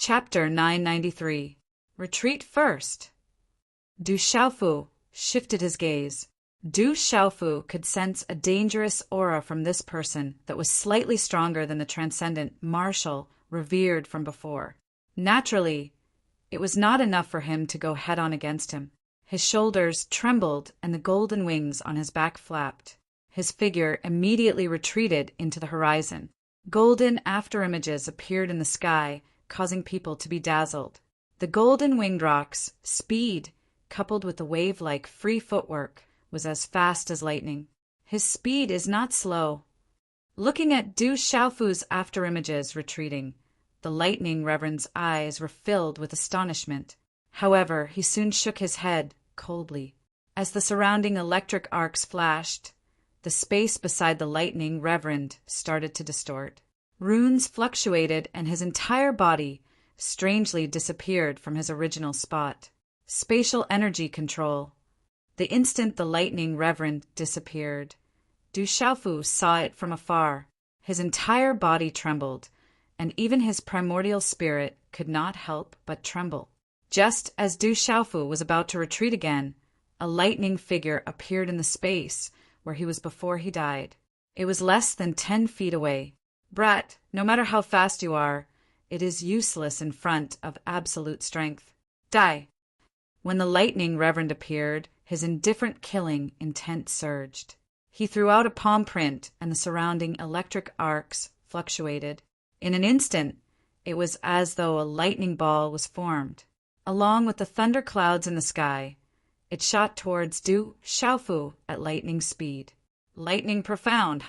Chapter 993. Retreat First. Du Xiaofu shifted his gaze. Du Xiaofu could sense a dangerous aura from this person that was slightly stronger than the transcendent martial revered from before. Naturally, it was not enough for him to go head-on against him. His shoulders trembled and the golden wings on his back flapped. His figure immediately retreated into the horizon. Golden afterimages appeared in the sky, causing people to be dazzled. The golden winged rock's speed, coupled with the wave-like free footwork, was as fast as lightning. His speed is not slow. Looking at Du Xiaofu's afterimages retreating, the lightning reverend's eyes were filled with astonishment. However, he soon shook his head coldly. As the surrounding electric arcs flashed, the space beside the lightning reverend started to distort. Runes fluctuated and his entire body strangely disappeared from his original spot. Spatial energy control. The instant the lightning reverend disappeared, Du Xiaofu saw it from afar. His entire body trembled, and even his primordial spirit could not help but tremble. Just as Du Xiaofu was about to retreat again, a lightning figure appeared in the space where he was before he died. It was less than 10 feet away. Brat, no matter how fast you are, it is useless in front of absolute strength. Die! When the lightning reverend appeared, his indifferent killing intent surged. He threw out a palm print and the surrounding electric arcs fluctuated. In an instant, it was as though a lightning ball was formed. Along with the thunder clouds in the sky, it shot towards Du Xiaofu at lightning speed. Lightning profound.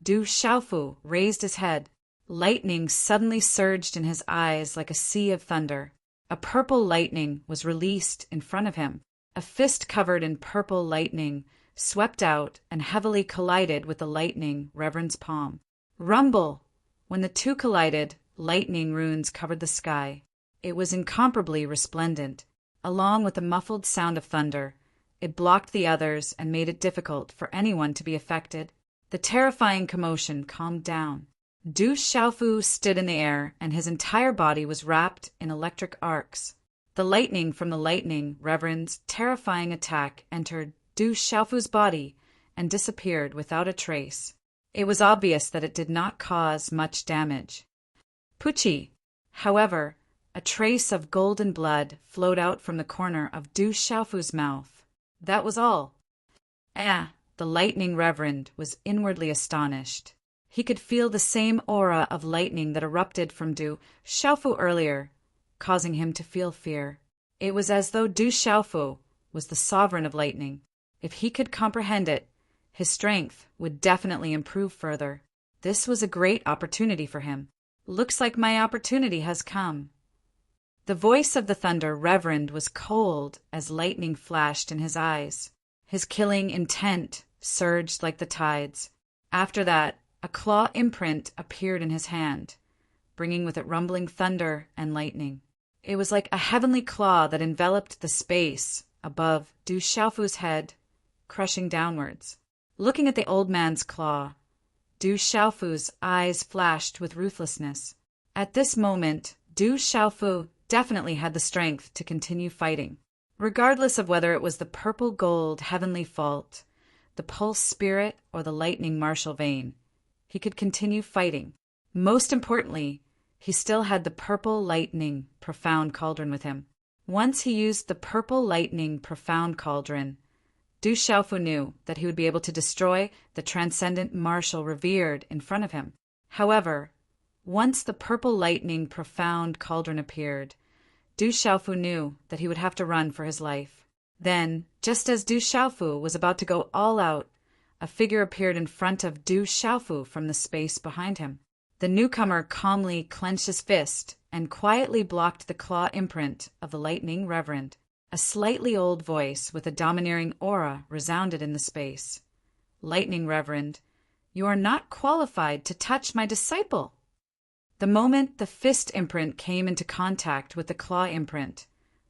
Du Xiaofu raised his head. Lightning suddenly surged in his eyes like a sea of thunder. A purple lightning was released in front of him. A fist covered in purple lightning swept out and heavily collided with the lightning reverend's palm. Rumble! When the two collided, lightning runes covered the sky. It was incomparably resplendent. Along with the muffled sound of thunder, it blocked the others and made it difficult for anyone to be affected. The terrifying commotion calmed down. Du Xiaofu stood in the air, and his entire body was wrapped in electric arcs. The lightning from the lightning reverend's terrifying attack entered Du Xiaofu's body and disappeared without a trace. It was obvious that it did not cause much damage. Pucci! However, a trace of golden blood flowed out from the corner of Du Xiaofu's mouth. That was all. The lightning reverend was inwardly astonished. He could feel the same aura of lightning that erupted from Du Xiaofu earlier, causing him to feel fear. It was as though Du Xiaofu was the sovereign of lightning. If he could comprehend it, his strength would definitely improve further. This was a great opportunity for him. Looks like my opportunity has come. The voice of the thunder reverend was cold as lightning flashed in his eyes. His killing intent surged like the tides. After that, a claw imprint appeared in his hand, bringing with it rumbling thunder and lightning. It was like a heavenly claw that enveloped the space above Du Xiaofu's head, crushing downwards. Looking at the old man's claw, Du Xiaofu's eyes flashed with ruthlessness. At this moment, Du Xiaofu definitely had the strength to continue fighting. Regardless of whether it was the purple gold heavenly fault, the pulse spirit, or the lightning martial vein, he could continue fighting. Most importantly, he still had the purple lightning profound cauldron with him. Once he used the purple lightning profound cauldron, Du Xiaofu knew that he would be able to destroy the transcendent martial revered in front of him. However, once the purple lightning profound cauldron appeared, Du Xiaofu knew that he would have to run for his life. Then, just as Du Xiaofu was about to go all out, a figure appeared in front of Du Xiaofu from the space behind him. The newcomer calmly clenched his fist and quietly blocked the claw imprint of the lightning reverend. A slightly old voice with a domineering aura resounded in the space. Lightning reverend, you are not qualified to touch my disciple. The moment the fist imprint came into contact with the claw imprint,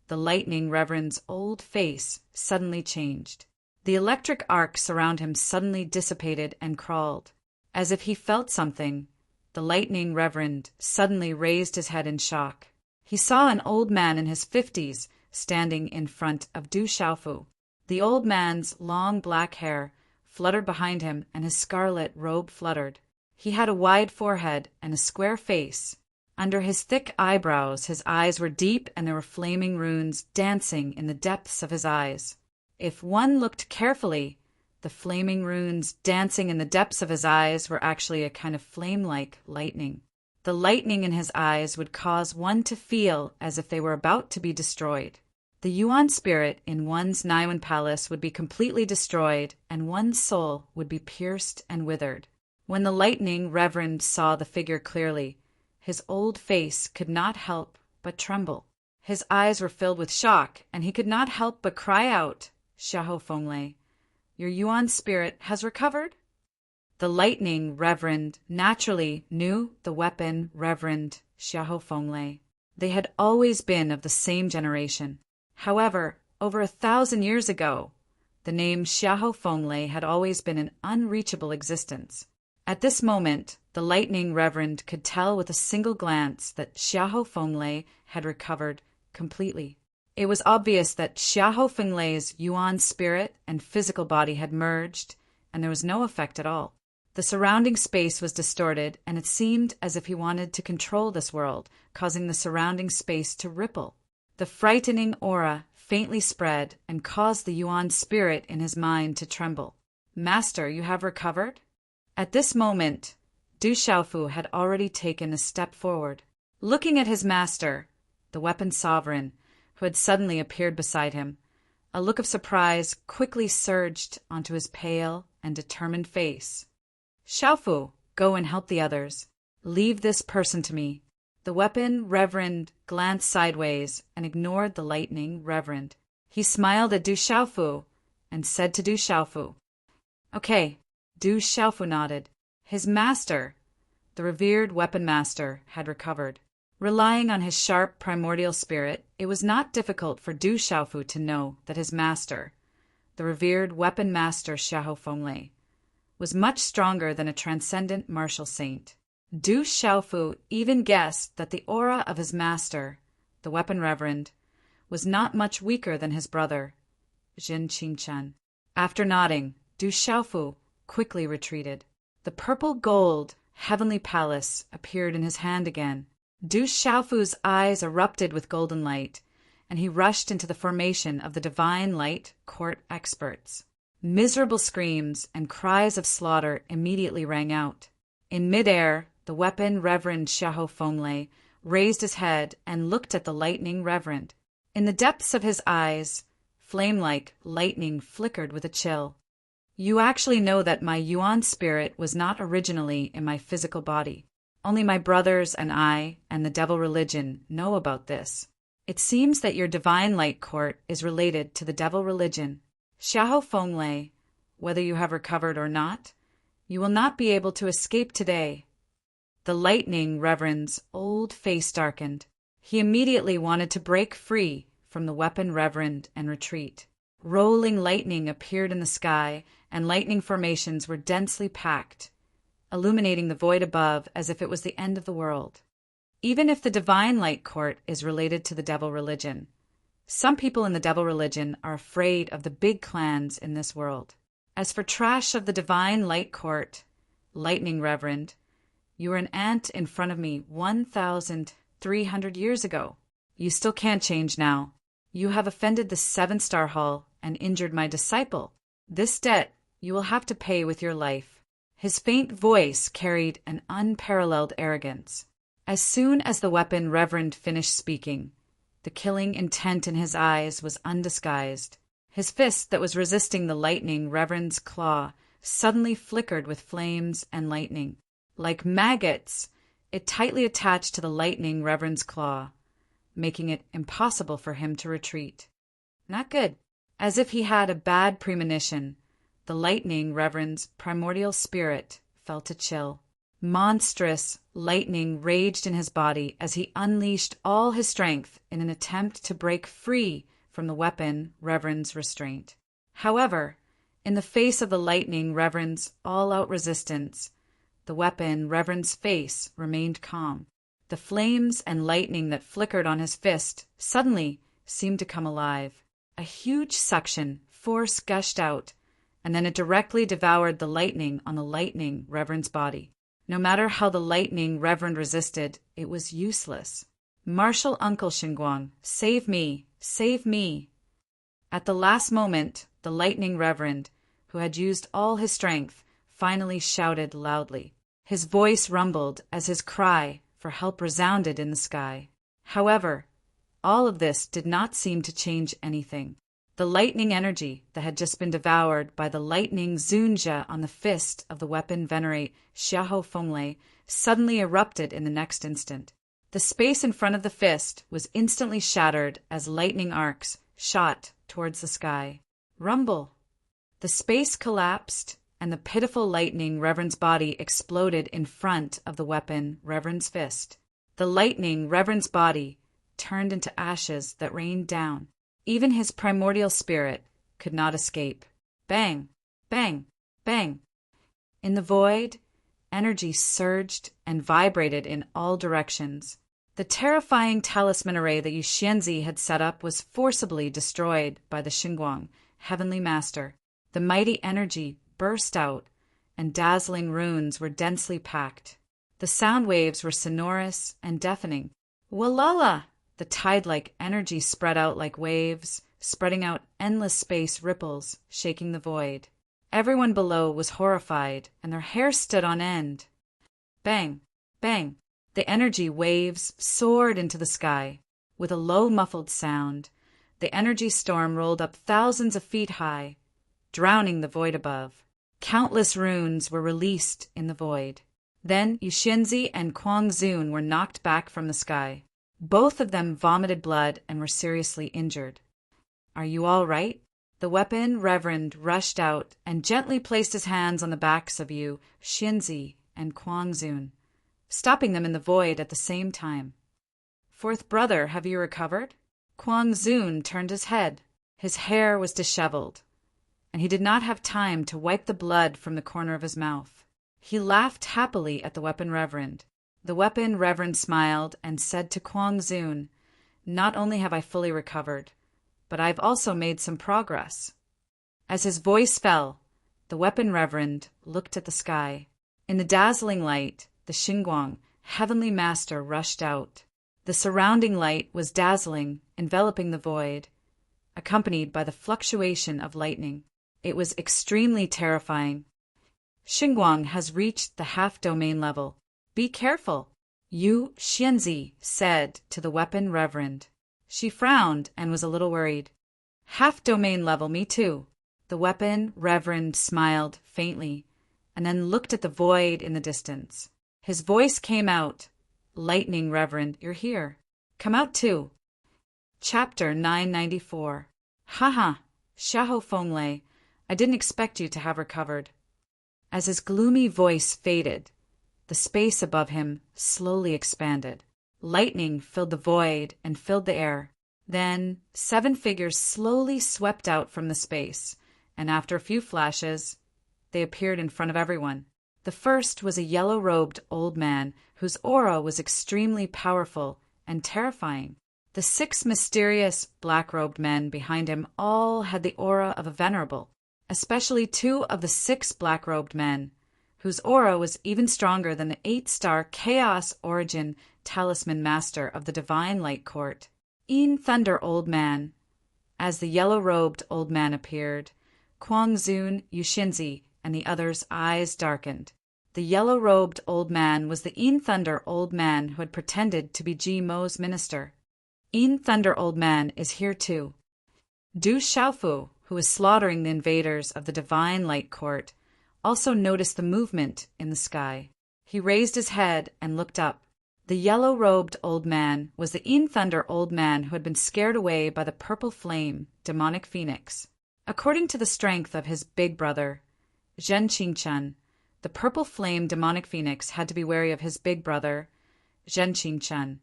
the lightning reverend's old face suddenly changed. The electric arcs around him suddenly dissipated and crawled. As if he felt something, the lightning reverend suddenly raised his head in shock. He saw an old man in his 50s standing in front of Du Xiaofu. The old man's long black hair fluttered behind him and his scarlet robe fluttered. He had a wide forehead and a square face. Under his thick eyebrows, his eyes were deep and there were flaming runes dancing in the depths of his eyes. If one looked carefully, the flaming runes dancing in the depths of his eyes were actually a kind of flame-like lightning. The lightning in his eyes would cause one to feel as if they were about to be destroyed. The Yuan spirit in one's Naiwan palace would be completely destroyed and one's soul would be pierced and withered. When the lightning reverend saw the figure clearly, his old face could not help but tremble. His eyes were filled with shock, and he could not help but cry out, "Xiahou Fenglei, your Yuan spirit has recovered?" The lightning reverend naturally knew the weapon reverend Xiahou Fenglei. They had always been of the same generation. However, over 1,000 years ago, the name Xiahou Fenglei had always been an unreachable existence. At this moment, the lightning reverend could tell with a single glance that Xiahou Fenglei had recovered completely. It was obvious that Xiahou Fenglei's Yuan spirit and physical body had merged, and there was no effect at all. The surrounding space was distorted, and it seemed as if he wanted to control this world, causing the surrounding space to ripple. The frightening aura faintly spread and caused the Yuan spirit in his mind to tremble. "Master, you have recovered?" At this moment, Du Xiaofu had already taken a step forward. Looking at his master, the weapon sovereign, who had suddenly appeared beside him, a look of surprise quickly surged onto his pale and determined face. "Xiaofu, go and help the others. Leave this person to me." The weapon reverend glanced sideways and ignored the lightning reverend. He smiled at Du Xiaofu and said to Du Xiaofu, "Okay." Du Xiaofu nodded. His master, the revered weapon master, had recovered. Relying on his sharp primordial spirit, it was not difficult for Du Xiaofu to know that his master, the revered weapon master Xiahou Fenglei, was much stronger than a transcendent martial saint. Du Xiaofu even guessed that the aura of his master, the weapon reverend, was not much weaker than his brother, Jin Qingshan. After nodding, Du Xiaofu quickly retreated. The purple gold heavenly palace appeared in his hand again. Du Xiaofu's eyes erupted with golden light, and he rushed into the formation of the divine light court experts. Miserable screams and cries of slaughter immediately rang out. In midair, the weapon reverend Xiahou Fenglei raised his head and looked at the lightning reverend. In the depths of his eyes, flame-like lightning flickered with a chill. "You actually know that my Yuan spirit was not originally in my physical body. Only my brothers and I and the devil religion know about this. It seems that your divine light court is related to the devil religion. Xiahou Fenglei, whether you have recovered or not, you will not be able to escape today." The lightning reverend's old face darkened. He immediately wanted to break free from the weapon reverend and retreat. Rolling lightning appeared in the sky, and lightning formations were densely packed, illuminating the void above as if it was the end of the world. Even if the divine light court is related to the devil religion, some people in the devil religion are afraid of the big clans in this world. As for trash of the divine light court, lightning reverend, you were an ant in front of me 1,300 years ago. You still can't change now. You have offended the 7-star hall and injured my disciple. This debt you will have to pay with your life. His faint voice carried an unparalleled arrogance. As soon as the weapon reverend finished speaking, the killing intent in his eyes was undisguised. His fist that was resisting the lightning reverend's claw suddenly flickered with flames and lightning. Like maggots, it tightly attached to the lightning reverend's claw, making it impossible for him to retreat. Not good. As if he had a bad premonition, the lightning reverend's primordial spirit felt a chill. Monstrous lightning raged in his body as he unleashed all his strength in an attempt to break free from the weapon reverend's restraint. However, in the face of the lightning reverend's all-out resistance, the weapon Reverend's face remained calm. The flames and lightning that flickered on his fist suddenly seemed to come alive. A huge suction force gushed out, and then it directly devoured the lightning on the lightning Reverend's body. No matter how the lightning Reverend resisted, it was useless. "Martial Uncle Xinguang, save me! Save me!" At the last moment, the lightning Reverend, who had used all his strength, finally shouted loudly. His voice rumbled as his cry for help resounded in the sky. However, all of this did not seem to change anything. The lightning energy that had just been devoured by the lightning Zunjia on the fist of the weapon Venerate Xiahou Fenglei suddenly erupted in the next instant. The space in front of the fist was instantly shattered as lightning arcs shot towards the sky. Rumble! The space collapsed, and the pitiful lightning Reverend's body exploded in front of the weapon Reverend's fist. The lightning Reverend's body turned into ashes that rained down. Even his primordial spirit could not escape. Bang! Bang! Bang! In the void, energy surged and vibrated in all directions. The terrifying talisman array that Yuxianzi had set up was forcibly destroyed by the Xinguang, Heavenly Master. The mighty energy burst out, and dazzling runes were densely packed. The sound waves were sonorous and deafening. Walala! The tide-like energy spread out like waves, spreading out endless space ripples, shaking the void. Everyone below was horrified, and their hair stood on end. Bang! Bang! The energy waves soared into the sky. With a low muffled sound, the energy storm rolled up thousands of feet high, drowning the void above. Countless runes were released in the void. Then Yuxianzi and Kuang Zun were knocked back from the sky. Both of them vomited blood and were seriously injured. "Are you all right?" The weapon Reverend rushed out and gently placed his hands on the backs of Yuxianzi and Kuang Zun, stopping them in the void at the same time. "Fourth brother, have you recovered?" Kuang Zun turned his head. His hair was disheveled, and he did not have time to wipe the blood from the corner of his mouth. He laughed happily at the weapon Reverend. The weapon Reverend smiled and said to Kuang Zun, "Not only have I fully recovered, but I've also made some progress." As his voice fell, the weapon Reverend looked at the sky. In the dazzling light, the Xinguang, Heavenly Master, rushed out. The surrounding light was dazzling, enveloping the void, accompanied by the fluctuation of lightning. It was extremely terrifying. "Xinguang has reached the half-domain level. Be careful," Yuxianzi said to the weapon Reverend. She frowned and was a little worried. "Half-domain level, me too." The weapon Reverend smiled faintly, and then looked at the void in the distance. His voice came out. "Lightning Reverend, you're here. Come out too." Chapter 994. Haha, Xiahou Fenglei, I didn't expect you to have recovered. As his gloomy voice faded, the space above him slowly expanded. Lightning filled the void and filled the air. Then 7 figures slowly swept out from the space, and after a few flashes, they appeared in front of everyone. The first was a yellow-robed old man whose aura was extremely powerful and terrifying. The 6 mysterious black-robed men behind him all had the aura of a venerable, especially 2 of the 6 black-robed men, whose aura was even stronger than the 8-star Chaos Origin Talisman Master of the Divine Light Court, Yin Thunder Old Man. As the yellow-robed old man appeared, Kuang Zun, Yuxianzi, and the others' eyes darkened. The yellow-robed old man was the Yin Thunder Old Man who had pretended to be Ji Mo's minister. Yin Thunder Old Man is here too. Du Xiaofu, who is slaughtering the invaders of the Divine Light Court, also noticed the movement in the sky. He raised his head and looked up. The yellow-robed old man was the Yin Thunder Old Man who had been scared away by the purple flame, demonic phoenix. According to the strength of his big brother, Zhen Qingchen, the purple flame demonic phoenix had to be wary of his big brother, Zhen Qingchen.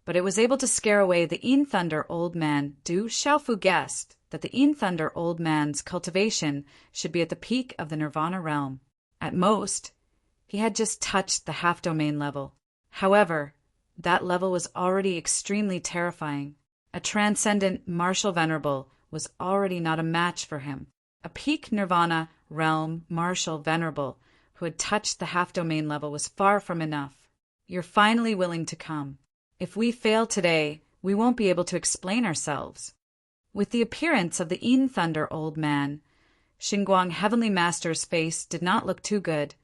But it was able to scare away the Yin Thunder Old Man. Du Xiaofu guessed that the Yin Thunder Old Man's cultivation should be at the peak of the Nirvana realm. At most, He had just touched the half-domain level. However, that level was already extremely terrifying. A transcendent martial venerable was already not a match for him. A peak nirvana realm martial venerable who had touched the half-domain level was far from enough. You're finally willing to come. If we fail today, we won't be able to explain ourselves. With the appearance of the Yin Thunder old man, Xinguang Heavenly Master's face did not look too good,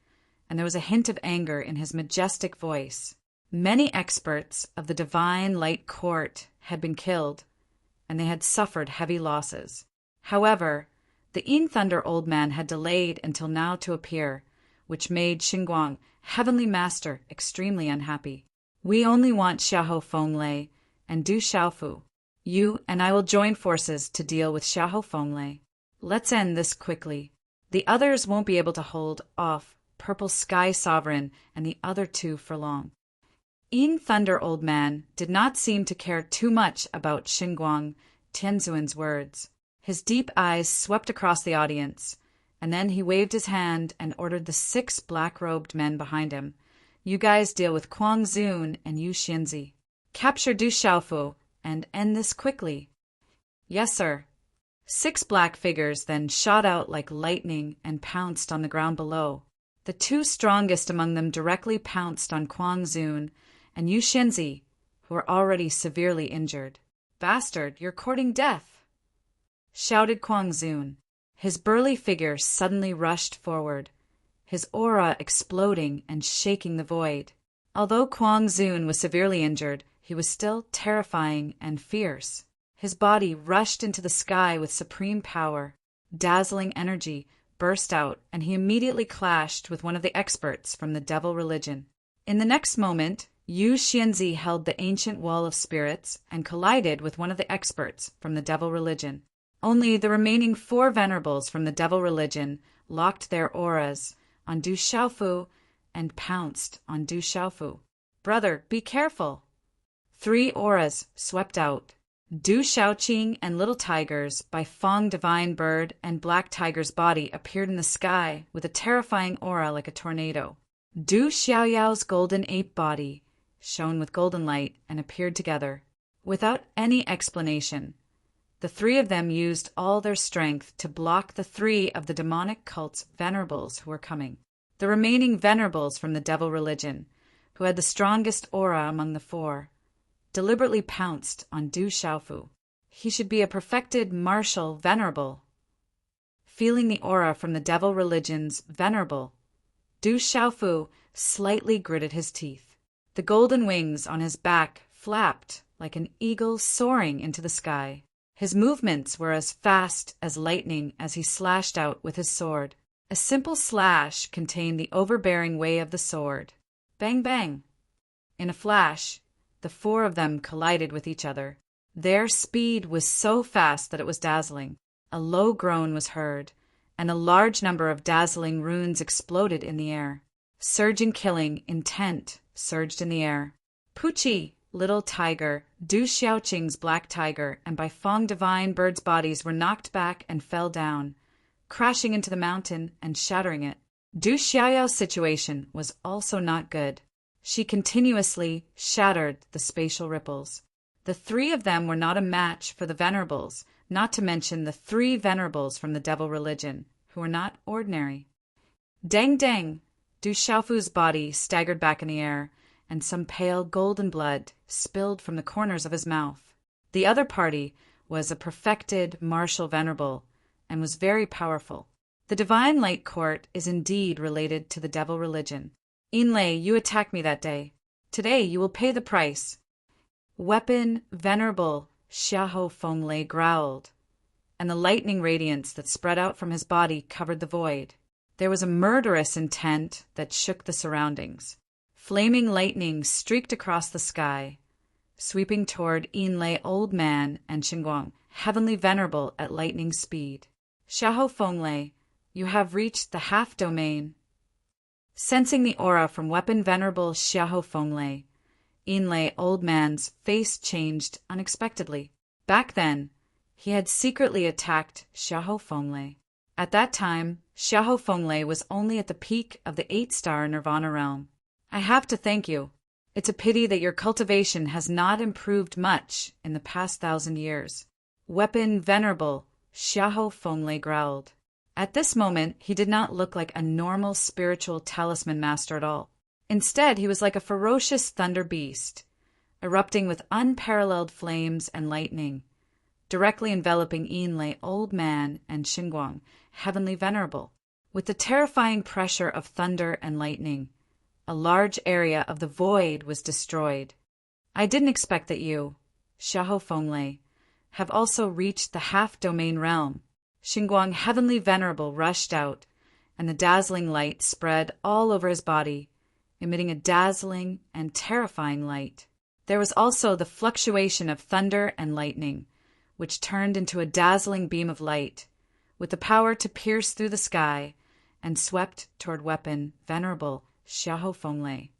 and there was a hint of anger in his majestic voice. Many experts of the Divine Light Court had been killed, and they had suffered heavy losses. However, the Yin Thunder old man had delayed until now to appear, which made Xinguang Heavenly Master extremely unhappy. We only want Xiahou Fenglei and Du Xiaofu. You and I will join forces to deal with Xiahou Fenglei. Let's end this quickly. The others won't be able to hold off Purple Sky Sovereign and the other two for long. Yin Thunder Old Man did not seem to care too much about Xinguang Tianzuan's words. His deep eyes swept across the audience, and then he waved his hand and ordered the 6 black-robed men behind him. You guys deal with Kuang Zun and Yu Xianzi. Capture Du Xiaofu and end this quickly. Yes, sir. 6 black figures then shot out like lightning and pounced on the ground below. The 2 strongest among them directly pounced on Kuang Zun and Yu Xianzi, who were already severely injured. Bastard, you're courting death! Shouted Kuang Zun. His burly figure suddenly rushed forward, his aura exploding and shaking the void. Although Kuang Zun was severely injured, he was still terrifying and fierce. His body rushed into the sky with supreme power. Dazzling energy burst out, and he immediately clashed with one of the experts from the devil religion. In the next moment, Yu Xianzi held the ancient wall of spirits and collided with one of the experts from the devil religion. Only the remaining 4 venerables from the devil religion locked their auras on Du Xiaofu and pounced on Du Xiaofu. Brother, be careful! 3 auras swept out. Du Xiaoqing and Little Tigers by Fong Divine Bird and Black Tiger's body appeared in the sky with a terrifying aura like a tornado. Du Xiaoyao's golden ape body shone with golden light and appeared together. Without any explanation, the 3 of them used all their strength to block the 3 of the demonic cult's venerables who were coming. The remaining venerables from the devil religion, who had the strongest aura among the 4, deliberately pounced on Du Xiaofu. He should be a perfected martial venerable. Feeling the aura from the devil religion's venerable, Du Xiaofu slightly gritted his teeth. The golden wings on his back flapped like an eagle soaring into the sky. His movements were as fast as lightning as he slashed out with his sword. A simple slash contained the overbearing way of the sword. Bang, bang! In a flash, the 4 of them collided with each other. Their speed was so fast that it was dazzling. A low groan was heard, and a large number of dazzling runes exploded in the air. Surging killing intent surged in the air. Pucci, Little Tiger, Du Xiaoqing's Black Tiger, and by Fong Divine Bird's bodies were knocked back and fell down, crashing into the mountain and shattering it. Du Xiaoyao's situation was also not good. She continuously shattered the spatial ripples. The 3 of them were not a match for the venerables, not to mention the 3 venerables from the devil religion, who were not ordinary. Dang dang! Du Xiaofu's body staggered back in the air, and some pale golden blood spilled from the corners of his mouth. The other party was a perfected martial venerable, and was very powerful. The Divine Light Court is indeed related to the devil religion. Yinlei, you attacked me that day. Today you will pay the price. Weapon Venerable Xiahou Fenglei growled, and the lightning radiance that spread out from his body covered the void. There was a murderous intent that shook the surroundings. Flaming lightning streaked across the sky, sweeping toward Yinlei Old Man and Xinguang, Heavenly Venerable at lightning speed. Xiahou Fenglei, you have reached the half-domain. Sensing the aura from Weapon Venerable Xiahou Fenglei, Yinlei Old Man's face changed unexpectedly. Back then, he had secretly attacked Xiahou Fenglei. At that time, Xiahou Fenglei was only at the peak of the 8-star Nirvana realm. I have to thank you. It's a pity that your cultivation has not improved much in the past 1,000 years. Weapon Venerable, Xiahou Fenglei growled. At this moment, he did not look like a normal spiritual talisman master at all. Instead, he was like a ferocious thunder beast, erupting with unparalleled flames and lightning, directly enveloping Yinlei, Old Man, and Xinguang, Heavenly Venerable. With the terrifying pressure of thunder and lightning, a large area of the void was destroyed. I didn't expect that you, Xiahou Fenglei, have also reached the half-domain realm. Xinguang, Heavenly Venerable, rushed out, and the dazzling light spread all over his body, emitting a dazzling and terrifying light. There was also the fluctuation of thunder and lightning, which turned into a dazzling beam of light, with the power to pierce through the sky, and swept toward Weapon Venerable Xiahou Fenglei.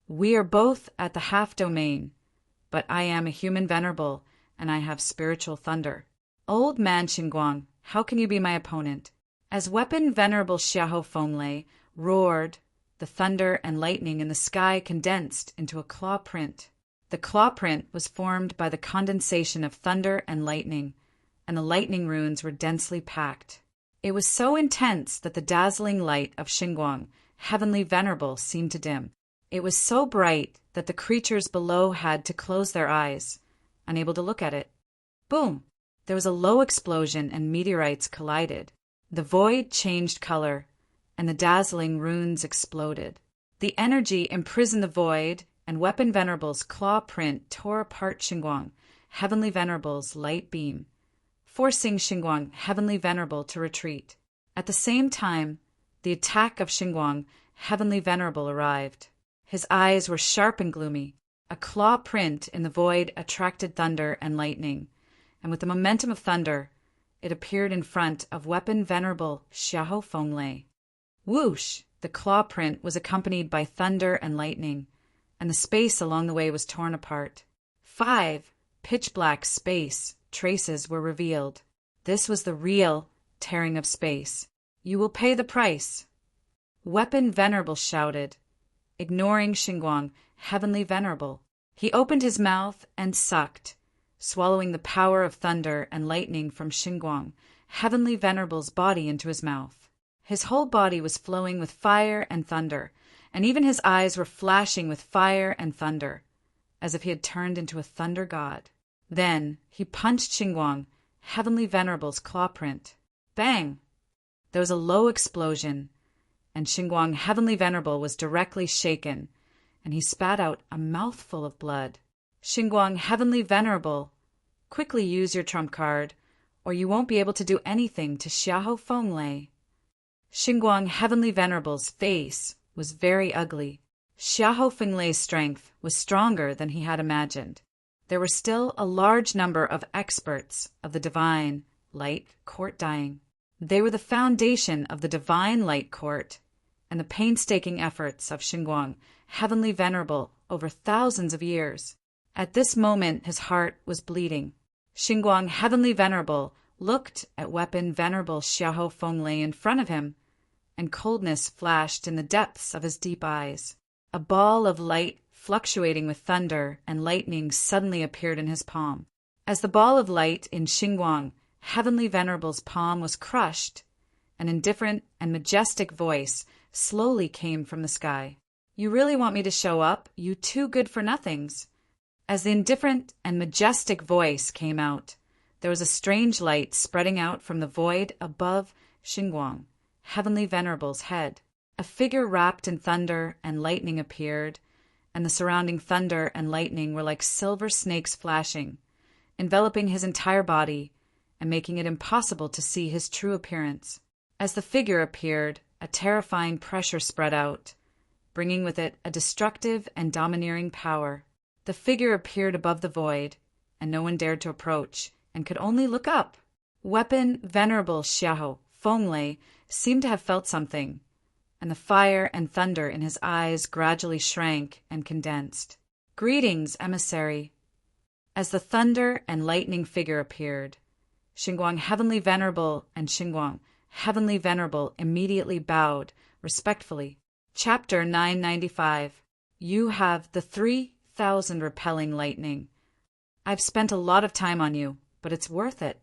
We are both at the half-domain, but I am a human venerable, and I have spiritual thunder. Old Man Xinguang, how can you be my opponent? As Weapon Venerable Xiahou Fenglei roared, the thunder and lightning in the sky condensed into a claw print. The claw print was formed by the condensation of thunder and lightning, and the lightning runes were densely packed. It was so intense that the dazzling light of Xinguang, Heavenly Venerable, seemed to dim. It was so bright that the creatures below had to close their eyes, unable to look at it. Boom! There was a low explosion and meteorites collided. The void changed color, and the dazzling runes exploded. The energy imprisoned the void, and Weapon Venerable's claw print tore apart Xinguang, Heavenly Venerable's light beam, forcing Xinguang, Heavenly Venerable, to retreat. At the same time, the attack of Xinguang, Heavenly Venerable, arrived. His eyes were sharp and gloomy. A claw print in the void attracted thunder and lightning, and with the momentum of thunder, it appeared in front of Weapon Venerable Xiahou Fenglei. Whoosh! The claw print was accompanied by thunder and lightning, and the space along the way was torn apart. 5 pitch-black space traces were revealed. This was the real tearing of space. You will pay the price. Weapon Venerable shouted, ignoring Xinguang, Heavenly Venerable. He opened his mouth and sucked, swallowing the power of thunder and lightning from Xinguang, Heavenly Venerable's body into his mouth. His whole body was flowing with fire and thunder, and even his eyes were flashing with fire and thunder, as if he had turned into a thunder god. Then he punched Xinguang, Heavenly Venerable's claw print. Bang! There was a low explosion, and Xinguang, Heavenly Venerable, was directly shaken, and he spat out a mouthful of blood. Xinguang, Heavenly Venerable, quickly use your trump card, or you won't be able to do anything to Xiahou Fenglei. Xinguang, Heavenly Venerable's face was very ugly. Xiahou Fenglei's strength was stronger than he had imagined. There were still a large number of experts of the Divine Light Court dying. They were the foundation of the Divine Light Court, and the painstaking efforts of Xinguang, Heavenly Venerable, over thousands of years. At this moment his heart was bleeding. Xinguang, Heavenly Venerable, looked at Weapon Venerable Xiahou Fenglei in front of him, and coldness flashed in the depths of his deep eyes. A ball of light fluctuating with thunder and lightning suddenly appeared in his palm. As the ball of light in Xinguang, Heavenly Venerable's palm was crushed, an indifferent and majestic voice slowly came from the sky. You really want me to show up, you two good-for-nothings? As the indifferent and majestic voice came out, there was a strange light spreading out from the void above Xinguang, Heavenly Venerable's head. A figure wrapped in thunder and lightning appeared, and the surrounding thunder and lightning were like silver snakes flashing, enveloping his entire body and making it impossible to see his true appearance. As the figure appeared, a terrifying pressure spread out, bringing with it a destructive and domineering power. The figure appeared above the void, and no one dared to approach, and could only look up. Weapon Venerable Xiahou Fenglei seemed to have felt something, and the fire and thunder in his eyes gradually shrank and condensed. Greetings, emissary. As the thunder and lightning figure appeared, Xinguang, Heavenly Venerable, and Xinguang, heavenly venerable, immediately bowed, respectfully. Chapter 995. You have the 3,000 repelling lightning. I've spent a lot of time on you, but it's worth it.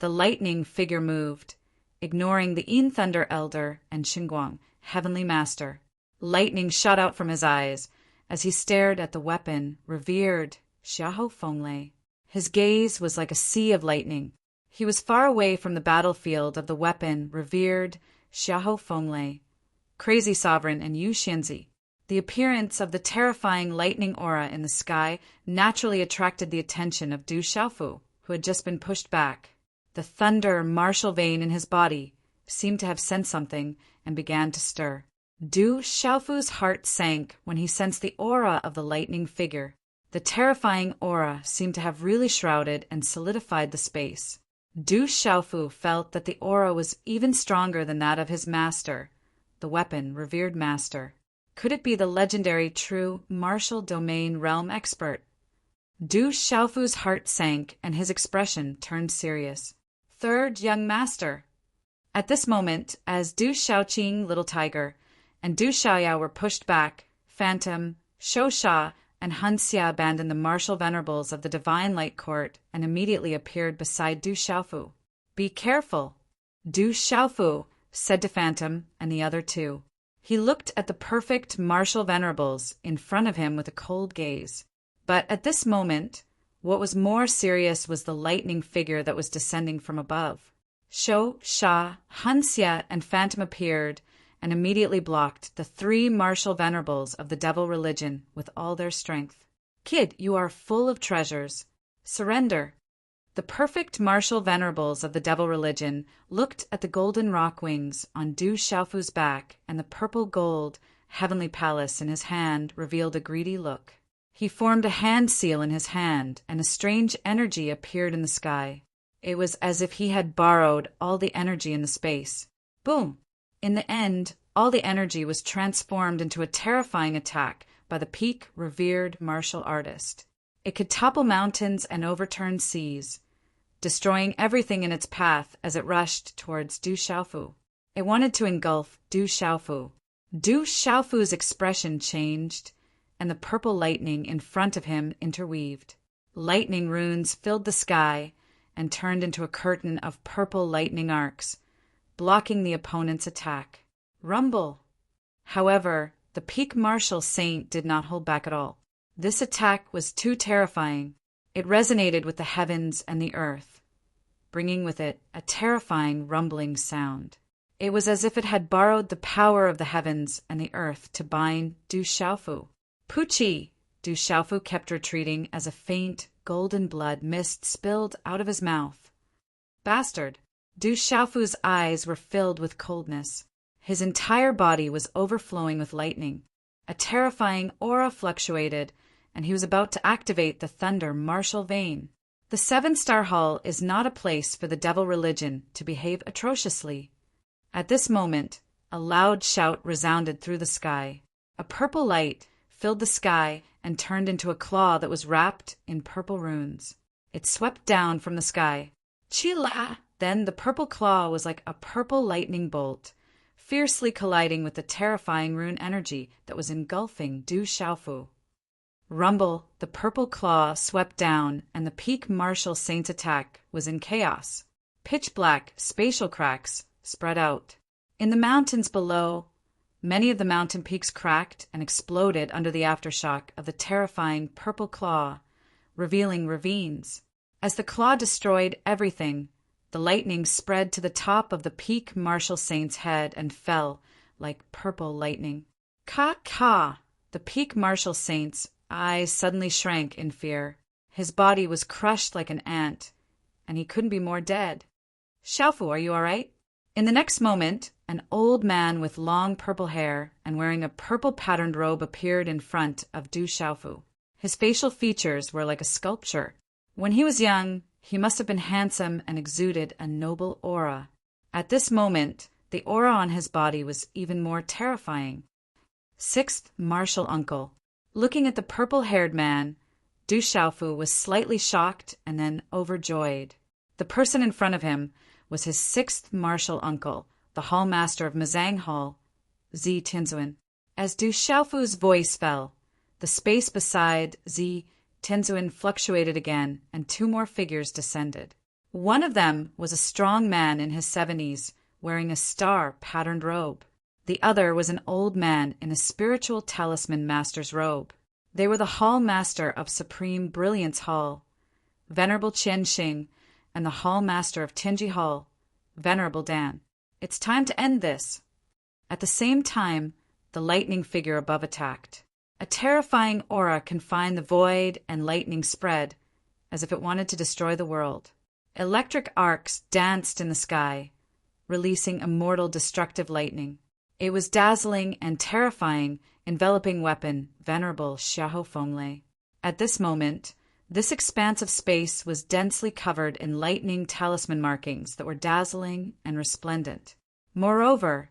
The lightning figure moved, ignoring the Yin Thunder Elder and Xinguang, Heavenly Master. Lightning shot out from his eyes as he stared at the weapon revered Xiahou Fenglei. His gaze was like a sea of lightning. He was far away from the battlefield of the weapon revered Xiahou Fenglei, Crazy Sovereign and Yu Xianzi. The appearance of the terrifying lightning aura in the sky naturally attracted the attention of Du Xiaofu, who had just been pushed back. The thunder martial vein in his body seemed to have sensed something and began to stir. Du Xiaofu's heart sank when he sensed the aura of the lightning figure. The terrifying aura seemed to have really shrouded and solidified the space. Du Xiaofu felt that the aura was even stronger than that of his master, the weapon revered master. Could it be the legendary true martial domain realm expert? Du Xiaofu's heart sank and his expression turned serious. Third young master. At this moment, as Du Xiaoqing, Little Tiger, and Du Xiaoyao were pushed back, Phantom, Shou Sha, and Han Xia abandoned the martial venerables of the Divine Light Court and immediately appeared beside Du Xiaofu. Be careful, Du Xiaofu said to Phantom and the other two. He looked at the perfect martial venerables in front of him with a cold gaze. But at this moment, what was more serious was the lightning figure that was descending from above. Shou Sha, Han Xia, and Phantom appeared and immediately blocked the 3 martial venerables of the devil religion with all their strength. Kid, you are full of treasures. Surrender. The perfect martial venerables of the devil religion looked at the golden rock wings on Du Xiaofu's back, and the purple gold heavenly palace in his hand revealed a greedy look. He formed a hand seal in his hand, and a strange energy appeared in the sky. It was as if he had borrowed all the energy in the space. Boom! In the end, all the energy was transformed into a terrifying attack by the peak revered martial artist. It could topple mountains and overturn seas, destroying everything in its path as it rushed towards Du Xiaofu. It wanted to engulf Du Xiaofu. Du Xiaofu's expression changed, and the purple lightning in front of him interweaved. Lightning runes filled the sky and turned into a curtain of purple lightning arcs, blocking the opponent's attack. Rumble! However, the peak martial saint did not hold back at all. This attack was too terrifying. It resonated with the heavens and the earth, bringing with it a terrifying rumbling sound. It was as if it had borrowed the power of the heavens and the earth to bind Du Xiaofu. Puchi! Du Xiaofu kept retreating as a faint, golden blood mist spilled out of his mouth. Bastard! Du Xiaofu's eyes were filled with coldness. His entire body was overflowing with lightning. A terrifying aura fluctuated, and he was about to activate the thunder martial vein. The 7-star hall is not a place for the devil religion to behave atrociously. At this moment, a loud shout resounded through the sky. A purple light filled the sky and turned into a claw that was wrapped in purple runes. It swept down from the sky. Chila! Then the purple claw was like a purple lightning bolt, fiercely colliding with the terrifying rune energy that was engulfing Du Xiaofu. Rumble! The purple claw swept down, and the peak martial saint's attack was in chaos. Pitch black spatial cracks spread out. In the mountains below, many of the mountain peaks cracked and exploded under the aftershock of the terrifying purple claw, revealing ravines. As the claw destroyed everything, the lightning spread to the top of the peak martial saint's head and fell like purple lightning. Ka! The peak martial saint's eyes suddenly shrank in fear. His body was crushed like an ant, and he couldn't be more dead. Xiaofu, are you all right? In the next moment, an old man with long purple hair and wearing a purple patterned robe appeared in front of Du Xiaofu. His facial features were like a sculpture. When he was young, he must have been handsome and exuded a noble aura. At this moment, the aura on his body was even more terrifying. 6th martial uncle. Looking at the purple-haired man, Du Xiaofu was slightly shocked and then overjoyed. The person in front of him was his sixth martial uncle, the hall master of Mazang Hall, Zi Tianzuan. As Du Xiaofu's voice fell, the space beside Zi Tianzuan fluctuated again, and two more figures descended. One of them was a strong man in his 70s, wearing a star-patterned robe. The other was an old man in a spiritual talisman master's robe. They were the hall master of Supreme Brilliance Hall, Venerable Qian Xing, and the hall master of Tianji Hall, Venerable Dan. It's time to end this. At the same time, the lightning figure above attacked. A terrifying aura confined the void, and lightning spread, as if it wanted to destroy the world. Electric arcs danced in the sky, releasing immortal destructive lightning. It was dazzling and terrifying, enveloping weapon, Venerable Xiahou Fenglei. At this moment, this expanse of space was densely covered in lightning talisman markings that were dazzling and resplendent. Moreover,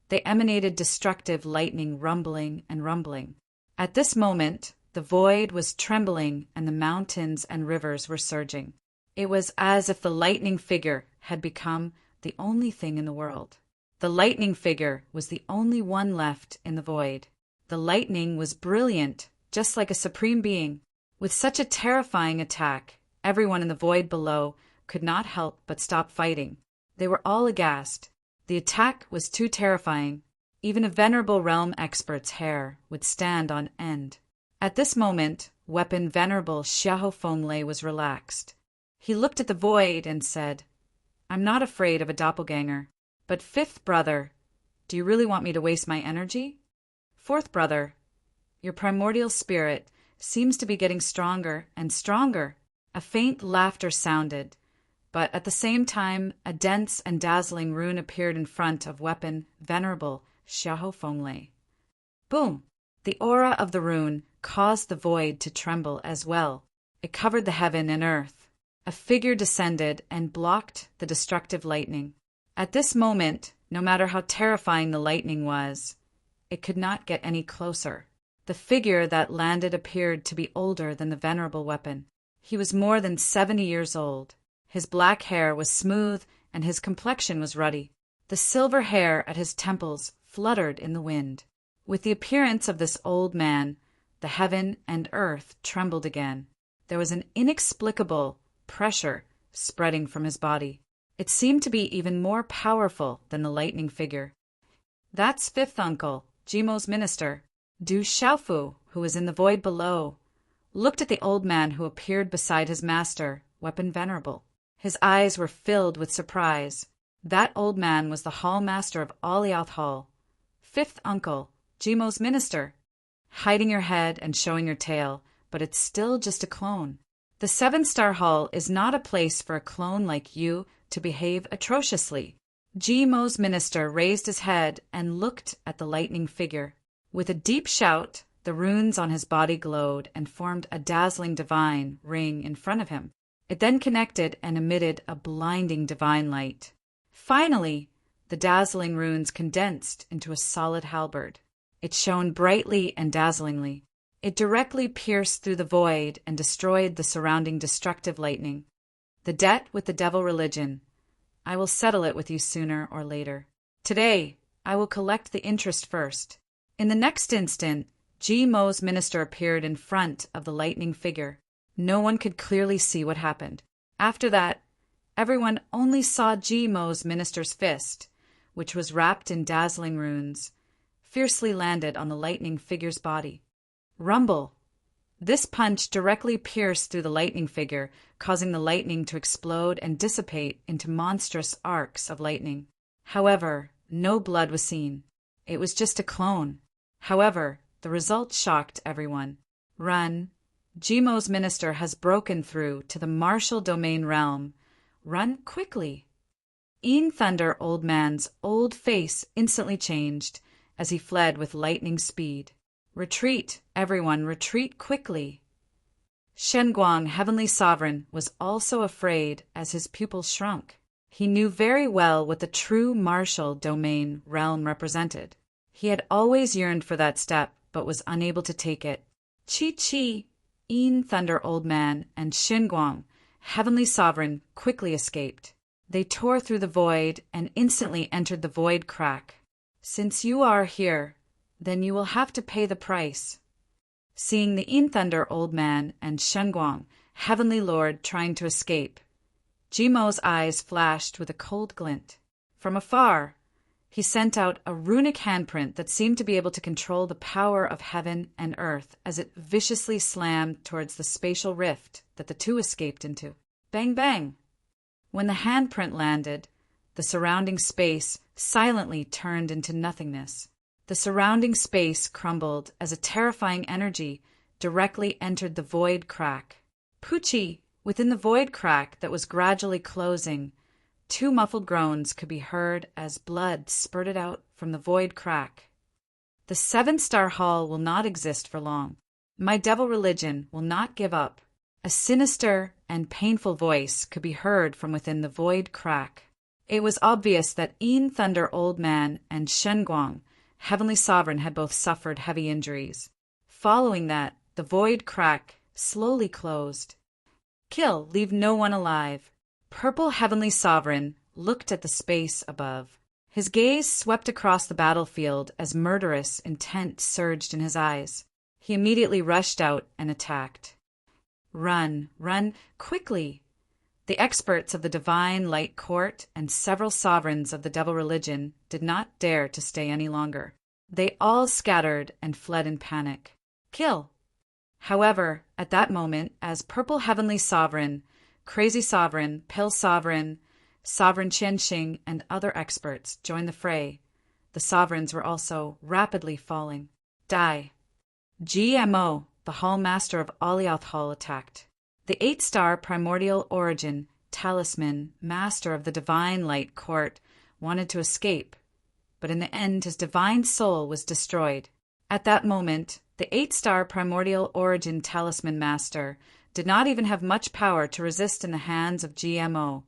they emanated destructive lightning rumbling and rumbling. At this moment, the void was trembling and the mountains and rivers were surging. It was as if the lightning figure had become the only thing in the world. The lightning figure was the only one left in the void. The lightning was brilliant, just like a supreme being. With such a terrifying attack, everyone in the void below could not help but stop fighting. They were all aghast. The attack was too terrifying. Even a venerable realm expert's hair would stand on end. At this moment, weapon Venerable Xiahou Fenglei was relaxed. He looked at the void and said, "I'm not afraid of a doppelganger. But fifth brother, do you really want me to waste my energy? Fourth brother, your primordial spirit seems to be getting stronger and stronger." A faint laughter sounded, but at the same time a dense and dazzling rune appeared in front of weapon Venerable Xiahou Fenglei. Boom! The aura of the rune caused the void to tremble as well. It covered the heaven and earth. A figure descended and blocked the destructive lightning. At this moment, no matter how terrifying the lightning was, it could not get any closer. The figure that landed appeared to be older than the venerable weapon. He was more than 70 years old. His black hair was smooth and his complexion was ruddy. The silver hair at his temples fluttered in the wind. With the appearance of this old man, the heaven and earth trembled again. There was an inexplicable pressure spreading from his body. It seemed to be even more powerful than the lightning figure. That's fifth uncle, Jimo's minister. Du Xiaofu, who was in the void below, looked at the old man who appeared beside his master, weapon Venerable. His eyes were filled with surprise. That old man was the hall master of Aliaoth Hall. Fifth uncle, Jimo's minister. Hiding your head and showing your tail, but it's still just a clone. The Seven-Star Hall is not a place for a clone like you to behave atrociously. Jimo's minister raised his head and looked at the lightning figure. With a deep shout, the runes on his body glowed and formed a dazzling divine ring in front of him. It then connected and emitted a blinding divine light. Finally, the dazzling runes condensed into a solid halberd. It shone brightly and dazzlingly. It directly pierced through the void and destroyed the surrounding destructive lightning. The debt with the devil religion. I will settle it with you sooner or later. Today, I will collect the interest first. In the next instant, Jimo's minister appeared in front of the lightning figure. No one could clearly see what happened. After that, everyone only saw Jimo's minister's fist, which was wrapped in dazzling runes, fiercely landed on the lightning figure's body. Rumble! This punch directly pierced through the lightning figure, causing the lightning to explode and dissipate into monstrous arcs of lightning. However, no blood was seen. It was just a clone. However, the result shocked everyone. Run! Jimo's minister has broken through to the martial domain realm. Run quickly! Een Thunder Old Man's old face instantly changed as he fled with lightning speed. Retreat, everyone, retreat quickly! Shen Guang, Heavenly Sovereign, was also afraid as his pupils shrunk. He knew very well what the true martial domain realm represented. He had always yearned for that step, but was unable to take it. Chi, Een Thunder Old Man, and Shen Guang, Heavenly Sovereign, quickly escaped. They tore through the void and instantly entered the void crack. Since you are here, then you will have to pay the price. Seeing the In Thunder Old Man and Shenguang, Heavenly Lord, trying to escape, Jimo's eyes flashed with a cold glint. From afar, he sent out a runic handprint that seemed to be able to control the power of heaven and earth as it viciously slammed towards the spatial rift that the two escaped into. Bang, bang! When the handprint landed, the surrounding space silently turned into nothingness. The surrounding space crumbled as a terrifying energy directly entered the void crack. Poochie! Within the void crack that was gradually closing, two muffled groans could be heard as blood spurted out from the void crack. The 7-star hall will not exist for long. My devil religion will not give up. A sinister and painful voice could be heard from within the void crack. It was obvious that In Thunder Old Man and Shenguang, Heavenly Sovereign, had both suffered heavy injuries. Following that, the void crack slowly closed. Kill, leave no one alive. Purple Heavenly Sovereign looked at the space above. His gaze swept across the battlefield as murderous intent surged in his eyes. He immediately rushed out and attacked. Run, run, quickly! The experts of the Divine Light Court and several sovereigns of the devil religion did not dare to stay any longer. They all scattered and fled in panic. Kill! However, at that moment, as Purple Heavenly Sovereign, Crazy Sovereign, Pill Sovereign, Sovereign Qianxing, and other experts joined the fray, the sovereigns were also rapidly falling. Die! GMO, the Hall Master of Alioth Hall, attacked. The 8-star Primordial Origin, Talisman, Master of the Divine Light Court, wanted to escape, but in the end his divine soul was destroyed. At that moment, the 8-star Primordial Origin Talisman Master did not even have much power to resist in the hands of GMO,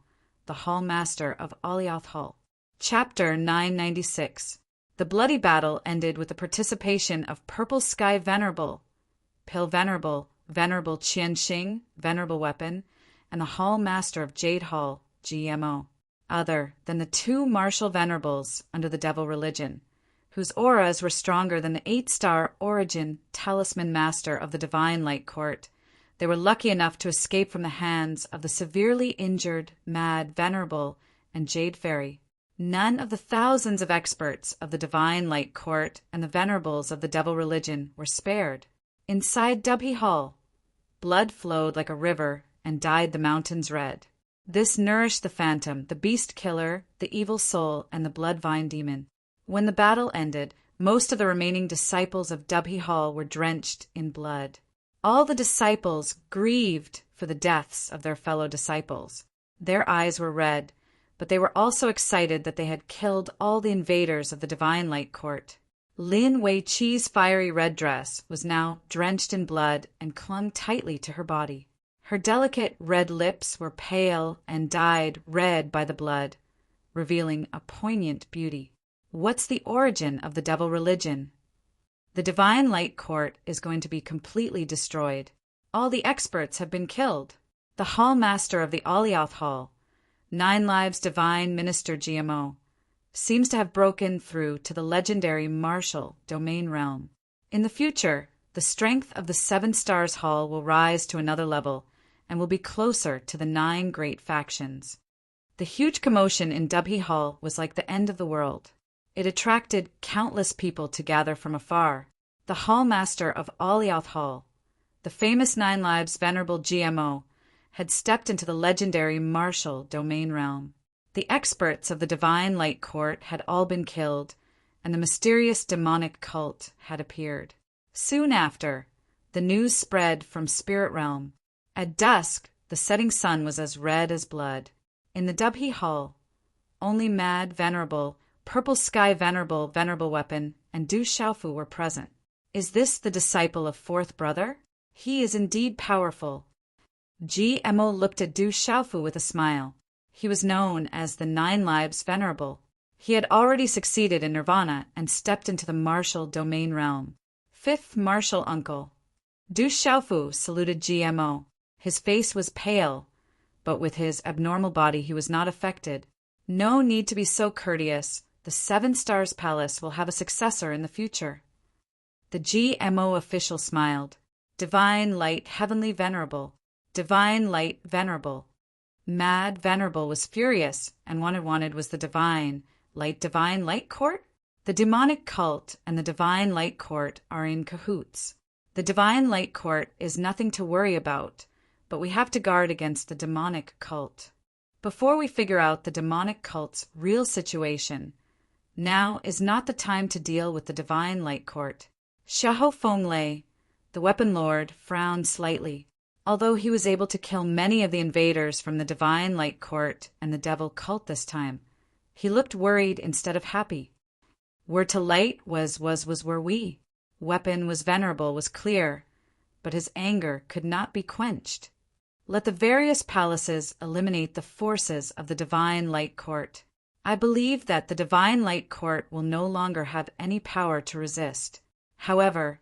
the Hall Master of Alioth Hall. Chapter 996. The bloody battle ended with the participation of Purple Sky Venerable, Pill Venerable, Venerable Qianxing, Venerable Weapon, and the Hall Master of Jade Hall, GMO, other than the two martial venerables under the devil religion, whose auras were stronger than the 8-star Origin Talisman Master of the Divine Light Court. They were lucky enough to escape from the hands of the severely injured, mad Venerable and Jade Fairy. None of the thousands of experts of the Divine Light Court and the venerables of the devil religion were spared. Inside Dubhi Hall, blood flowed like a river and dyed the mountains red. This nourished the phantom, the beast killer, the evil soul, and the bloodvine demon. When the battle ended, most of the remaining disciples of Dubhi Hall were drenched in blood. All the disciples grieved for the deaths of their fellow disciples. Their eyes were red, but they were also excited that they had killed all the invaders of the Divine Light Court. Lin Wei-Chi's fiery red dress was now drenched in blood and clung tightly to her body. Her delicate red lips were pale and dyed red by the blood, revealing a poignant beauty. What's the origin of the devil religion? The Divine Light Court is going to be completely destroyed. All the experts have been killed. The Hall Master of the Alioth Hall, 9 Lives Divine Minister GMO, seems to have broken through to the legendary martial domain realm. In the future, the strength of the 7 Stars Hall will rise to another level and will be closer to the 9 great factions. The huge commotion in Dubhi Hall was like the end of the world. It attracted countless people to gather from afar. The Hall Master of Alioth Hall, the famous 9 Lives Venerable GMO, had stepped into the legendary martial domain realm. The experts of the Divine Light Court had all been killed, and the mysterious demonic cult had appeared. Soon after, the news spread from Spirit Realm. At dusk, the setting sun was as red as blood. In the Dubhi Hall, only Mad Venerable, Purple Sky Venerable, Venerable Weapon, and Du Xiaofu were present. Is this the disciple of Fourth Brother? He is indeed powerful. GMO looked at Du Xiaofu with a smile. He was known as the 9 Lives Venerable. He had already succeeded in Nirvana and stepped into the martial domain realm. 5th Martial Uncle. Du Xiaofu saluted GMO. His face was pale, but with his abnormal body he was not affected. No need to be so courteous. The Seven Stars Palace will have a successor in the future. The GMO official smiled. Divine Light Heavenly Venerable. Divine Light Venerable. Mad Venerable was furious, and wanted was the Divine Light Court? The demonic cult and the Divine Light Court are in cahoots. The Divine Light Court is nothing to worry about, but we have to guard against the demonic cult. Before we figure out the demonic cult's real situation, now is not the time to deal with the Divine Light Court. Xiahou Fenglei, the Weapon Lord, frowned slightly. Although he was able to kill many of the invaders from the Divine Light Court and the Devil Cult this time, he looked worried instead of happy. Were to light was were we. Weapon was venerable was clear, but his anger could not be quenched. Let the various palaces eliminate the forces of the Divine Light Court. I believe that the Divine Light Court will no longer have any power to resist. However,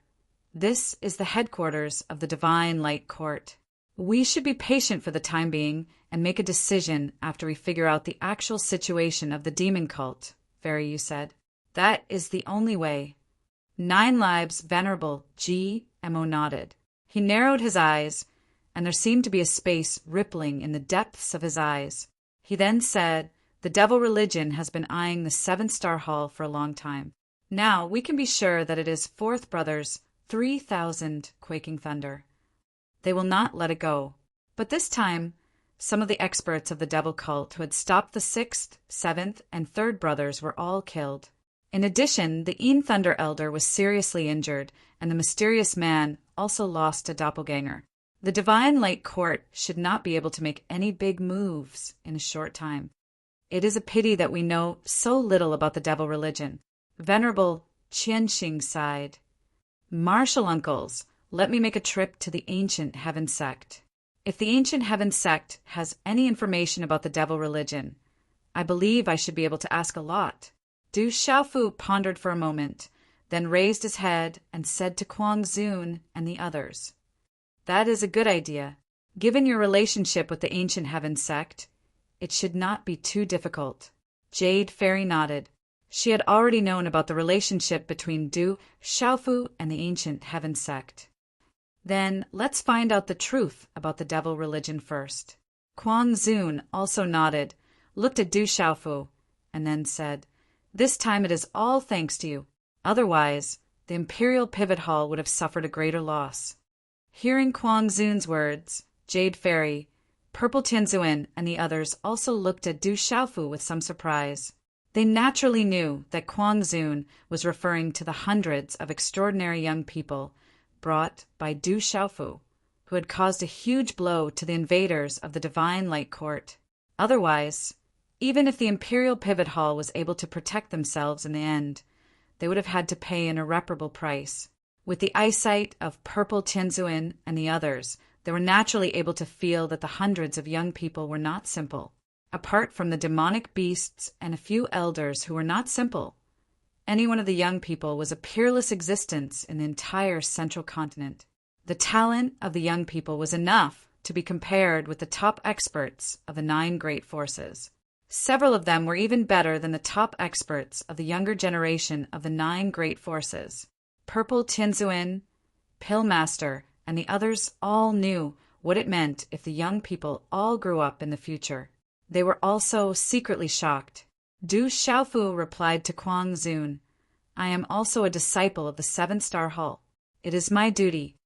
this is the headquarters of the Divine Light Court. We should be patient for the time being and make a decision after we figure out the actual situation of the demon cult, Fairy Yu said. That is the only way. 9 Lives Venerable GMO nodded. He narrowed his eyes, and there seemed to be a space rippling in the depths of his eyes. He then said, the devil religion has been eyeing the 7-star hall for a long time. Now we can be sure that it is Fourth Brother's 3,000 quaking thunder. They will not let it go. But this time, some of the experts of the devil cult who had stopped the 6th, 7th, and 3rd brothers were all killed. In addition, the Een Thunder Elder was seriously injured, and the mysterious man also lost a doppelganger. The Divine Light Court should not be able to make any big moves in a short time. It is a pity that we know so little about the devil religion. Venerable Qianxing sighed. Martial uncles, let me make a trip to the Ancient Heaven Sect. If the Ancient Heaven Sect has any information about the devil religion, I believe I should be able to ask a lot. Du Xiaofu pondered for a moment, then raised his head and said to Kuang Zun and the others, that is a good idea. Given your relationship with the Ancient Heaven Sect, it should not be too difficult. Jade Fairy nodded. She had already known about the relationship between Du Xiaofu and the Ancient Heaven Sect. Then let's find out the truth about the devil religion first. Kuang Zun also nodded, looked at Du Xiaofu, and then said, this time it is all thanks to you. Otherwise, the Imperial Pivot Hall would have suffered a greater loss. Hearing Kuang Zun's words, Jade Fairy, Purple Tianzuan, and the others also looked at Du Xiaofu with some surprise. They naturally knew that Kuang Zun was referring to the hundreds of extraordinary young people brought by Du Xiaofu, who had caused a huge blow to the invaders of the Divine Light Court. Otherwise, even if the Imperial Pivot Hall was able to protect themselves in the end, they would have had to pay an irreparable price. With the eyesight of Purple Tianzuan and the others, they were naturally able to feel that the hundreds of young people were not simple. Apart from the demonic beasts and a few elders who were not simple, any one of the young people was a peerless existence in the entire central continent. The talent of the young people was enough to be compared with the top experts of the 9 great forces. Several of them were even better than the top experts of the younger generation of the 9 great forces. Purple Tianzuan, Pillmaster, and the others all knew what it meant if the young people all grew up in the future. They were also secretly shocked. Du Xiaofu replied to Kuang Zun, I am also a disciple of the 7-star hall. It is my duty.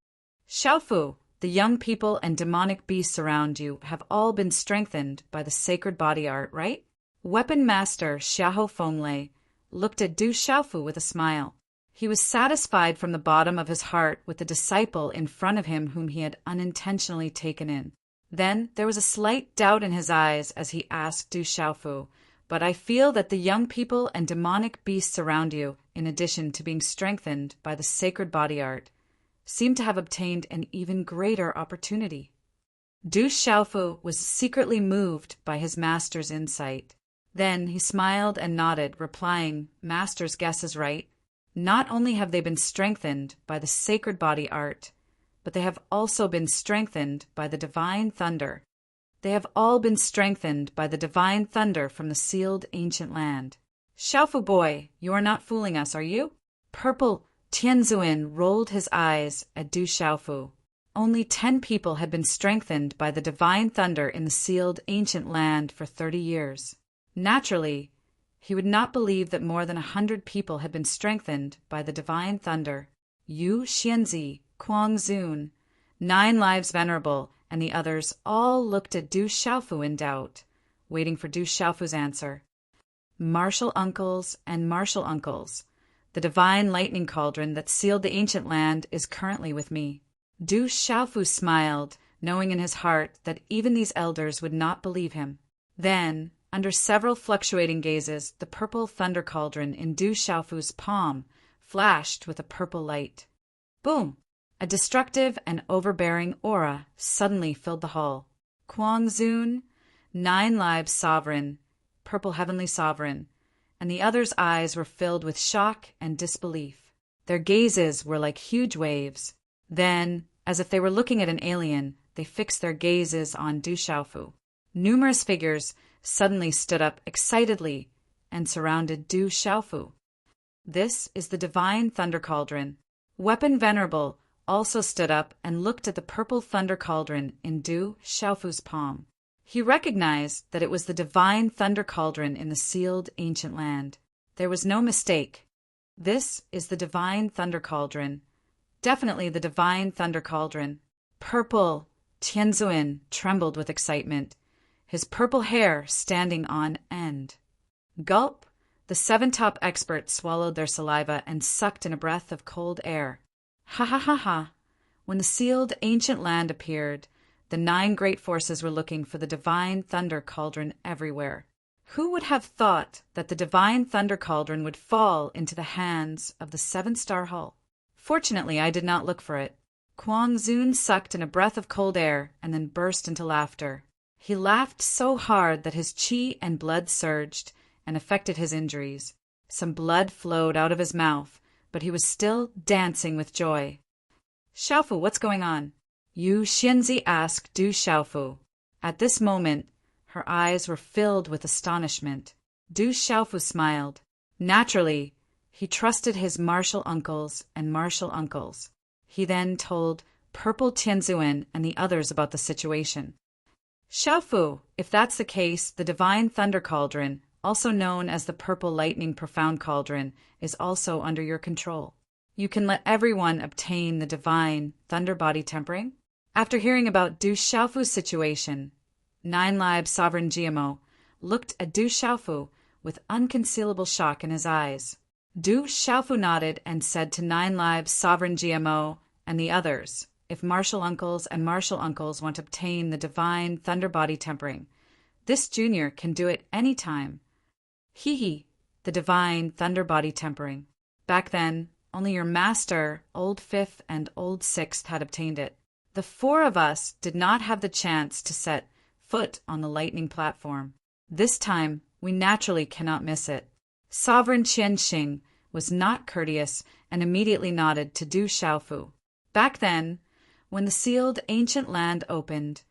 Xiaofu, the young people and demonic beasts around you have all been strengthened by the sacred body art, right? Weapon Master Xiahou Fenglei looked at Du Xiaofu with a smile. He was satisfied from the bottom of his heart with the disciple in front of him whom he had unintentionally taken in. Then there was a slight doubt in his eyes as he asked Du Xiaofu, but I feel that the young people and demonic beasts around you, in addition to being strengthened by the sacred body art, seem to have obtained an even greater opportunity. Du Xiaofu was secretly moved by his master's insight. Then he smiled and nodded, replying, Master's guess is right. Not only have they been strengthened by the sacred body art, but they have also been strengthened by the divine thunder. They have all been strengthened by the divine thunder from the sealed ancient land. Xiaofu boy, you are not fooling us, are you? Purple Tianzuan rolled his eyes at Du Xiaofu. Only 10 people had been strengthened by the divine thunder in the sealed ancient land for 30 years. Naturally, he would not believe that more than 100 people had been strengthened by the divine thunder. Yu Xianzi, Kuang Zun, 9 Lives Venerable, and the others all looked at Du Xiaofu in doubt, waiting for Du Xiaofu's answer. Martial uncles and martial uncles, the divine lightning cauldron that sealed the ancient land is currently with me. Du Xiaofu smiled, knowing in his heart that even these elders would not believe him. Then, under several fluctuating gazes, the purple thunder cauldron in Du Xiaofu's palm flashed with a purple light. Boom! A destructive and overbearing aura suddenly filled the hall. Kuang Zun, 9 Lives Sovereign, Purple Heavenly Sovereign, and the others' eyes were filled with shock and disbelief. Their gazes were like huge waves. Then, as if they were looking at an alien, they fixed their gazes on Du Xiaofu. Numerous figures suddenly stood up excitedly and surrounded Du Xiaofu. This is the divine thunder cauldron. Weapon Venerable also stood up and looked at the purple thunder cauldron in Du Xiaofu's palm. He recognized that it was the divine thunder cauldron in the sealed ancient land. There was no mistake. This is the divine thunder cauldron. Definitely the divine thunder cauldron. Purple Tianzuan trembled with excitement, his purple hair standing on end. Gulp! The 7 top experts swallowed their saliva and sucked in a breath of cold air. Ha ha ha ha! When the sealed ancient land appeared, the 9 great forces were looking for the divine thunder cauldron everywhere. Who would have thought that the divine thunder cauldron would fall into the hands of the 7-star Hall? Fortunately, I did not look for it. Kuang Zun sucked in a breath of cold air and then burst into laughter. He laughed so hard that his qi and blood surged and affected his injuries. Some blood flowed out of his mouth, but he was still dancing with joy. Xiaofu, what's going on? Yu Xianzi asked Du Xiaofu. At this moment, her eyes were filled with astonishment. Du Xiaofu smiled. Naturally, he trusted his martial uncles and martial uncles. He then told Purple Tianzuan and the others about the situation. Xiaofu, if that's the case, the divine thunder cauldron, also known as the purple lightning profound cauldron, is also under your control. You can let everyone obtain the divine thunder body tempering. After hearing about Du Xiaofu's situation, 9 Lives Sovereign GMO looked at Du Xiaofu with unconcealable shock in his eyes. Du Xiaofu nodded and said to 9 Lives Sovereign GMO and the others, if martial uncles and martial uncles want to obtain the divine thunder body tempering, this junior can do it any time. Hee, the divine thunder body tempering. Back then, only your master, Old Fifth and Old Sixth, had obtained it. The 4 of us did not have the chance to set foot on the lightning platform. This time, we naturally cannot miss it. Sovereign Qianxing was not courteous and immediately nodded to Du Xiaofu. Back then, when the sealed ancient land opened,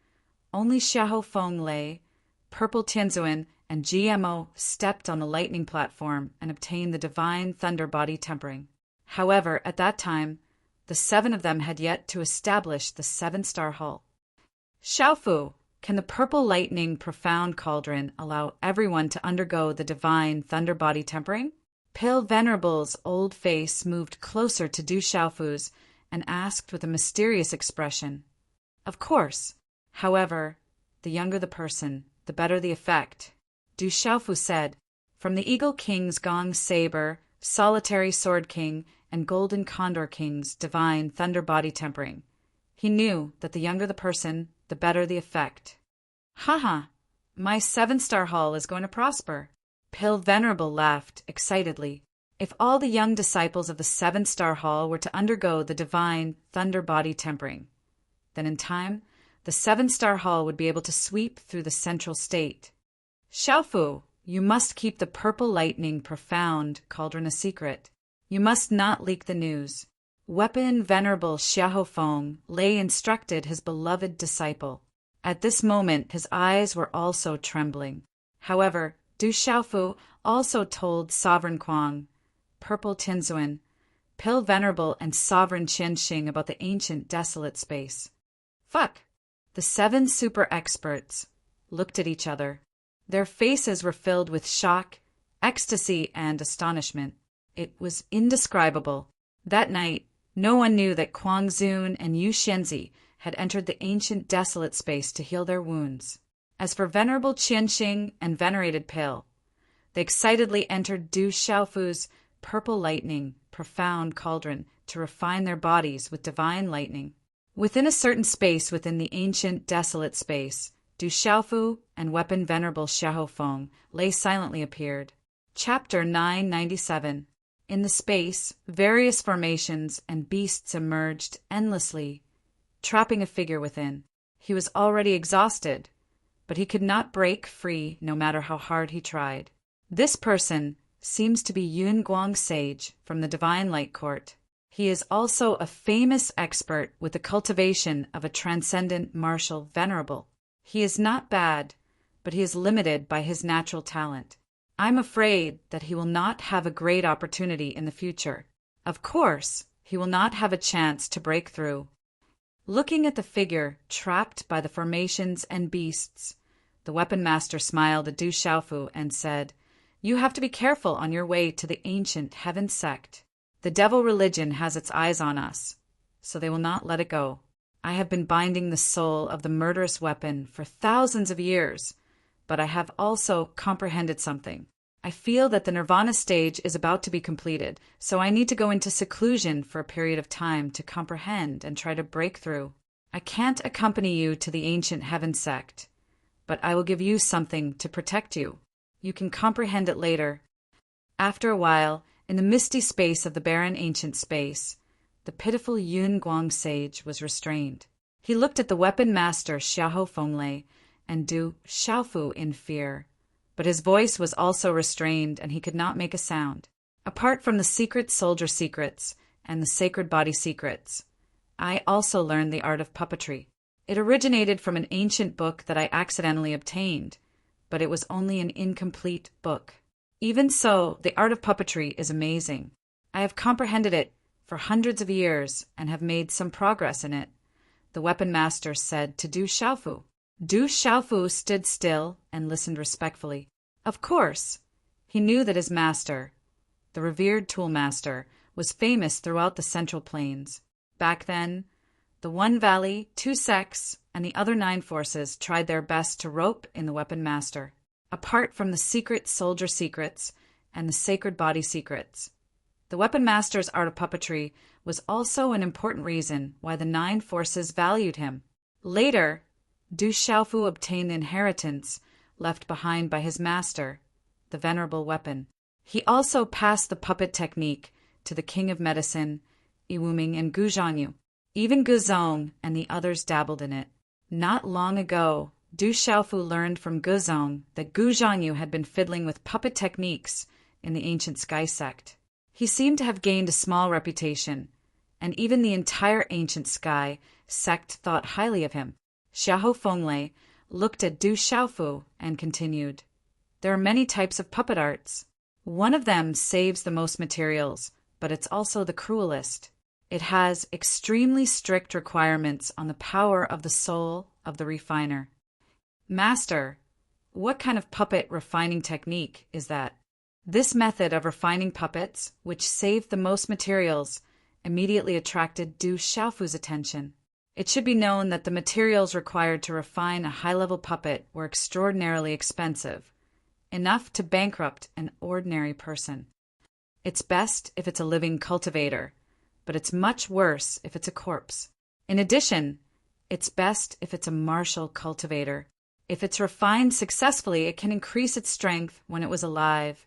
only Xiahou Feng Lei, Purple Tianzuan, and GMO stepped on the lightning platform and obtained the divine thunder body tempering. However, at that time, the 7 of them had yet to establish the 7-star Hall. Xiaofu, can the purple lightning profound cauldron allow everyone to undergo the divine thunder body tempering? Pale Venerable's old face moved closer to Du Xiaofu's and asked with a mysterious expression. Of course. However, the younger the person, the better the effect. Du Xiaofu said, from the Eagle King's Gong Saber, Solitary Sword King, and Golden Condor King's divine thunder body tempering. He knew that the younger the person, the better the effect. Haha, my 7-star Hall is going to prosper. Pale Venerable laughed excitedly. If all the young disciples of the 7-star Hall were to undergo the divine thunder body tempering, then in time, the 7-star Hall would be able to sweep through the central state. Xiaofu, you must keep the purple lightning profound cauldron a secret. You must not leak the news. Weapon Venerable Xiahou Feng Lei instructed his beloved disciple. At this moment his eyes were also trembling. However, Du Xiaofu also told Sovereign Kuang, Purple Tinzuan, Pill Venerable, and Sovereign Qianxing about the ancient desolate space. Fuck! The 7 super experts looked at each other. Their faces were filled with shock, ecstasy, and astonishment. It was indescribable. That night, no one knew that Kuang Zun and Yu Xianzi had entered the ancient desolate space to heal their wounds. As for Venerable Qianxing and Venerated Pill, they excitedly entered Du Xiaofu's purple lightning, profound cauldron to refine their bodies with divine lightning. Within a certain space within the ancient desolate space, Du Xiaofu and Weapon Venerable Xiahou Feng lay silently appeared. Chapter 997. In the space, various formations and beasts emerged endlessly, trapping a figure within. He was already exhausted, but he could not break free no matter how hard he tried. This person seems to be Yun Guang Sage from the Divine Light Court. He is also a famous expert with the cultivation of a transcendent martial venerable. He is not bad, but he is limited by his natural talent. I'm afraid that he will not have a great opportunity in the future. Of course, he will not have a chance to break through. Looking at the figure trapped by the formations and beasts, the weapon master smiled at Du Xiaofu and said, "You have to be careful on your way to the ancient heaven sect. The devil religion has its eyes on us, so they will not let it go. I have been binding the soul of the murderous weapon for thousands of years, but I have also comprehended something. I feel that the nirvana stage is about to be completed, so I need to go into seclusion for a period of time to comprehend and try to break through. I can't accompany you to the ancient heaven sect, but I will give you something to protect you. You can comprehend it later." After a while, in the misty space of the barren ancient space, the pitiful Yun Guang Sage was restrained. He looked at the weapon master Xiahou Fenglei and Du Xiaofu in fear, but his voice was also restrained and he could not make a sound. Apart from the secret soldier secrets and the sacred body secrets, I also learned the art of puppetry. It originated from an ancient book that I accidentally obtained, but it was only an incomplete book. Even so, the art of puppetry is amazing. I have comprehended it for hundreds of years and have made some progress in it, the weapon master said to Du Xiaofu. Du Xiaofu stood still and listened respectfully. Of course, he knew that his master, the revered tool master, was famous throughout the Central Plains. Back then, the One Valley, 2 sects, and the other 9 forces tried their best to rope in the weapon master. Apart from the secret soldier secrets and the sacred body secrets, the weapon master's art of puppetry was also an important reason why the 9 forces valued him. Later, Du Xiaofu obtained the inheritance left behind by his master, the venerable weapon. He also passed the puppet technique to the king of medicine, Yiwuming and Gu Zhangyu. Even Gu Zong and the others dabbled in it. Not long ago, Du Xiaofu learned from Gu Zong that Gu Zhangyu had been fiddling with puppet techniques in the ancient sky sect. He seemed to have gained a small reputation, and even the entire ancient sky sect thought highly of him. Xiahou Fenglei looked at Du Xiaofu and continued, "There are many types of puppet arts. One of them saves the most materials, but it's also the cruelest. It has extremely strict requirements on the power of the soul of the refiner." "Master, what kind of puppet refining technique is that?" This method of refining puppets, which saved the most materials, immediately attracted Du Xiaofu's attention. It should be known that the materials required to refine a high-level puppet were extraordinarily expensive, enough to bankrupt an ordinary person. It's best if it's a living cultivator, but it's much worse if it's a corpse. In addition, it's best if it's a martial cultivator. If it's refined successfully, it can increase its strength when it was alive,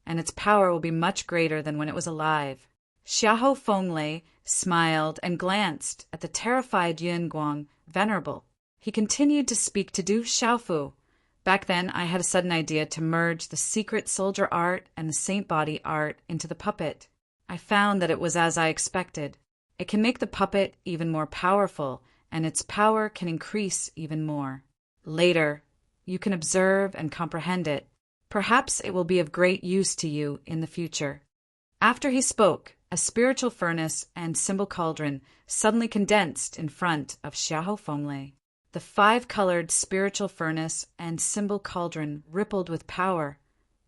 and its power will be much greater than when it was alive. Xiahou Fenglei smiled and glanced at the terrified Yun Guang Venerable. He continued to speak to Du Xiaofu. "Back then, I had a sudden idea to merge the secret soldier art and the saint body art into the puppet. I found that it was as I expected. It can make the puppet even more powerful and its power can increase even more. Later, you can observe and comprehend it. Perhaps it will be of great use to you in the future. After he spoke, a spiritual furnace and symbol cauldron suddenly condensed in front of Xiahou Fenglei. The 5-colored spiritual furnace and symbol cauldron rippled with power,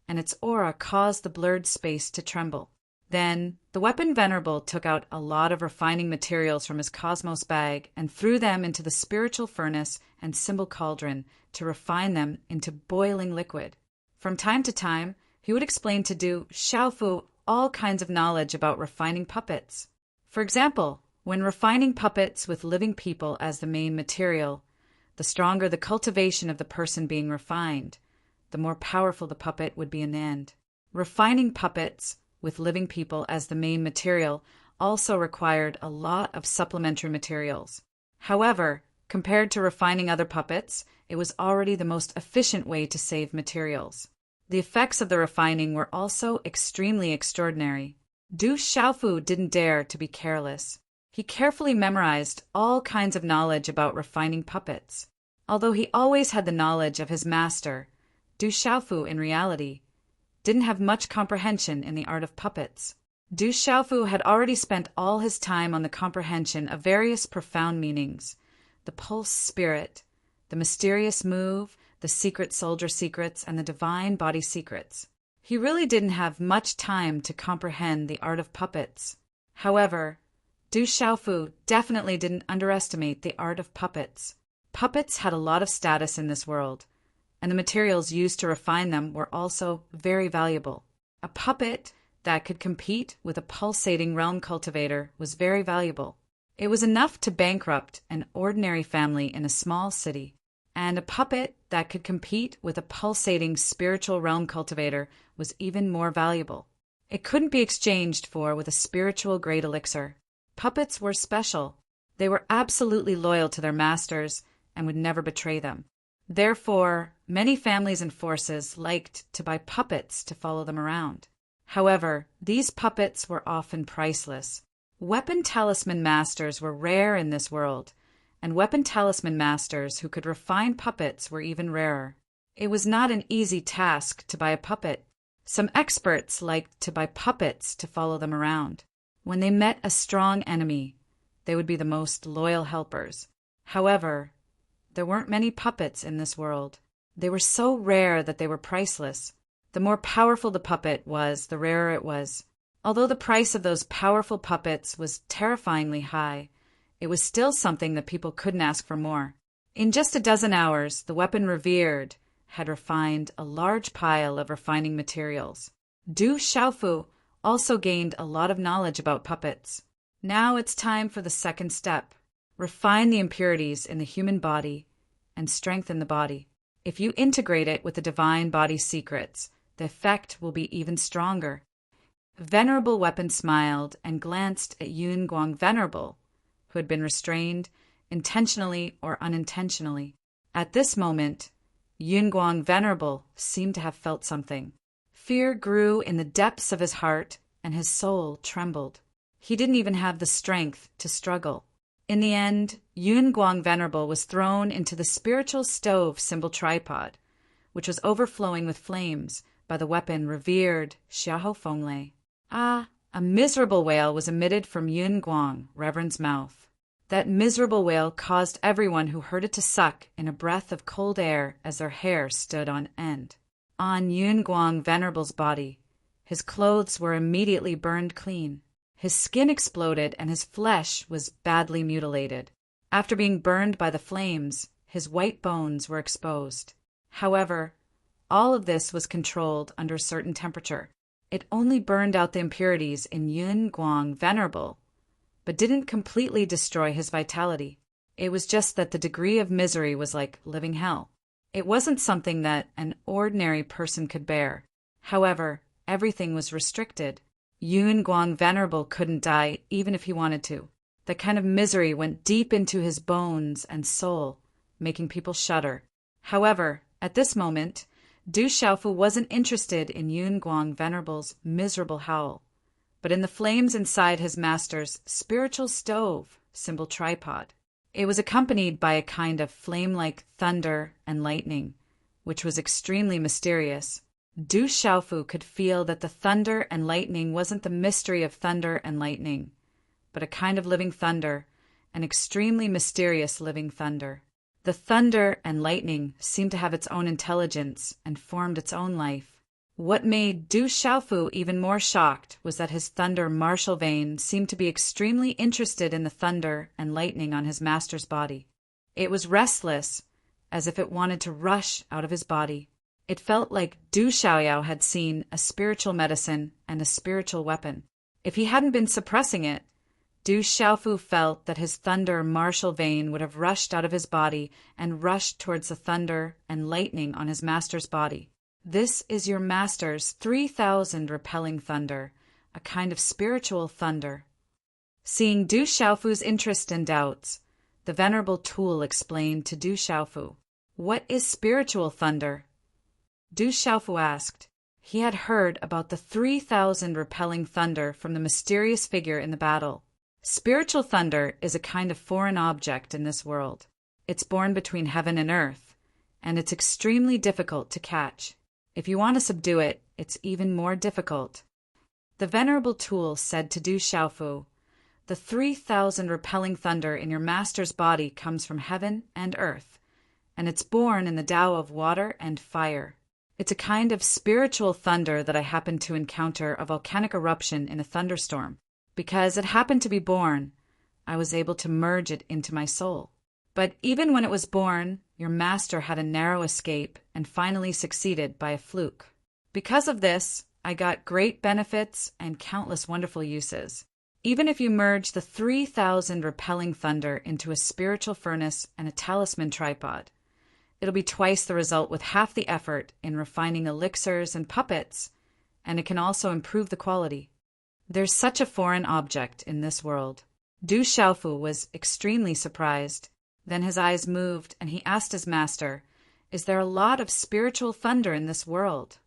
and its aura caused the blurred space to tremble. Then, the weapon venerable took out a lot of refining materials from his cosmos bag and threw them into the spiritual furnace and symbol cauldron to refine them into boiling liquid. From time to time, he would explain to Du Xiaofu all kinds of knowledge about refining puppets. For example, when refining puppets with living people as the main material, the stronger the cultivation of the person being refined, the more powerful the puppet would be in the end. Refining puppets with living people as the main material also required a lot of supplementary materials. However, compared to refining other puppets, it was already the most efficient way to save materials. The effects of the refining were also extremely extraordinary. Du Xiaofu didn't dare to be careless. He carefully memorized all kinds of knowledge about refining puppets. Although he always had the knowledge of his master, Du Xiaofu, in reality, didn't have much comprehension in the art of puppets. Du Xiaofu had already spent all his time on the comprehension of various profound meanings: the pulse spirit, the mysterious move, the secret soldier secrets, and the divine body secrets. He really didn't have much time to comprehend the art of puppets. However, Du Xiaofu definitely didn't underestimate the art of puppets. Puppets had a lot of status in this world, and the materials used to refine them were also very valuable. A puppet that could compete with a pulsating realm cultivator was very valuable. It was enough to bankrupt an ordinary family in a small city. And a puppet that could compete with a pulsating spiritual realm cultivator was even more valuable. It couldn't be exchanged for with a spiritual great elixir. Puppets were special. They were absolutely loyal to their masters and would never betray them. Therefore, many families and forces liked to buy puppets to follow them around. However, these puppets were often priceless. Weapon talisman masters were rare in this world, and weapon talisman masters who could refine puppets were even rarer. It was not an easy task to buy a puppet. Some experts liked to buy puppets to follow them around. When they met a strong enemy, they would be the most loyal helpers. However, there weren't many puppets in this world. They were so rare that they were priceless. The more powerful the puppet was, the rarer it was. Although the price of those powerful puppets was terrifyingly high, it was still something that people couldn't ask for more. In just a dozen hours, the weapon revered had refined a large pile of refining materials. Du Xiaofu also gained a lot of knowledge about puppets. Now it's time for the second step. Refine the impurities in the human body and strengthen the body. If you integrate it with the divine body secrets, the effect will be even stronger. Venerable Weapon smiled and glanced at Yun Guang Venerable, who had been restrained, intentionally or unintentionally. At this moment, Yun Guang Venerable seemed to have felt something. Fear grew in the depths of his heart, and his soul trembled. He didn't even have the strength to struggle. In the end, Yun Guang Venerable was thrown into the spiritual stove symbol tripod, which was overflowing with flames by the weapon revered Xiahou Fenglei. Ah, a miserable wail was emitted from Yun Guang, Reverend's mouth. That miserable wail caused everyone who heard it to suck in a breath of cold air as their hair stood on end. On Yun Guang Venerable's body, his clothes were immediately burned clean. His skin exploded and his flesh was badly mutilated. After being burned by the flames, his white bones were exposed. However, all of this was controlled under a certain temperature. It only burned out the impurities in Yun Guang Venerable, but didn't completely destroy his vitality. It was just that the degree of misery was like living hell. It wasn't something that an ordinary person could bear. However, everything was restricted. Yun Guang Venerable couldn't die even if he wanted to. The kind of misery went deep into his bones and soul, making people shudder. However, at this moment, Du Xiaofu wasn't interested in Yun Guang Venerable's miserable howl, but in the flames inside his master's spiritual stove symbol tripod. It was accompanied by a kind of flame-like thunder and lightning, which was extremely mysterious. Du Xiaofu could feel that the thunder and lightning wasn't the mystery of thunder and lightning, but a kind of living thunder, an extremely mysterious living thunder. The thunder and lightning seemed to have its own intelligence and formed its own life. What made Du Xiaofu even more shocked was that his thunder martial vein seemed to be extremely interested in the thunder and lightning on his master's body. It was restless, as if it wanted to rush out of his body. It felt like Du Xiaoyao had seen a spiritual medicine and a spiritual weapon. If he hadn't been suppressing it, Du Xiaofu felt that his thunder martial vein would have rushed out of his body and rushed towards the thunder and lightning on his master's body. This is your master's 3,000 repelling thunder, a kind of spiritual thunder. Seeing Du Xiaofu's interest and doubts, the venerable tool explained to Du Xiaofu, "What is spiritual thunder?" Du Xiaofu asked. He had heard about the 3,000 repelling thunder from the mysterious figure in the battle. Spiritual thunder is a kind of foreign object in this world. It's born between heaven and earth, and it's extremely difficult to catch. If you want to subdue it, it's even more difficult. The venerable tool said to Du Xiaofu, "The 3,000 repelling thunder in your master's body comes from heaven and earth, and it's born in the Tao of water and fire. It's a kind of spiritual thunder that I happened to encounter a volcanic eruption in a thunderstorm. Because it happened to be born, I was able to merge it into my soul. But even when it was born, your master had a narrow escape and finally succeeded by a fluke. Because of this, I got great benefits and countless wonderful uses. Even if you merge the 3,000 repelling thunder into a spiritual furnace and a talisman tripod, it'll be twice the result with half the effort in refining elixirs and puppets, and it can also improve the quality. There's such a foreign object in this world." Du Xiaofu was extremely surprised. Then his eyes moved, and he asked his master, "Is there a lot of spiritual thunder in this world?"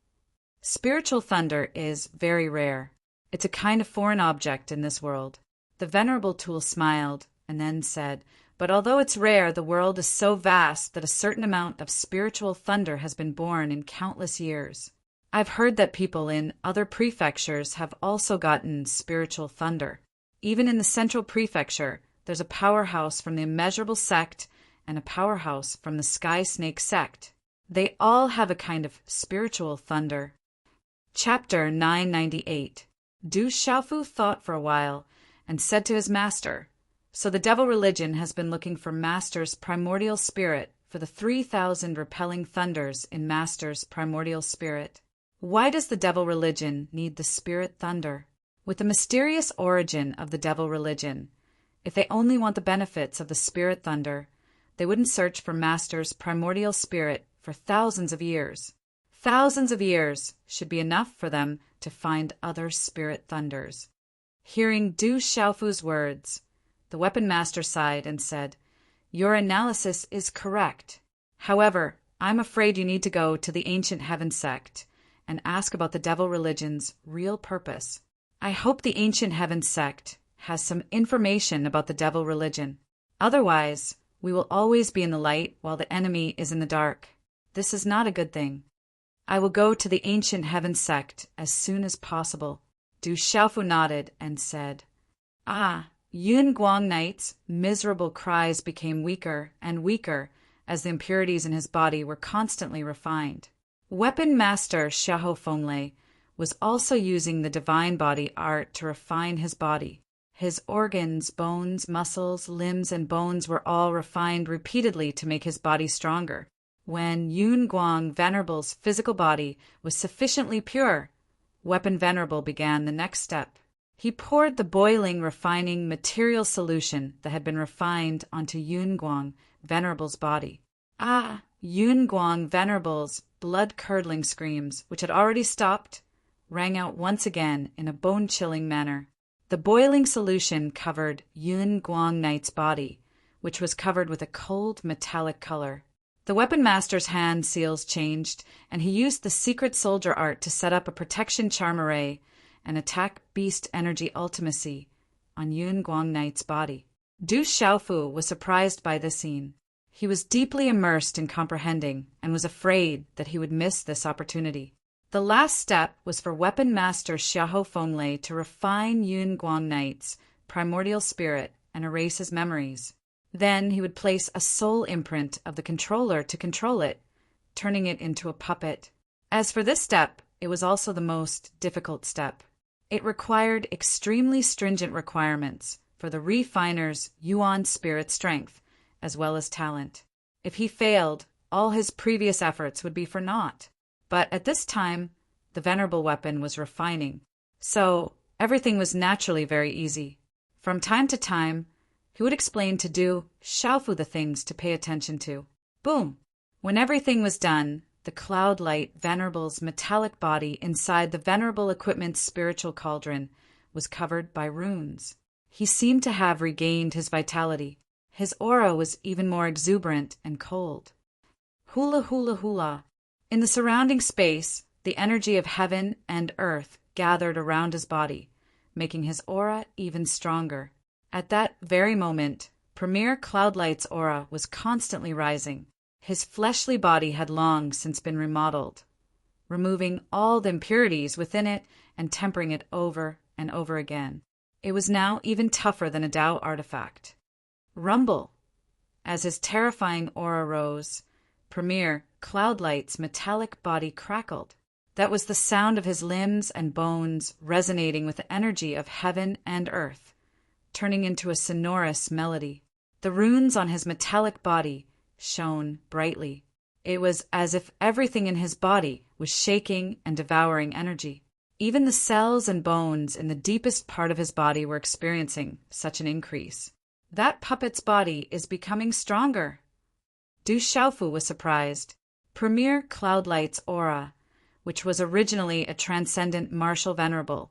"Spiritual thunder is very rare. It's a kind of foreign object in this world." The venerable tool smiled, and then said, "But although it's rare, the world is so vast that a certain amount of spiritual thunder has been born in countless years. I've heard that people in other prefectures have also gotten spiritual thunder. Even in the central prefecture, there's a powerhouse from the immeasurable sect and a powerhouse from the sky snake sect. They all have a kind of spiritual thunder." Chapter 998. Du Xiaofu thought for a while and said to his master, "So the devil religion has been looking for master's primordial spirit for the 3,000 repelling thunders in master's primordial spirit. Why does the devil religion need the spirit thunder? With the mysterious origin of the devil religion, if they only want the benefits of the spirit thunder, they wouldn't search for master's primordial spirit for thousands of years. Thousands of years should be enough for them to find other spirit thunders." Hearing Du Xiaofu's words, the weapon master sighed and said, "Your analysis is correct. However, I'm afraid you need to go to the ancient heaven sect and ask about the devil religion's real purpose. I hope the ancient heaven sect has some information about the devil religion. Otherwise, we will always be in the light while the enemy is in the dark. This is not a good thing. I will go to the ancient heaven sect as soon as possible." Du Xiaofu nodded and said, "Ah." Yun Guang Knight's miserable cries became weaker and weaker as the impurities in his body were constantly refined. Weapon Master Xiahou Fenglei was also using the divine body art to refine his body. His organs, bones, muscles, limbs, and bones were all refined repeatedly to make his body stronger. When Yun Guang Venerable's physical body was sufficiently pure, Weapon Venerable began the next step. He poured the boiling, refining material solution that had been refined onto Yun Guang Venerable's body. Ah! Yun Guang Venerable's blood-curdling screams, which had already stopped, rang out once again in a bone-chilling manner. The boiling solution covered Yun Guang Knight's body, which was covered with a cold metallic color. The weapon master's hand seals changed, and he used the secret soldier art to set up a protection charm array and attack beast energy ultimacy on Yun Guang Knight's body. Du Xiaofu was surprised by this scene. He was deeply immersed in comprehending and was afraid that he would miss this opportunity. The last step was for Weapon Master Xiahou Fenglei to refine Yun Guangnait's primordial spirit and erase his memories. Then he would place a soul imprint of the controller to control it, turning it into a puppet. As for this step, it was also the most difficult step. It required extremely stringent requirements for the refiner's Yuan spirit strength, as well as talent. If he failed, all his previous efforts would be for naught. But at this time, the venerable weapon was refining, so everything was naturally very easy. From time to time, he would explain to Du Xiaofu the things to pay attention to. Boom! When everything was done, the cloud light venerable's metallic body inside the venerable equipment's spiritual cauldron was covered by runes. He seemed to have regained his vitality. His aura was even more exuberant and cold. Hula hula hula. In the surrounding space, the energy of heaven and earth gathered around his body, making his aura even stronger. At that very moment, Premier Cloudlight's aura was constantly rising. His fleshly body had long since been remodeled, removing all the impurities within it and tempering it over and over again. It was now even tougher than a Tao artifact. Rumble! As his terrifying aura rose, Premier Cloudlight's metallic body crackled. That was the sound of his limbs and bones resonating with the energy of heaven and earth, turning into a sonorous melody. The runes on his metallic body shone brightly. It was as if everything in his body was shaking and devouring energy. Even the cells and bones in the deepest part of his body were experiencing such an increase. That puppet's body is becoming stronger. Du Xiaofu was surprised. Premier Cloudlight's aura, which was originally a transcendent martial venerable,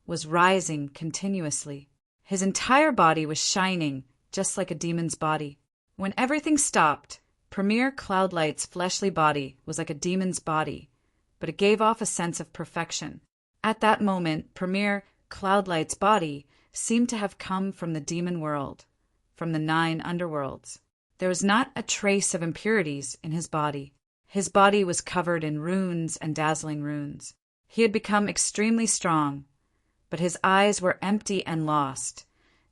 was rising continuously. His entire body was shining, just like a demon's body. When everything stopped, Premier Cloudlight's fleshly body was like a demon's body, but it gave off a sense of perfection. At that moment, Premier Cloudlight's body seemed to have come from the demon world, from the 9 underworlds. There was not a trace of impurities in his body. His body was covered in runes and dazzling runes. He had become extremely strong, but his eyes were empty and lost,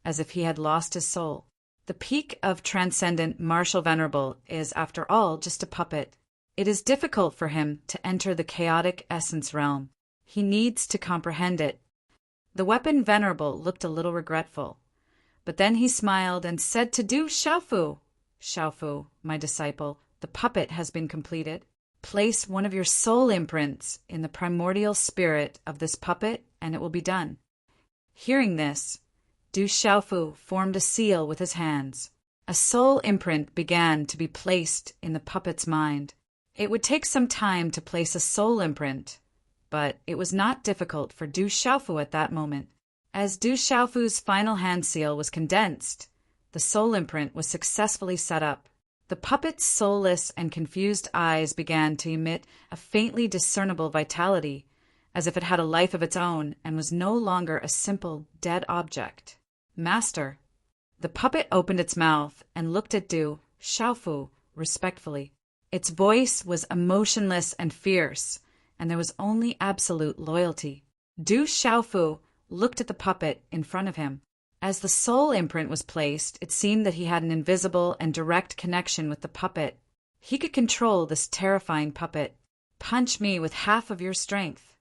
as if he had lost his soul. The peak of transcendent martial venerable is, after all, just a puppet. It is difficult for him to enter the chaotic essence realm. He needs to comprehend it. The weapon venerable looked a little regretful, but then he smiled and said to Du Xiaofu, "Xiaofu, my disciple, the puppet has been completed. Place one of your soul imprints in the primordial spirit of this puppet, and it will be done." Hearing this, Du Xiaofu formed a seal with his hands. A soul imprint began to be placed in the puppet's mind. It would take some time to place a soul imprint, but it was not difficult for Du Xiaofu at that moment. As Du Xiaofu's final hand seal was condensed, the soul imprint was successfully set up. The puppet's soulless and confused eyes began to emit a faintly discernible vitality, as if it had a life of its own and was no longer a simple, dead object. "Master." The puppet opened its mouth and looked at Du Xiaofu respectfully. Its voice was emotionless and fierce, and there was only absolute loyalty. Du Xiaofu looked at the puppet in front of him. As the soul imprint was placed, it seemed that he had an invisible and direct connection with the puppet. He could control this terrifying puppet. "Punch me with half of your strength,"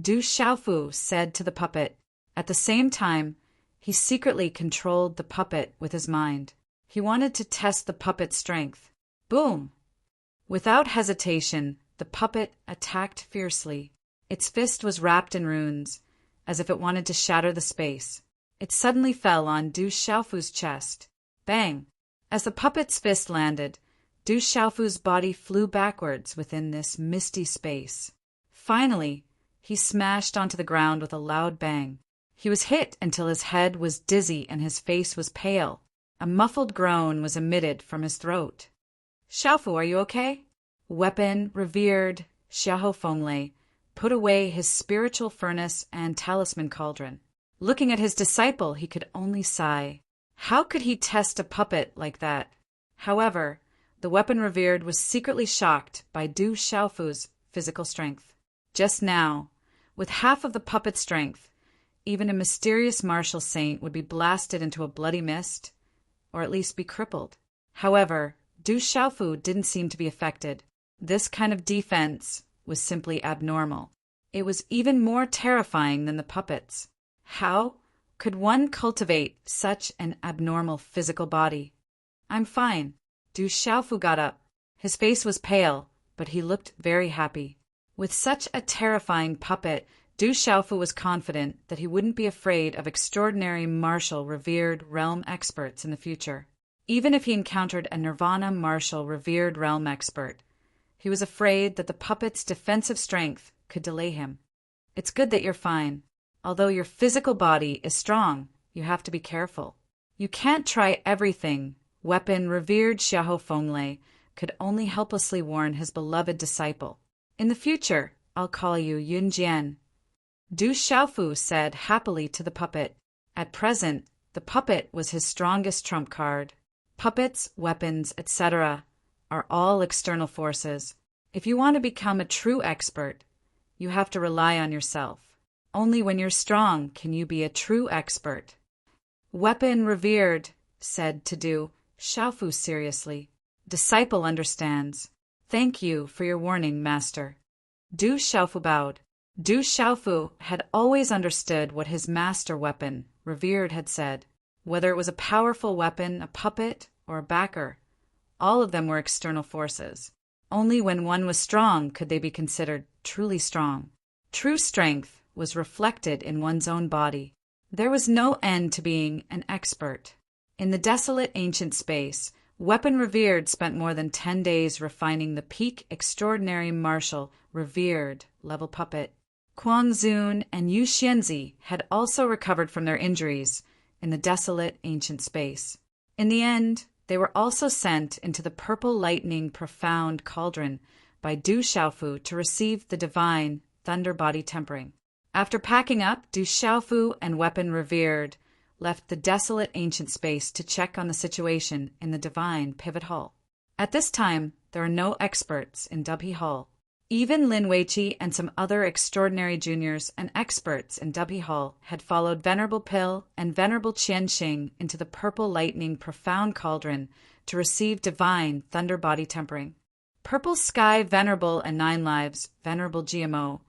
Du Xiaofu said to the puppet. At the same time, he secretly controlled the puppet with his mind. He wanted to test the puppet's strength. Boom! Without hesitation, the puppet attacked fiercely. Its fist was wrapped in runes, as if it wanted to shatter the space. It suddenly fell on Du Xiaofu's chest. Bang! As the puppet's fist landed, Du Xiaofu's body flew backwards within this misty space. Finally, he smashed onto the ground with a loud bang. He was hit until his head was dizzy and his face was pale. A muffled groan was emitted from his throat. "Xiaofu, are you okay?" Weapon revered Xiahou Fenglei put away his spiritual furnace and talisman cauldron. Looking at his disciple, he could only sigh. How could he test a puppet like that? However, the weapon revered was secretly shocked by Du Xiaofu's physical strength. Just now, with half of the puppet's strength, even a mysterious martial saint would be blasted into a bloody mist, or at least be crippled. However, Du Xiaofu didn't seem to be affected. This kind of defense was simply abnormal. It was even more terrifying than the puppets. How could one cultivate such an abnormal physical body? I'm fine. Du Xiaofu got up. His face was pale, but he looked very happy. With such a terrifying puppet, Du Xiaofu was confident that he wouldn't be afraid of extraordinary martial revered realm experts in the future. Even if he encountered a nirvana martial revered realm expert, he was afraid that the puppet's defensive strength could delay him. It's good that you're fine. Although your physical body is strong, you have to be careful. You can't try everything. Weapon revered Xiahou Fenglei could only helplessly warn his beloved disciple. In the future, I'll call you Yun Jian. Du Xiaofu said happily to the puppet. At present, the puppet was his strongest trump card. Puppets, weapons, etc. are all external forces. If you want to become a true expert, you have to rely on yourself. Only when you're strong can you be a true expert. Weapon revered, said to Du Xiaofu seriously. Disciple understands. Thank you for your warning, master. Du Xiaofu bowed. Du Xiaofu had always understood what his master weapon, revered, had said. Whether it was a powerful weapon, a puppet, or a backer, all of them were external forces. Only when one was strong could they be considered truly strong. True strength was reflected in one's own body. There was no end to being an expert. In the desolate ancient space, Weapon Revered spent more than 10 days refining the peak extraordinary martial revered level puppet. Kuang Zun and Yu Xianzi had also recovered from their injuries in the desolate ancient space. In the end, they were also sent into the purple lightning profound cauldron by Du Xiaofu to receive the divine thunder body tempering. After packing up, Du Xiaofu and Weapon Revered left the desolate ancient space to check on the situation in the divine pivot hall. At this time, there are no experts in Dubhe Hall. Even Lin Weiqi and some other extraordinary juniors and experts in Dubhe Hall had followed Venerable Pill and Venerable Qianxing into the purple lightning profound cauldron to receive divine thunder body tempering. Purple Sky Venerable and Nine Lives, Venerable GMO,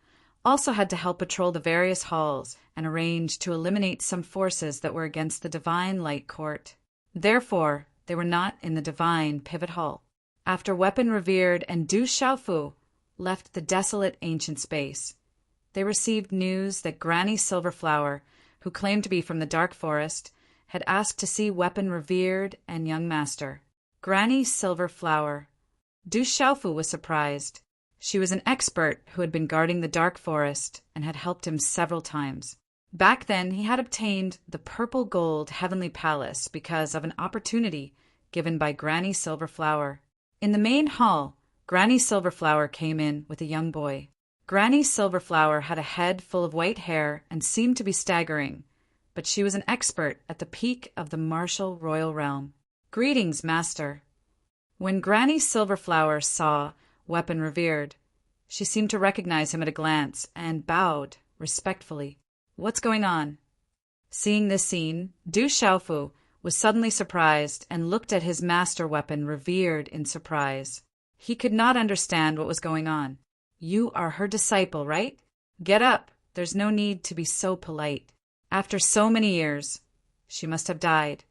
also had to help patrol the various halls and arrange to eliminate some forces that were against the divine light court. Therefore, they were not in the divine pivot hall. After Weapon Revered and Du Xiaofu left the desolate ancient space, they received news that Granny Silverflower, who claimed to be from the Dark Forest, had asked to see Weapon Revered and young master. Granny Silverflower. Du Xiaofu was surprised. She was an expert who had been guarding the Dark Forest and had helped him several times. Back then, he had obtained the purple gold heavenly palace because of an opportunity given by Granny Silverflower. In the main hall, Granny Silverflower came in with a young boy. Granny Silverflower had a head full of white hair and seemed to be staggering, but she was an expert at the peak of the martial royal realm. Greetings, master. When Granny Silverflower saw Weapon Revered, she seemed to recognize him at a glance and bowed respectfully. What's going on? Seeing this scene, Du Xiaofu was suddenly surprised and looked at his master Weapon Revered in surprise. He could not understand what was going on. You are her disciple, right? Get up. There's no need to be so polite. After so many years, she must have died.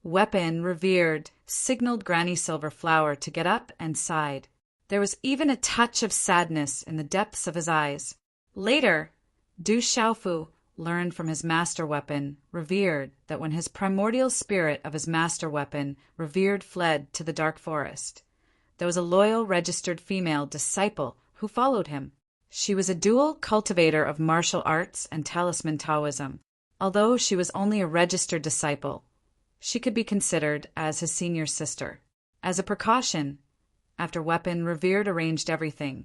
Weapon Revered signaled Granny Silverflower to get up and sighed. There was even a touch of sadness in the depths of his eyes. Later, Du Xiaofu learned from his master Weapon Revered that when his primordial spirit of his master Weapon Revered fled to the Dark Forest, there was a loyal registered female disciple who followed him. She was a dual cultivator of martial arts and talisman Taoism. Although she was only a registered disciple, she could be considered as his senior sister. As a precaution, after Weapon Revered arranged everything,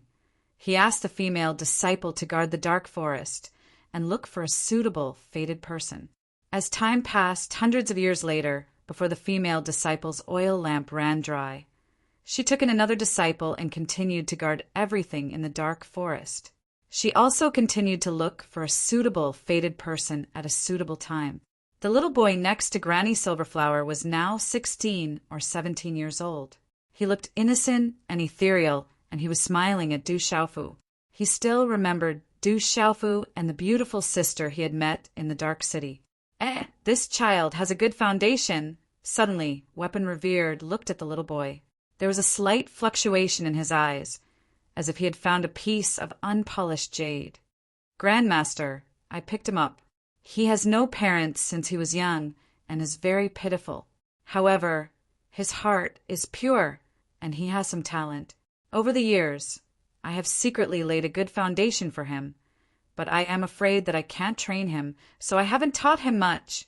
he asked the female disciple to guard the Dark Forest and look for a suitable fated person. As time passed, hundreds of years later, before the female disciple's oil lamp ran dry, she took in another disciple and continued to guard everything in the dark forest. She also continued to look for a suitable fated person at a suitable time. The little boy next to Granny Silverflower was now 16 or 17 years old. He looked innocent and ethereal, and he was smiling at Du Xiaofu. He still remembered Du Xiaofu and the beautiful sister he had met in the dark city. This child has a good foundation. Suddenly, Weapon Revered looked at the little boy. There was a slight fluctuation in his eyes, as if he had found a piece of unpolished jade. Grandmaster, I picked him up. He has no parents since he was young and is very pitiful. However, his heart is pure and he has some talent. Over the years, I have secretly laid a good foundation for him, but I am afraid that I can't train him, so I haven't taught him much,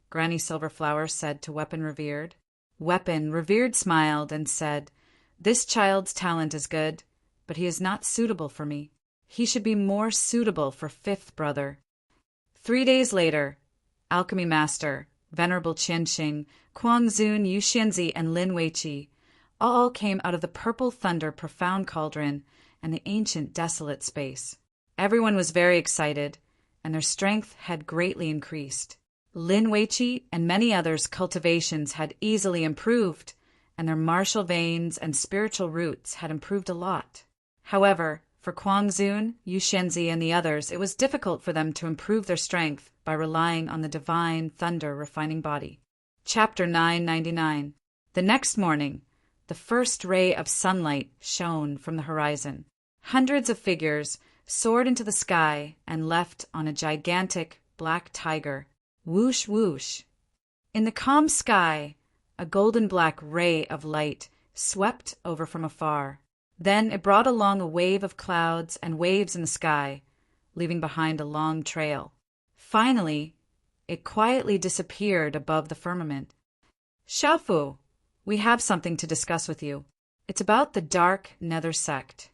Granny Silverflower said to Weapon Revered. Weapon Revered smiled and said, This child's talent is good, but he is not suitable for me. He should be more suitable for fifth brother. 3 days later, Alchemy Master, Venerable Qianxing, Kuangzun, Yuxianzi, and Lin Weiqi all came out of the purple thunder profound cauldron and the ancient desolate space. Everyone was very excited, and their strength had greatly increased. Lin Weiqi and many others' cultivations had easily improved, and their martial veins and spiritual roots had improved a lot. However, for Kuangzun, Yuxianzi, and the others, it was difficult for them to improve their strength by relying on the divine thunder refining body. Chapter 999. The next morning, the first ray of sunlight shone from the horizon. Hundreds of figures soared into the sky and left on a gigantic black tiger. Whoosh, whoosh. In the calm sky, a golden-black ray of light swept over from afar. Then it brought along a wave of clouds and waves in the sky, leaving behind a long trail. Finally, it quietly disappeared above the firmament. Xiaofu, we have something to discuss with you. It's about the Dark Nether Sect.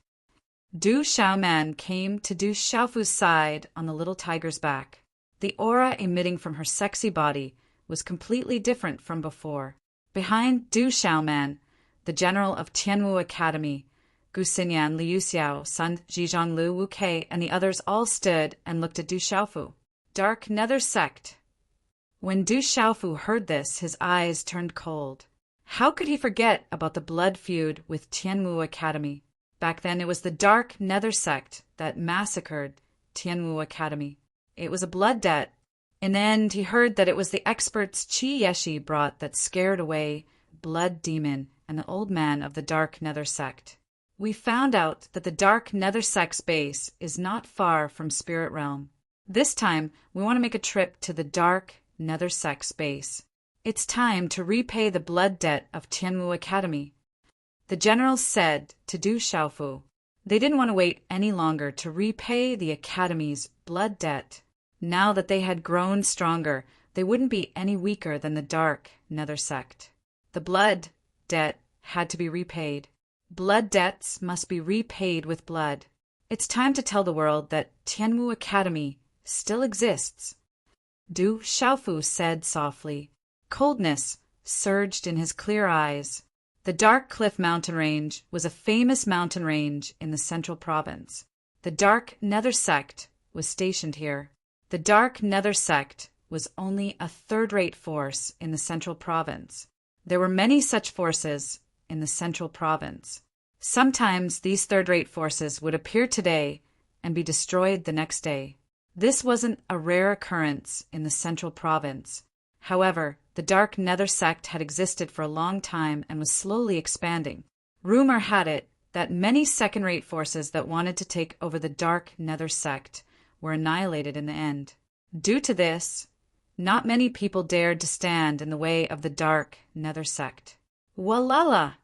Du Xiaoman came to Du Xiaofu's side on the little tiger's back. The aura emitting from her sexy body was completely different from before. Behind Du Xiaoman, the general of Tianwu Academy, Gu Xinyan, Liu Xiao, Sun Zhizhonglu, Wu Kei, and the others all stood and looked at Du Xiaofu. Dark Nether Sect. When Du Xiaofu heard this, his eyes turned cold. How could he forget about the blood feud with Tianwu Academy? Back then it was the Dark Nether Sect that massacred Tianwu Academy. It was a blood debt. In the end, he heard that it was the experts Qi Yeshi brought that scared away Blood Demon and the old man of the Dark Nether Sect. We found out that the Dark Nether Sect's base is not far from Spirit Realm. This time, we want to make a trip to the Dark Nether Sect's base. It's time to repay the blood debt of Tianwu Academy. The generals said to Du Xiaofu. They didn't want to wait any longer to repay the Academy's blood debt. Now that they had grown stronger, they wouldn't be any weaker than the Dark Nether Sect. The blood debt had to be repaid. Blood debts must be repaid with blood. It's time to tell the world that Tianwu Academy still exists. Du Xiaofu said softly. Coldness surged in his clear eyes. The Dark Cliff mountain range was a famous mountain range in the central province. The Dark Nether Sect was stationed here. The Dark Nether Sect was only a third-rate force in the central province. There were many such forces in the central province. Sometimes these third-rate forces would appear today and be destroyed the next day. This wasn't a rare occurrence in the central province. However, the Dark Nether Sect had existed for a long time and was slowly expanding. Rumor had it that many second-rate forces that wanted to take over the Dark Nether Sect were annihilated in the end. Due to this, not many people dared to stand in the way of the Dark Nether Sect. Walala!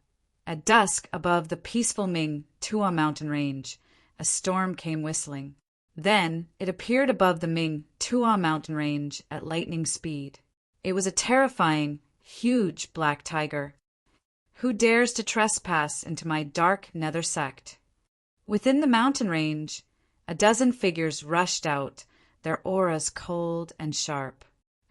At dusk above the peaceful Ming Tua mountain range, a storm came whistling. Then it appeared above the Ming Tua mountain range at lightning speed. It was a terrifying, huge black tiger. Who dares to trespass into my Dark Nether Sect? Within the mountain range, a dozen figures rushed out, their auras cold and sharp.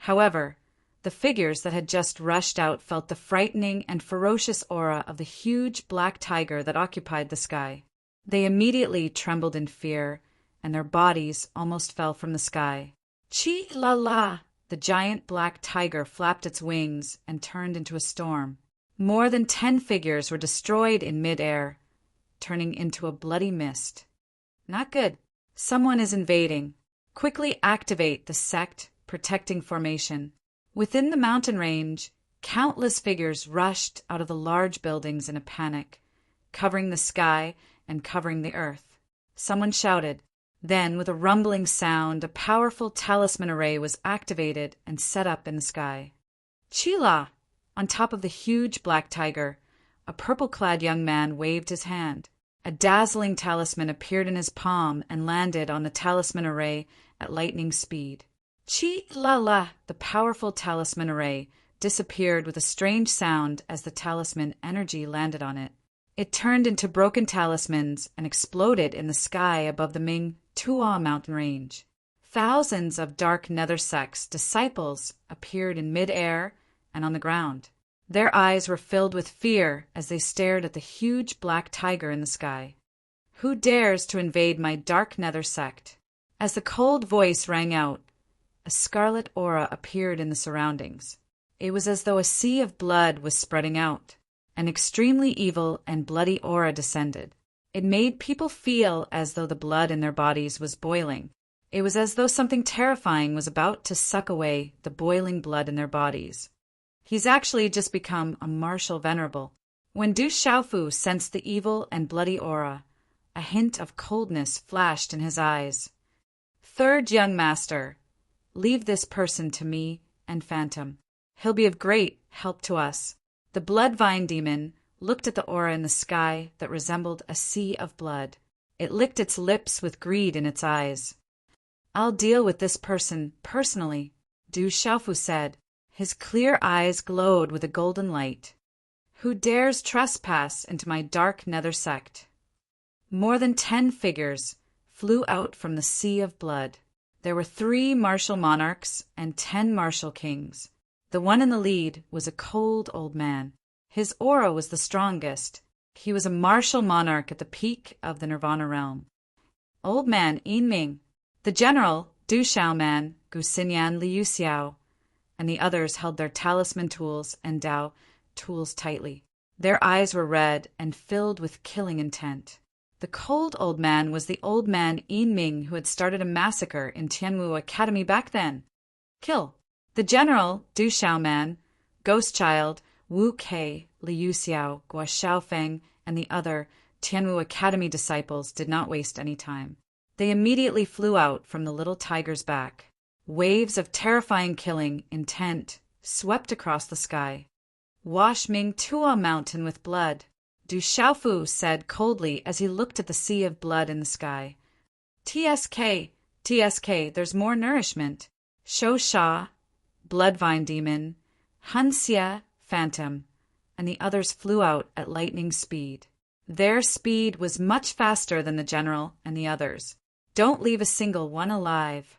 However, the figures that had just rushed out felt the frightening and ferocious aura of the huge black tiger that occupied the sky. They immediately trembled in fear, and their bodies almost fell from the sky. Chi-la-la! The giant black tiger flapped its wings and turned into a storm. More than 10 figures were destroyed in mid-air, turning into a bloody mist. Not good. Someone is invading. Quickly activate the sect protecting formation. Within the mountain range, countless figures rushed out of the large buildings in a panic, covering the sky and covering the earth. Someone shouted. Then, with a rumbling sound, a powerful talisman array was activated and set up in the sky. Chila! On top of the huge black tiger, a purple-clad young man waved his hand. A dazzling talisman appeared in his palm and landed on the talisman array at lightning speed. Chi-la-la! The powerful talisman array disappeared with a strange sound as the talisman energy landed on it. It turned into broken talismans and exploded in the sky above the Ming-Tua mountain range. Thousands of dark nether sects disciples appeared in mid-air and on the ground. Their eyes were filled with fear as they stared at the huge black tiger in the sky. Who dares to invade my dark nether sect? As the cold voice rang out, a scarlet aura appeared in the surroundings. It was as though a sea of blood was spreading out. An extremely evil and bloody aura descended. It made people feel as though the blood in their bodies was boiling. It was as though something terrifying was about to suck away the boiling blood in their bodies. He's actually just become a martial venerable. When Du Xiaofu sensed the evil and bloody aura, a hint of coldness flashed in his eyes. Third young master, leave this person to me and Phantom. He'll be of great help to us. The blood vine demon looked at the aura in the sky that resembled a sea of blood. It licked its lips with greed in its eyes. I'll deal with this person personally, Du Xiaofu said. His clear eyes glowed with a golden light. Who dares trespass into my dark nether sect? More than 10 figures flew out from the sea of blood. There were 3 martial monarchs and 10 martial kings. The one in the lead was a cold old man. His aura was the strongest. He was a martial monarch at the peak of the Nirvana realm. Old man Yin Ming, the general Du Xiaoman, Gu Xinyan Liu Xiao, and the others held their talisman tools and Dao tools tightly. Their eyes were red and filled with killing intent. The cold old man was the old man Yin Ming who had started a massacre in Tianwu Academy back then. Kill. The general, Du Xiaoman, Ghost Child, Wu Kei, Liu Xiao, Guo Xiaofeng, and the other Tianwu Academy disciples did not waste any time. They immediately flew out from the little tiger's back. Waves of terrifying killing intent swept across the sky. Wash Ming Tua Mountain with blood, Du Xiaofu said coldly as he looked at the sea of blood in the sky. TSK, TSK, there's more nourishment. Shou Sha, Bloodvine Demon, Hanxia, Phantom, and the others flew out at lightning speed. Their speed was much faster than the general and the others. Don't leave a single one alive.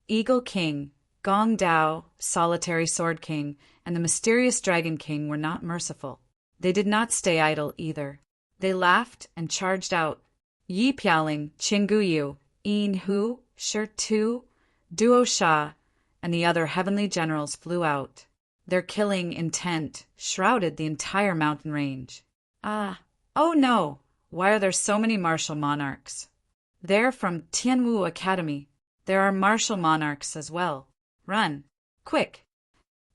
Eagle King, Gong Dao, Solitary Sword King, and the Mysterious Dragon King were not merciful. They did not stay idle either. They laughed and charged out. Yi Piaoling, Qingguyu, Yin Hu, Shi Tu, Duo Sha, and the other heavenly generals flew out. Their killing intent shrouded the entire mountain range. Oh no! Why are there so many martial monarchs? They're from Tianwu Academy. There are martial monarchs as well. Run! Quick!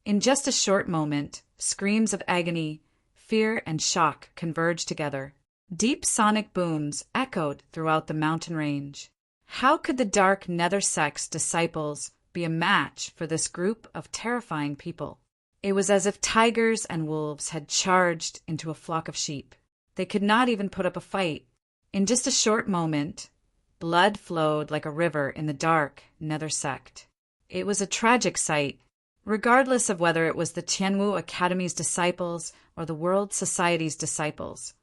In just a short moment, screams of agony, fear, and shock converged together. Deep sonic booms echoed throughout the mountain range. How could the dark nether sect's disciples be a match for this group of terrifying people? It was as if tigers and wolves had charged into a flock of sheep. They could not even put up a fight. In just a short moment, blood flowed like a river in the dark nether sect. It was a tragic sight, regardless of whether it was the Tianwu Academy's disciples or the World Society's disciples.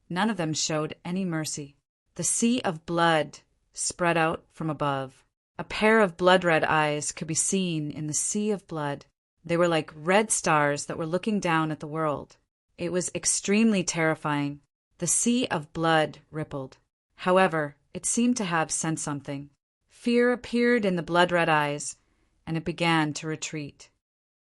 None of them showed any mercy. The sea of blood spread out from above. A pair of blood-red eyes could be seen in the sea of blood. They were like red stars that were looking down at the world. It was extremely terrifying. The sea of blood rippled. However, it seemed to have sensed something. Fear appeared in the blood-red eyes, and it began to retreat.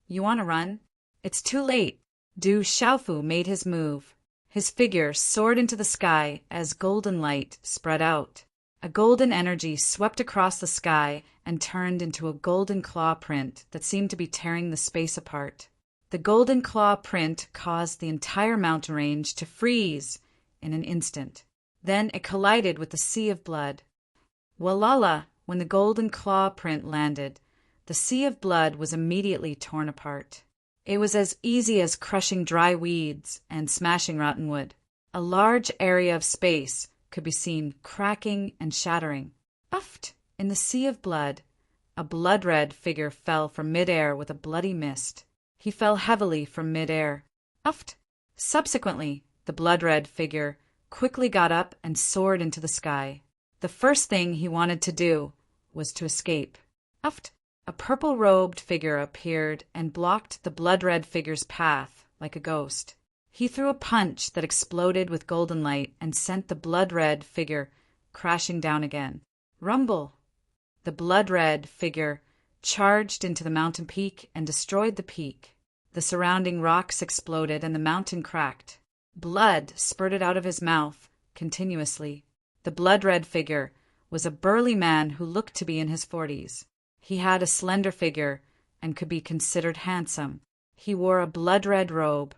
You want to run? It's too late. Du Xiaofu made his move. His figure soared into the sky as golden light spread out. A golden energy swept across the sky and turned into a golden claw print that seemed to be tearing the space apart. The golden claw print caused the entire mountain range to freeze in an instant. Then it collided with the sea of blood. Walala, when the golden claw print landed, the sea of blood was immediately torn apart. It was as easy as crushing dry weeds and smashing rotten wood. A large area of space could be seen cracking and shattering. Uft! In the sea of blood, a blood-red figure fell from mid-air with a bloody mist. He fell heavily from mid-air. Uft! Subsequently, the blood-red figure quickly got up and soared into the sky. The first thing he wanted to do was to escape. Uft! A purple-robed figure appeared and blocked the blood-red figure's path like a ghost. He threw a punch that exploded with golden light and sent the blood-red figure crashing down again. Rumble! The blood-red figure charged into the mountain peak and destroyed the peak. The surrounding rocks exploded and the mountain cracked. Blood spurted out of his mouth continuously. The blood-red figure was a burly man who looked to be in his 40s. He had a slender figure and could be considered handsome. He wore a blood-red robe,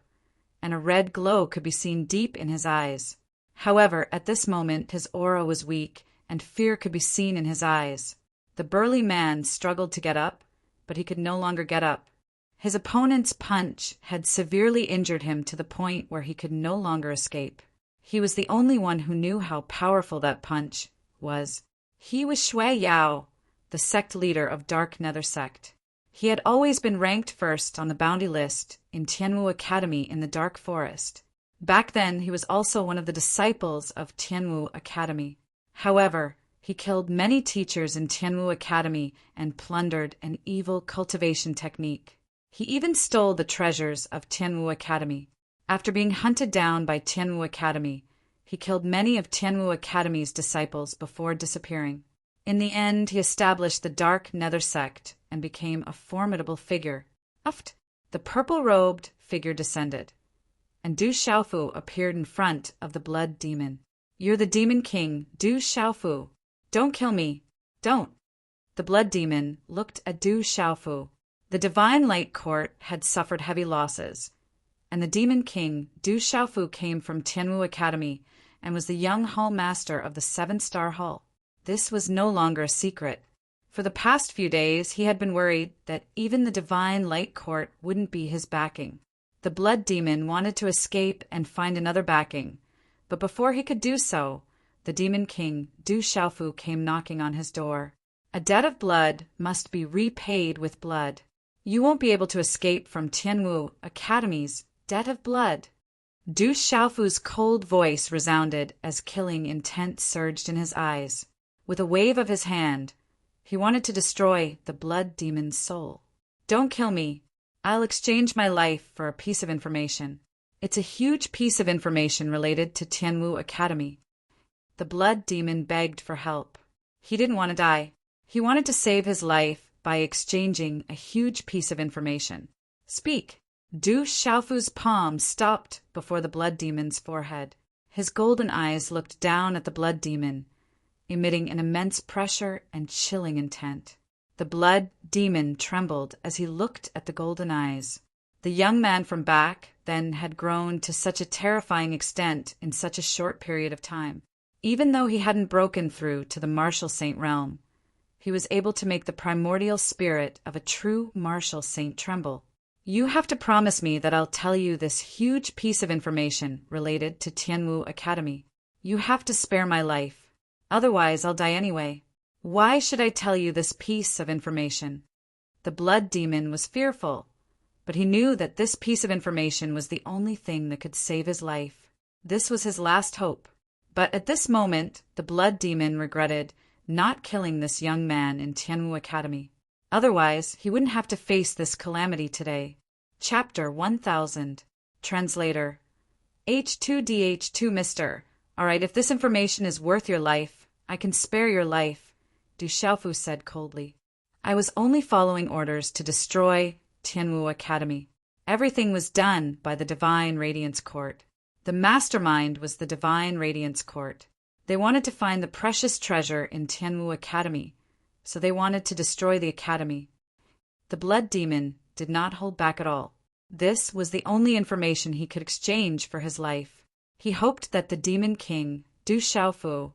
and a red glow could be seen deep in his eyes. However, at this moment his aura was weak, and fear could be seen in his eyes. The burly man struggled to get up, but he could no longer get up. His opponent's punch had severely injured him to the point where he could no longer escape. He was the only one who knew how powerful that punch was. He was Shui Yao, the sect leader of Dark Nether Sect. He had always been ranked first on the bounty list in Tianwu Academy in the Dark Forest. Back then, he was also one of the disciples of Tianwu Academy. However, he killed many teachers in Tianwu Academy and plundered an evil cultivation technique. He even stole the treasures of Tianwu Academy. After being hunted down by Tianwu Academy, he killed many of Tianwu Academy's disciples before disappearing. In the end, he established the Dark Nether Sect and became a formidable figure. Uft! The purple-robed figure descended, and Du Xiaofu appeared in front of the blood demon. You're the demon king, Du Xiaofu. Don't kill me. Don't. The blood demon looked at Du Xiaofu. The Divine Light Court had suffered heavy losses, and the demon king, Du Xiaofu, came from Tianwu Academy and was the young hall master of the 7-star hall. This was no longer a secret. For the past few days, he had been worried that even the Divine Light Court wouldn't be his backing. The blood demon wanted to escape and find another backing, but before he could do so, the demon king, Du Xiaofu, came knocking on his door. A debt of blood must be repaid with blood. You won't be able to escape from Tianwu Academy's debt of blood. Du Xiaofu's cold voice resounded as killing intent surged in his eyes. With a wave of his hand, he wanted to destroy the blood demon's soul. Don't kill me. I'll exchange my life for a piece of information. It's a huge piece of information related to Tianwu Academy. The blood demon begged for help. He didn't want to die. He wanted to save his life by exchanging a huge piece of information. Speak. Du Xiaofu's palm stopped before the blood demon's forehead. His golden eyes looked down at the blood demon, emitting an immense pressure and chilling intent. The blood demon trembled as he looked at the golden eyes. The young man from back then had grown to such a terrifying extent in such a short period of time. Even though he hadn't broken through to the martial saint realm, he was able to make the primordial spirit of a true martial saint tremble. You have to promise me that I'll tell you this huge piece of information related to Tianwu Academy. You have to spare my life. Otherwise, I'll die anyway. Why should I tell you this piece of information? The blood demon was fearful, but he knew that this piece of information was the only thing that could save his life. This was his last hope. But at this moment, the blood demon regretted not killing this young man in Tianwu Academy. Otherwise, he wouldn't have to face this calamity today. Chapter 1000. Translator. H2DH2 Mr. Alright, if this information is worth your life, I can spare your life, Du Xiaofu said coldly. I was only following orders to destroy Tianwu Academy. Everything was done by the Divine Radiance Court. The mastermind was the Divine Radiance Court. They wanted to find the precious treasure in Tianwu Academy, so they wanted to destroy the academy. The blood demon did not hold back at all. This was the only information he could exchange for his life. He hoped that the demon king, Du Xiaofu,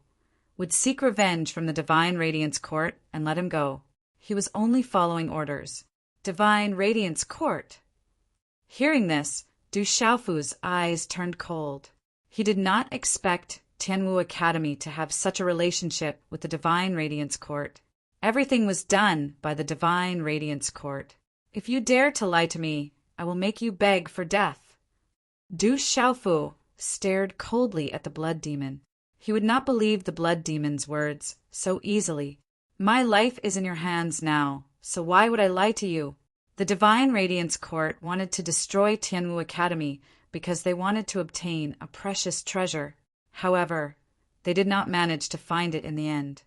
would seek revenge from the Divine Radiance Court and let him go. He was only following orders. Divine Radiance Court. Hearing this, Du Xiaofu's eyes turned cold. He did not expect Tianwu Academy to have such a relationship with the Divine Radiance Court. Everything was done by the Divine Radiance Court. If you dare to lie to me, I will make you beg for death. Du Xiaofu stared coldly at the blood demon. He would not believe the blood demon's words so easily. My life is in your hands now, so why would I lie to you? The Divine Radiance Court wanted to destroy Tianwu Academy because they wanted to obtain a precious treasure. However, they did not manage to find it in the end.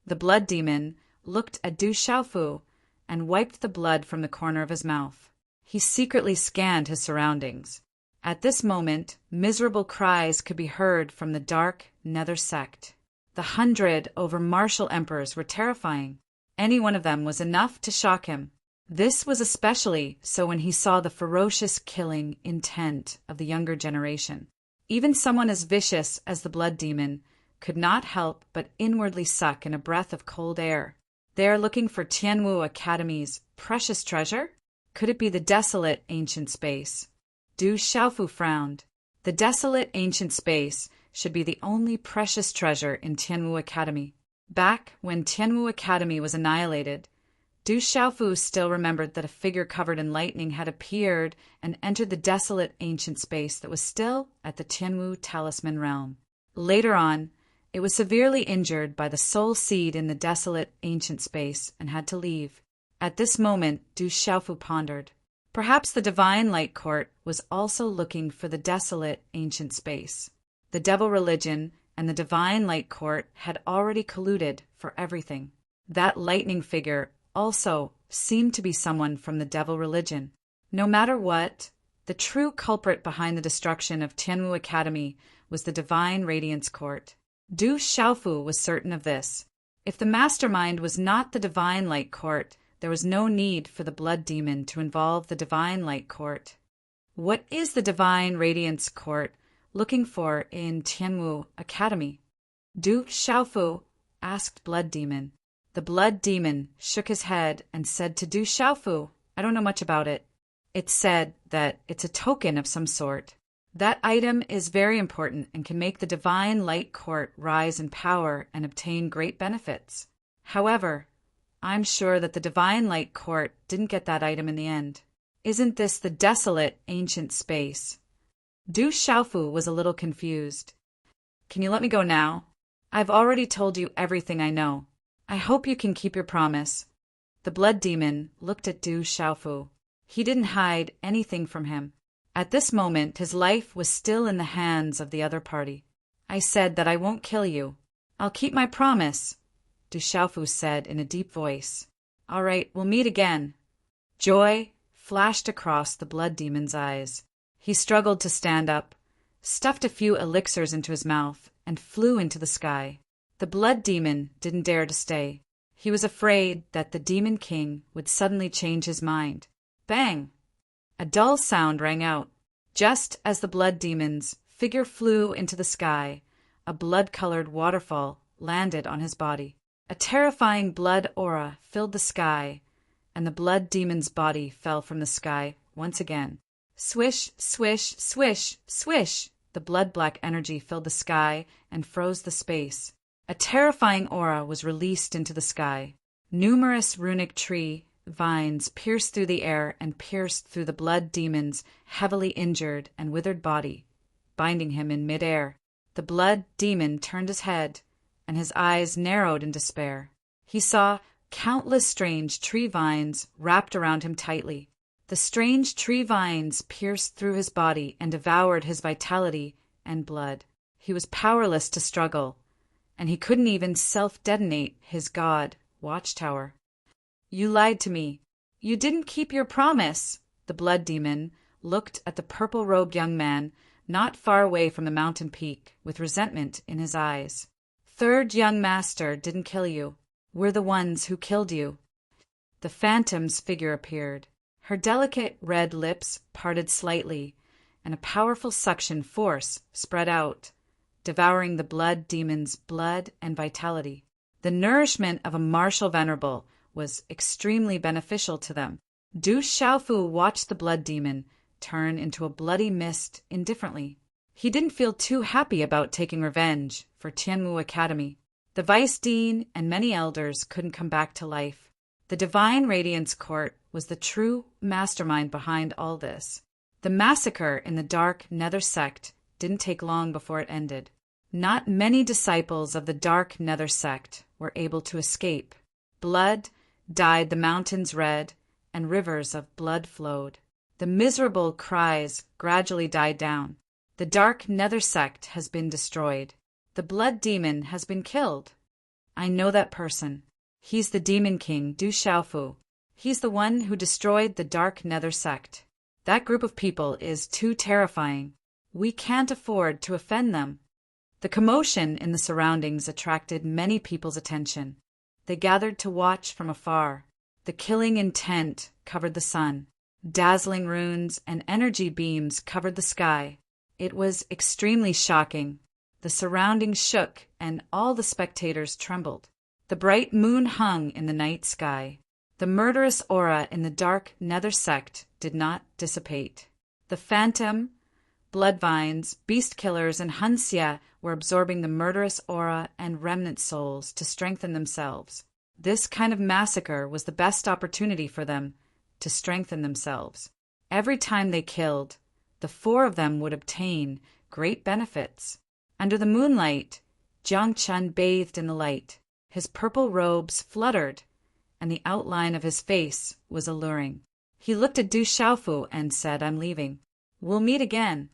The blood demon looked at Du Xiaofu and wiped the blood from the corner of his mouth. He secretly scanned his surroundings. At this moment, miserable cries could be heard from the dark nether sect. The 100 over martial emperors were terrifying. Any one of them was enough to shock him. This was especially so when he saw the ferocious killing intent of the younger generation. Even someone as vicious as the blood demon could not help but inwardly suck in a breath of cold air. They are looking for Tianwu Academy's precious treasure? Could it be the desolate ancient space? Du Xiaofu frowned. The desolate ancient space should be the only precious treasure in Tianwu Academy. Back when Tianwu Academy was annihilated, Du Xiaofu still remembered that a figure covered in lightning had appeared and entered the desolate ancient space that was still at the Tianwu Talisman realm. Later on, it was severely injured by the soul seed in the desolate ancient space and had to leave. At this moment, Du Xiaofu pondered. Perhaps the Divine Light Court was also looking for the desolate ancient space. The devil religion and the Divine Light Court had already colluded for everything. That lightning figure also seemed to be someone from the devil religion. No matter what, the true culprit behind the destruction of Tianwu Academy was the Divine Radiance Court. Du Xiaofu was certain of this. If the mastermind was not the Divine Light Court, there was no need for the blood demon to involve the Divine Light Court. What is the Divine Radiance Court looking for in Tianwu Academy? Du Xiaofu asked Blood Demon. The blood demon shook his head and said to Du Xiaofu, I don't know much about it. It said that it's a token of some sort. That item is very important and can make the Divine Light Court rise in power and obtain great benefits. However, I'm sure that the Divine Light Court didn't get that item in the end. Isn't this the desolate ancient space? Du Xiaofu was a little confused. Can you let me go now? I've already told you everything I know. I hope you can keep your promise. The blood demon looked at Du Xiaofu. He didn't hide anything from him. At this moment, his life was still in the hands of the other party. I said that I won't kill you. I'll keep my promise, Du Xiaofu said in a deep voice. All right, we'll meet again. Joy flashed across the blood demon's eyes. He struggled to stand up, stuffed a few elixirs into his mouth, and flew into the sky. The blood demon didn't dare to stay. He was afraid that the demon king would suddenly change his mind. Bang! A dull sound rang out. Just as the blood demon's figure flew into the sky, a blood-colored waterfall landed on his body. A terrifying blood aura filled the sky, and the blood demon's body fell from the sky once again. Swish, swish, swish, swish! The blood-black energy filled the sky and froze the space. A terrifying aura was released into the sky. Numerous runic tree vines pierced through the air and pierced through the blood demon's heavily injured and withered body, binding him in mid-air. The blood demon turned his head and his eyes narrowed in despair. He saw countless strange tree vines wrapped around him tightly. The strange tree vines pierced through his body and devoured his vitality and blood. He was powerless to struggle, and he couldn't even self-detonate his god watchtower. "You lied to me. You didn't keep your promise." The blood demon looked at the purple-robed young man not far away from the mountain peak with resentment in his eyes. "Third young master didn't kill you. We're the ones who killed you." The phantom's figure appeared. Her delicate red lips parted slightly, and a powerful suction force spread out, devouring the blood demon's blood and vitality. The nourishment of a martial venerable was extremely beneficial to them. Du Xiaofu watched the blood demon turn into a bloody mist indifferently. He didn't feel too happy about taking revenge for Tianwu Academy. The vice dean and many elders couldn't come back to life. The Divine Radiance Court was the true mastermind behind all this. The massacre in the Dark Nether Sect didn't take long before it ended. Not many disciples of the Dark Nether Sect were able to escape. Blood dyed the mountains red, and rivers of blood flowed. The miserable cries gradually died down. The Dark Nether Sect has been destroyed. The blood demon has been killed. I know that person. He's the Demon King, Du Xiaofu. He's the one who destroyed the Dark Nether Sect. That group of people is too terrifying. We can't afford to offend them. The commotion in the surroundings attracted many people's attention. They gathered to watch from afar. The killing intent covered the sun. Dazzling runes and energy beams covered the sky. It was extremely shocking. The surroundings shook, and all the spectators trembled. The bright moon hung in the night sky. The murderous aura in the Dark Nether Sect did not dissipate. The phantom, bloodvines, beast killers, and Hunxia were absorbing the murderous aura and remnant souls to strengthen themselves. This kind of massacre was the best opportunity for them to strengthen themselves. Every time they killed, the four of them would obtain great benefits. Under the moonlight, Jiang Chun bathed in the light. His purple robes fluttered, and the outline of his face was alluring. He looked at Du Xiaofu and said, "I'm leaving. We'll meet again.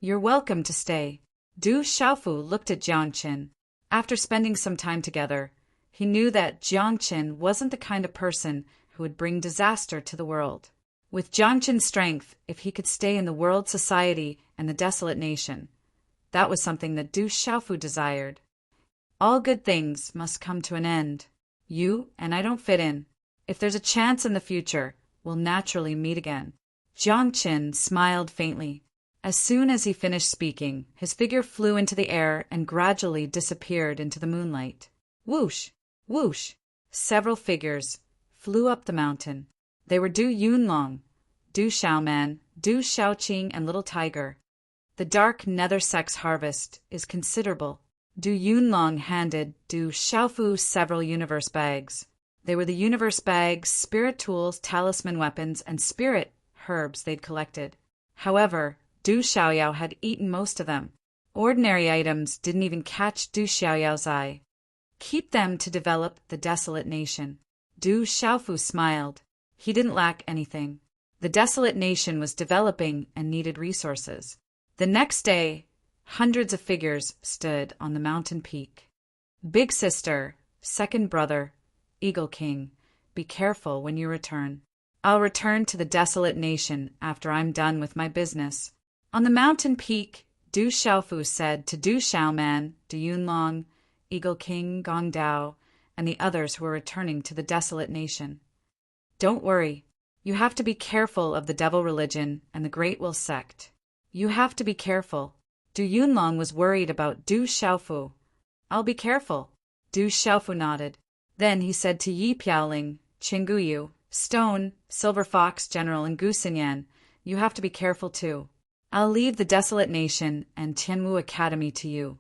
You're welcome to stay." Du Xiaofu looked at Jiang Chun. After spending some time together, he knew that Jiang Chun wasn't the kind of person who would bring disaster to the world. With Jiang Chun's strength, if he could stay in the world society and the desolate nation, that was something that Du Xiaofu desired. All good things must come to an end. You and I don't fit in. If there's a chance in the future, we'll naturally meet again. Jiang Chun smiled faintly. As soon as he finished speaking, his figure flew into the air and gradually disappeared into the moonlight. Whoosh! Whoosh! Several figures flew up the mountain. They were Du Yunlong, Du Xiaoman, Du Xiaoqing, and Little Tiger. The Dark Nether Sect's harvest is considerable. Du Yunlong handed Du Xiaofu several universe bags. They were the universe bags, spirit tools, talisman weapons, and spirit herbs they'd collected. However, Du Xiaoyao had eaten most of them. Ordinary items didn't even catch Du Xiaoyao's eye. Keep them to develop the desolate nation. Du Xiaofu smiled. He didn't lack anything. The desolate nation was developing and needed resources. The next day, hundreds of figures stood on the mountain peak. Big sister, second brother, Eagle King, be careful when you return. I'll return to the desolate nation after I'm done with my business. On the mountain peak, Du Xiaofu said to Du Xiaoman, Du Yunlong, Eagle King, Gong Dao, and the others who were returning to the desolate nation. Don't worry. You have to be careful of the devil religion and the Great Will sect. You have to be careful. Du Yunlong was worried about Du Xiaofu. I'll be careful. Du Xiaofu nodded. Then he said to Yi Piaoling, Qingguyu, Stone, Silver Fox General, and Gusinyan, you have to be careful too. I'll leave the desolate nation and Tianwu Academy to you.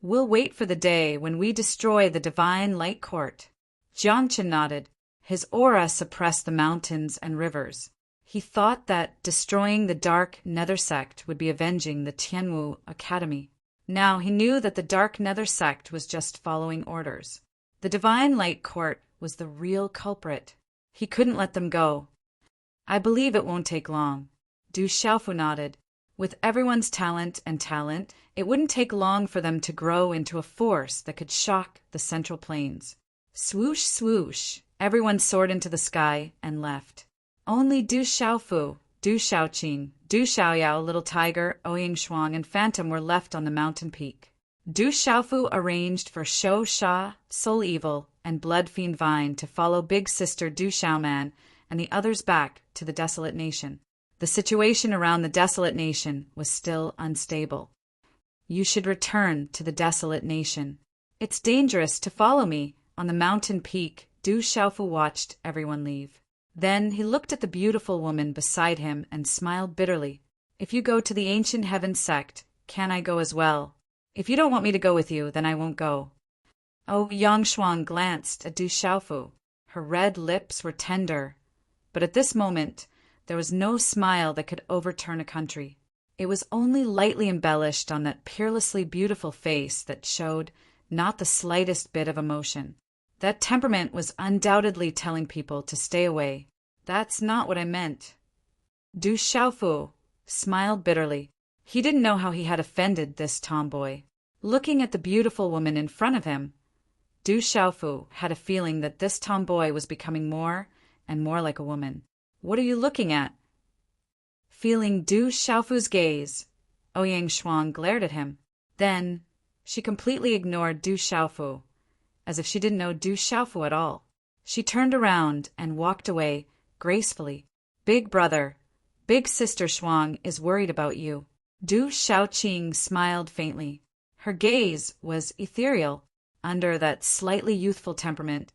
We'll wait for the day when we destroy the Divine Light Court. Jiang Chen nodded. His aura suppressed the mountains and rivers. He thought that destroying the Dark Nether Sect would be avenging the Tianwu Academy. Now he knew that the Dark Nether sect was just following orders. The Divine Light Court was the real culprit. He couldn't let them go. I believe it won't take long. Du Xiaofu nodded. With everyone's talent, it wouldn't take long for them to grow into a force that could shock the Central Plains. Swoosh, swoosh, everyone soared into the sky and left. Only Du Xiaofu, Du Xiaoqing, Du Xiaoyao, Little Tiger, Ouyang Shuang, and Phantom were left on the mountain peak. Du Xiaofu arranged for Shou Sha, Soul Evil, and Blood Fiend Vine to follow Big Sister Du Xiaoman and the others back to the Desolate Nation. The situation around the Desolate Nation was still unstable. You should return to the Desolate Nation. It's dangerous to follow me. On the mountain peak, Du Xiaofu watched everyone leave. Then he looked at the beautiful woman beside him and smiled bitterly. If you go to the Ancient Heaven sect, can I go as well? If you don't want me to go with you, then I won't go. Ouyang Shuang glanced at Du Xiaofu. Her red lips were tender. But at this moment, there was no smile that could overturn a country. It was only lightly embellished on that peerlessly beautiful face that showed not the slightest bit of emotion. That temperament was undoubtedly telling people to stay away. That's not what I meant. Du Xiaofu smiled bitterly. He didn't know how he had offended this tomboy. Looking at the beautiful woman in front of him, Du Xiaofu had a feeling that this tomboy was becoming more and more like a woman. What are you looking at? Feeling Du Xiaofu's gaze, Ouyang Shuang glared at him. Then she completely ignored Du Xiaofu, as if she didn't know Du Xiaofu at all. She turned around and walked away gracefully. Big brother, Big Sister Shuang is worried about you. Du Xiaoqing smiled faintly. Her gaze was ethereal. Under that slightly youthful temperament,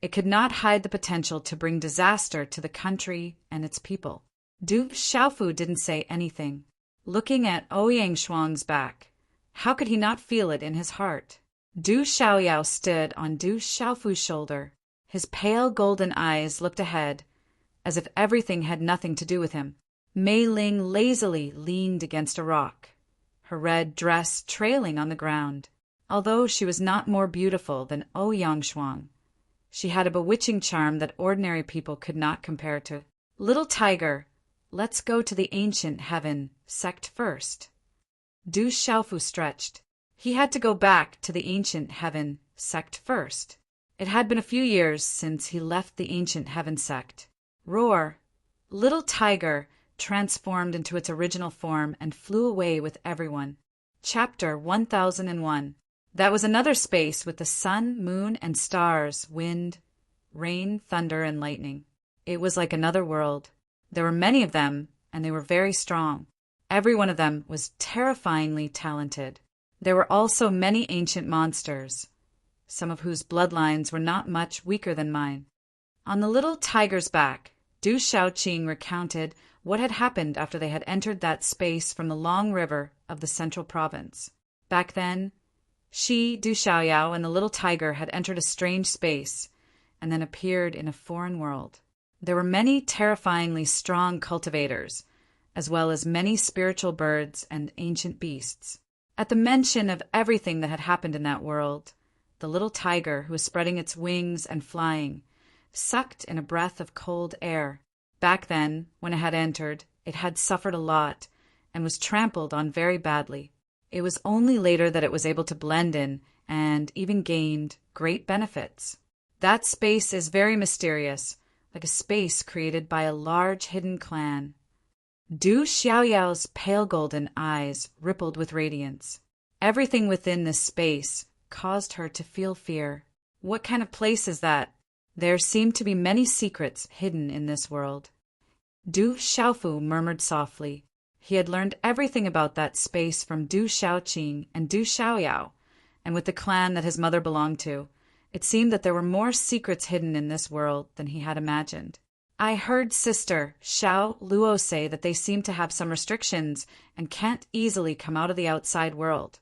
it could not hide the potential to bring disaster to the country and its people. Du Xiaofu didn't say anything. Looking at Ouyang Shuang's back, how could he not feel it in his heart? Du Xiaoyao stood on Du Xiaofu's shoulder. His pale golden eyes looked ahead, as if everything had nothing to do with him. Mei Ling lazily leaned against a rock, her red dress trailing on the ground. Although she was not more beautiful than Ouyang Shuang, she had a bewitching charm that ordinary people could not compare to. Little Tiger, let's go to the Ancient Heaven sect first. Du Xiaofu stretched. He had to go back to the Ancient Heaven sect first. It had been a few years since he left the Ancient Heaven sect. Roar! Little Tiger transformed into its original form and flew away with everyone. Chapter 1001. That was another space with the sun, moon, and stars, wind, rain, thunder, and lightning. It was like another world. There were many of them, and they were very strong. Every one of them was terrifyingly talented. There were also many ancient monsters, some of whose bloodlines were not much weaker than mine. On the little tiger's back, Du Xiaoqing recounted what had happened after they had entered that space from the long river of the central province. Back then, she, Du Xiaoyao, and the little tiger had entered a strange space and then appeared in a foreign world. There were many terrifyingly strong cultivators, as well as many spiritual birds and ancient beasts. At the mention of everything that had happened in that world, the little tiger, who was spreading its wings and flying, sucked in a breath of cold air. Back then, when it had entered, it had suffered a lot and was trampled on very badly. It was only later that it was able to blend in and even gained great benefits. That space is very mysterious, like a space created by a large hidden clan. Du Xiaoyao's pale golden eyes rippled with radiance. Everything within this space caused her to feel fear. What kind of place is that? There seemed to be many secrets hidden in this world. Du Xiaofu murmured softly. He had learned everything about that space from Du Xiaoqing and Du Xiaoyao, and with the clan that his mother belonged to, it seemed that there were more secrets hidden in this world than he had imagined. I heard Sister Xiao Luo say that they seem to have some restrictions and can't easily come out of the outside world.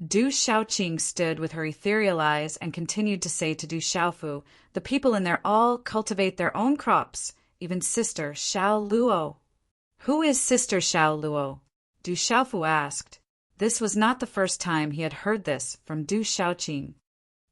Du Xiaoqing stood with her ethereal eyes and continued to say to Du Xiaofu, the people in there all cultivate their own crops, even Sister Xiao Luo. Who is Sister Xiao Luo? Du Xiaofu asked. This was not the first time he had heard this from Du Shaoqing.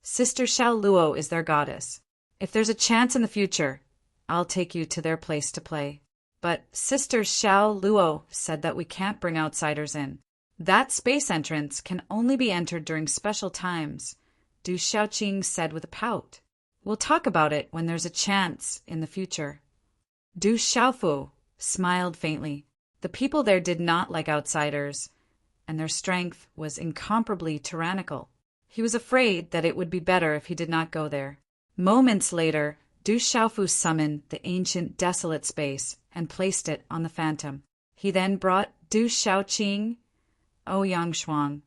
Sister Xiao Luo is their goddess. If there's a chance in the future, I'll take you to their place to play. But Sister Xiao Luo said that we can't bring outsiders in. That space entrance can only be entered during special times, Du Shaoqing said with a pout. We'll talk about it when there's a chance in the future. Du Xiaofu smiled faintly. The people there did not like outsiders, and their strength was incomparably tyrannical. He was afraid that it would be better if he did not go there. Moments later, Du Xiaofu summoned the ancient desolate space and placed it on the phantom. He then brought Du Shaoqing, Ouyang Shuang,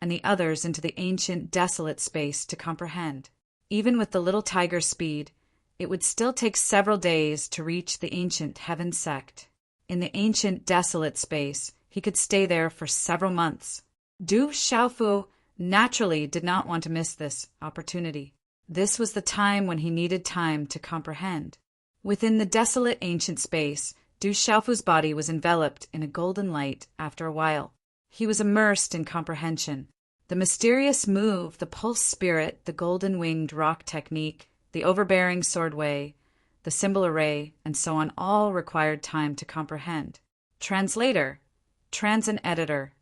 and the others into the ancient desolate space to comprehend. Even with the little tiger's speed, it would still take several days to reach the ancient heaven sect. In the ancient desolate space, he could stay there for several months. Du Xiaofu naturally did not want to miss this opportunity. This was the time when he needed time to comprehend. Within the desolate ancient space, Du Xiaofu's body was enveloped in a golden light after a while. He was immersed in comprehension. The mysterious move, the pulse spirit, the golden-winged rock technique, the overbearing sword way, the symbol array, and so on all required time to comprehend. Translator, Transin editor.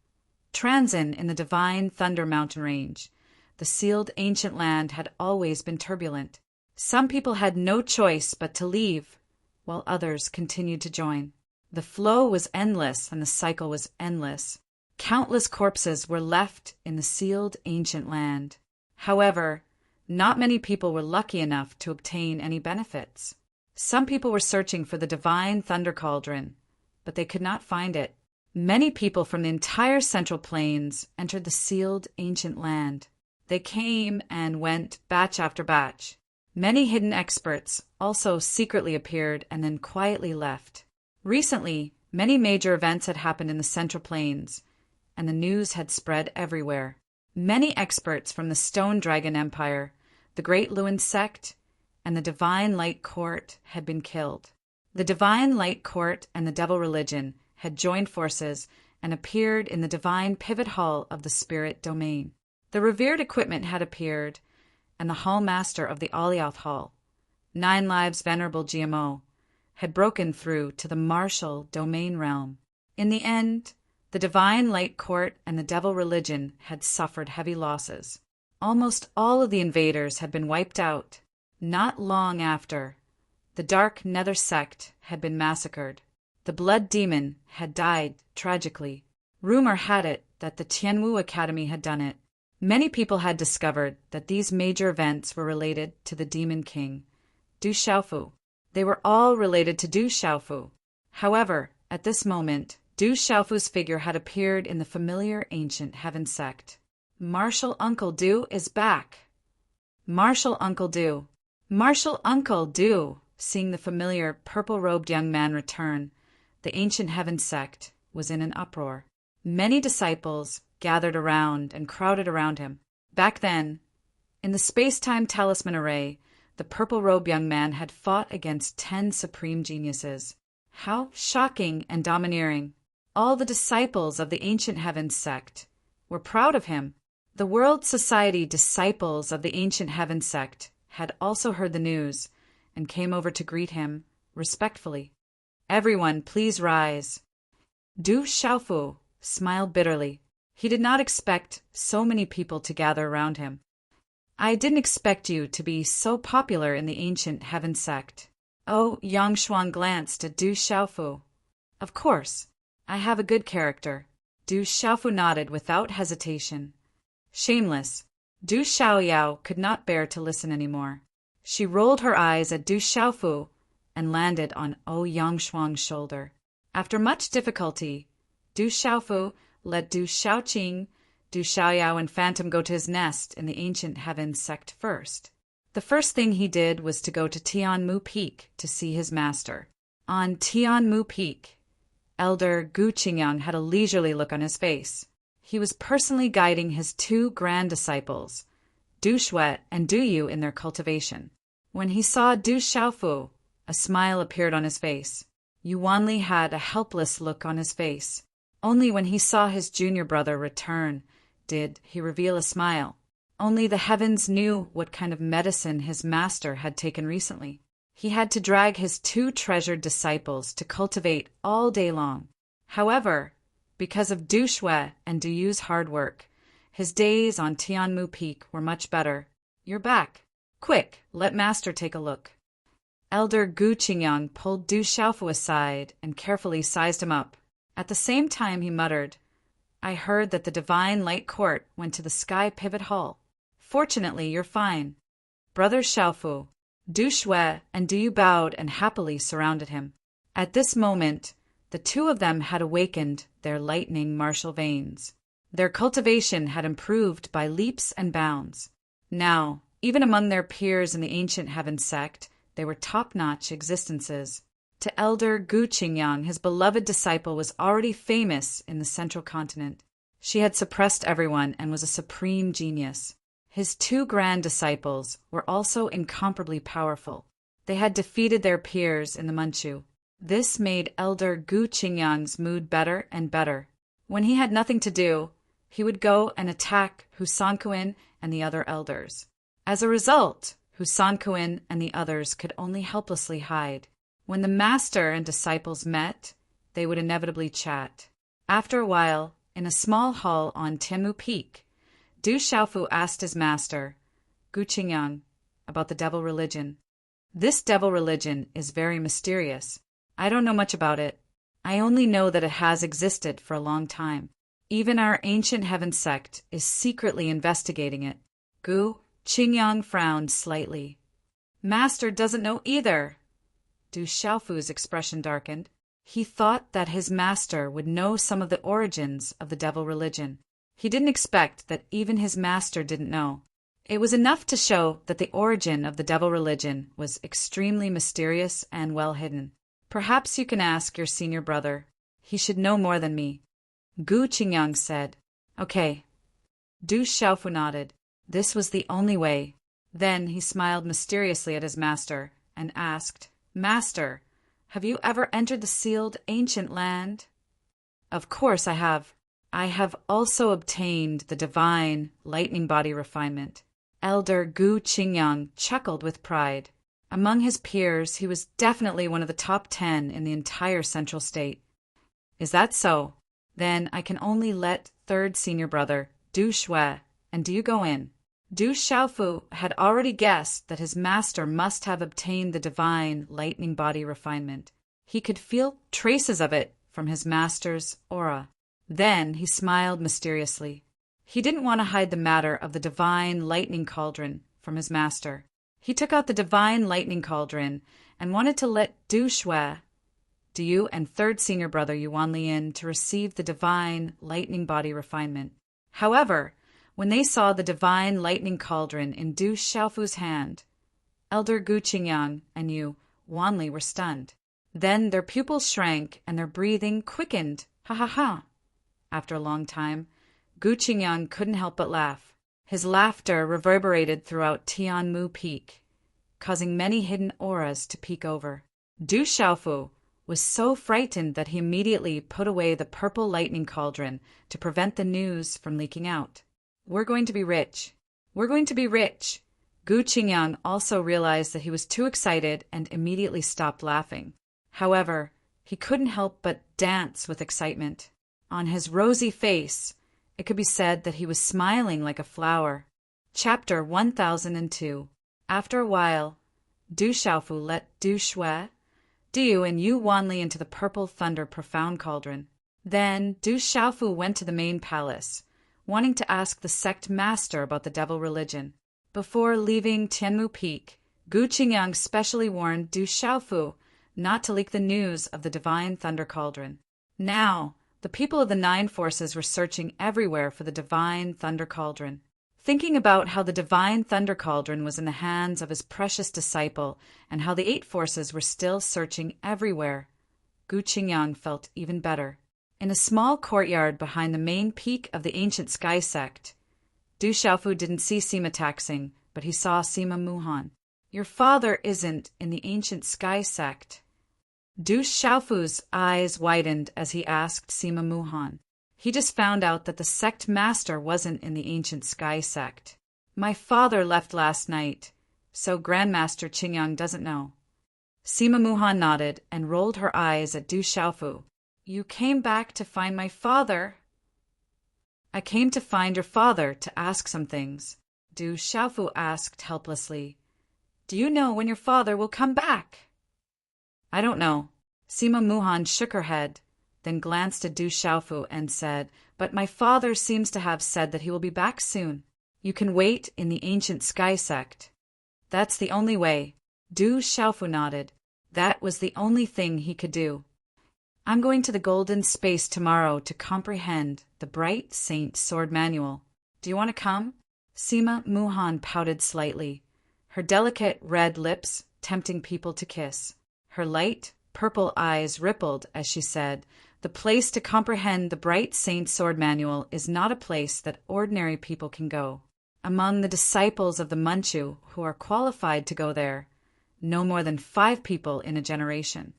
Transin in the divine Thunder Mountain Range. The sealed ancient land had always been turbulent. Some people had no choice but to leave, while others continued to join. The flow was endless and the cycle was endless. Countless corpses were left in the sealed ancient land. However, not many people were lucky enough to obtain any benefits. Some people were searching for the divine thunder cauldron, but they could not find it. Many people from the entire Central Plains entered the sealed ancient land. They came and went batch after batch. Many hidden experts also secretly appeared and then quietly left. Recently, many major events had happened in the Central Plains, and the news had spread everywhere. Many experts from the Stone Dragon Empire, the Great Luin Sect, and the Divine Light Court had been killed. The Divine Light Court and the Devil Religion had joined forces and appeared in the Divine Pivot Hall of the Spirit Domain. The revered equipment had appeared, and the Hall Master of the Alioth Hall, 9 Lives Venerable GMO, had broken through to the martial domain realm. In the end, the Divine Light Court and the Devil Religion had suffered heavy losses. Almost all of the invaders had been wiped out. Not long after, the Dark Nether Sect had been massacred. The Blood Demon had died tragically. Rumor had it that the Tianwu Academy had done it. Many people had discovered that these major events were related to the Demon King, Du Xiaofu. They were all related to Du Xiaofu. However, at this moment, Du Xiaofu's figure had appeared in the familiar ancient heaven sect. Martial Uncle Du is back. Martial Uncle Du. Martial Uncle Du. Seeing the familiar purple-robed young man return, the ancient heaven sect was in an uproar. Many disciples gathered around and crowded around him. Back then, in the space-time talisman array, the purple-robed young man had fought against 10 supreme geniuses. How shocking and domineering. All the disciples of the ancient heaven sect were proud of him. The World Society disciples of the ancient heaven sect had also heard the news and came over to greet him respectfully. Everyone, please rise. Du Xiaofu smiled bitterly. He did not expect so many people to gather around him. I didn't expect you to be so popular in the ancient heaven sect. Oh, Yang Shuang glanced at Du Xiaofu. Of course, I have a good character. Du Xiaofu nodded without hesitation. Shameless. Du Xiaoyao could not bear to listen anymore. She rolled her eyes at Du Xiaofu and landed on Yang Shuang's shoulder. After much difficulty, Du Xiaofu let Du Xiaoqing, Du Xiaoyao, and Phantom go to his nest in the ancient heaven sect first. The first thing he did was to go to Tianmu Peak to see his master. On Tianmu Peak, Elder Gu Qingyang had a leisurely look on his face. He was personally guiding his 2 grand disciples, Du Shuet and Du Yu, in their cultivation. When he saw Du Xiaofu, a smile appeared on his face. Yuanli had a helpless look on his face. Only when he saw his junior brother return did he reveal a smile. Only the heavens knew what kind of medicine his master had taken recently. He had to drag his 2 treasured disciples to cultivate all day long. However, because of Du Shui and Du Yu's hard work, his days on Tianmu Peak were much better. You're back. Quick, let master take a look. Elder Gu Qingyang pulled Du Xiaofu aside and carefully sized him up. At the same time he muttered, I heard that the Divine Light Court went to the Sky Pivot Hall. Fortunately, you're fine. Brothers Xiaofu, Du Shui, and Du Yu bowed and happily surrounded him. At this moment, the 2 of them had awakened their lightning martial veins. Their cultivation had improved by leaps and bounds. Now, even among their peers in the ancient heaven sect, they were top-notch existences. To Elder Gu Qingyang, his beloved disciple was already famous in the central continent. She had suppressed everyone and was a supreme genius. His 2 grand disciples were also incomparably powerful. They had defeated their peers in the Manchu. This made Elder Gu Qingyang's mood better and better. When he had nothing to do, he would go and attack Husankuin and the other elders. As a result, Husankuin and the others could only helplessly hide. When the master and disciples met, they would inevitably chat. After a while, in a small hall on Tianmu Peak, Du Xiaofu asked his master, Gu Qingyang, about the devil religion. This devil religion is very mysterious. I don't know much about it. I only know that it has existed for a long time. Even our ancient heaven sect is secretly investigating it. Gu Qingyang frowned slightly. Master doesn't know either. Du Xiaofu's expression darkened. He thought that his master would know some of the origins of the devil religion. He didn't expect that even his master didn't know. It was enough to show that the origin of the devil religion was extremely mysterious and well hidden. Perhaps you can ask your senior brother. He should know more than me. Gu Qingyang said. Okay. Du Xiaofu nodded. This was the only way. Then he smiled mysteriously at his master and asked, Master, have you ever entered the sealed ancient land? Of course I have. I have also obtained the divine lightning body refinement. Elder Gu Qingyang chuckled with pride. Among his peers, he was definitely one of the top 10 in the entire central state. Is that so? Then I can only let 3rd senior brother, Du Shui, and do you go in? Du Xiaofu had already guessed that his master must have obtained the divine lightning body refinement. He could feel traces of it from his master's aura. Then he smiled mysteriously. He didn't want to hide the matter of the divine lightning cauldron from his master. He took out the divine lightning cauldron and wanted to let Du Shui, Du Yu, and 3rd senior brother Yuanli in to receive the divine lightning body refinement. However, when they saw the divine lightning cauldron in Du Xiaofu's hand, Elder Gu Qingyang and Yu Wanli were stunned. Then their pupils shrank and their breathing quickened. Ha ha ha! After a long time, Gu Qingyang couldn't help but laugh. His laughter reverberated throughout Tianmu Peak, causing many hidden auras to peek over. Du Xiaofu was so frightened that he immediately put away the purple lightning cauldron to prevent the news from leaking out. We're going to be rich. We're going to be rich. Gu Qingyang also realized that he was too excited and immediately stopped laughing. However, he couldn't help but dance with excitement. On his rosy face, it could be said that he was smiling like a flower. Chapter 1002. After a while, Du Xiaofu let Du Shui, Du Yu, and Yu Wanli into the purple thunder profound cauldron. Then Du Xiaofu went to the main palace, wanting to ask the sect master about the devil religion. Before leaving Tianmu Peak, Gu Qingyang specially warned Du Xiaofu not to leak the news of the divine thunder cauldron. Now, the people of the 9 forces were searching everywhere for the divine thunder cauldron. Thinking about how the divine thunder cauldron was in the hands of his precious disciple and how the 8 forces were still searching everywhere, Gu Qingyang felt even better. In a small courtyard behind the main peak of the ancient sky sect, Du Xiaofu didn't see Sima Taxing, but he saw Sima Muhan. Your father isn't in the ancient sky sect. Du Xiaofu's eyes widened as he asked Sima Muhan. He just found out that the sect master wasn't in the ancient sky sect. My father left last night, so Grandmaster Qingyang doesn't know. Sima Muhan nodded and rolled her eyes at Du Xiaofu. You came back to find my father? I came to find your father to ask some things, Du Xiaofu asked helplessly. Do you know when your father will come back? I don't know. Sima Muhan shook her head, then glanced at Du Xiaofu and said, But my father seems to have said that he will be back soon. You can wait in the ancient sky sect. That's the only way. Du Xiaofu nodded. That was the only thing he could do. I'm going to the Golden Space tomorrow to comprehend the Bright Saint Sword Manual. Do you want to come? Sima Muhan pouted slightly, her delicate red lips tempting people to kiss. Her light, purple eyes rippled as she said, The place to comprehend the Bright Saint Sword Manual is not a place that ordinary people can go. Among the disciples of the Manchu who are qualified to go there, no more than 5 people in a generation.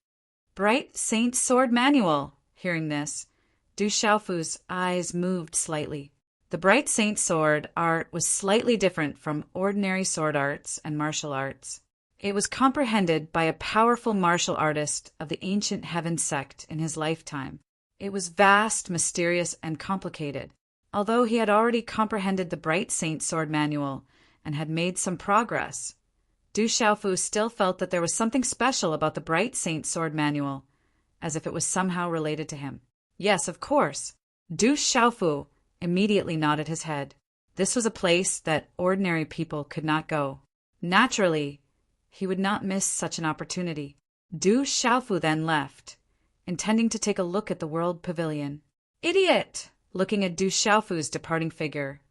Bright Saint Sword Manual! Hearing this, Du Xiaofu's eyes moved slightly. The Bright Saint Sword art was slightly different from ordinary sword arts and martial arts. It was comprehended by a powerful martial artist of the ancient heaven sect in his lifetime. It was vast, mysterious, and complicated. Although he had already comprehended the Bright Saint Sword Manual and had made some progress, Du Xiaofu still felt that there was something special about the Bright Saint Sword Manual, as if it was somehow related to him. Yes, of course. Du Xiaofu immediately nodded his head. This was a place that ordinary people could not go. Naturally, he would not miss such an opportunity. Du Xiaofu then left, intending to take a look at the World Pavilion. Idiot! Looking at Du Xiaofu's departing figure,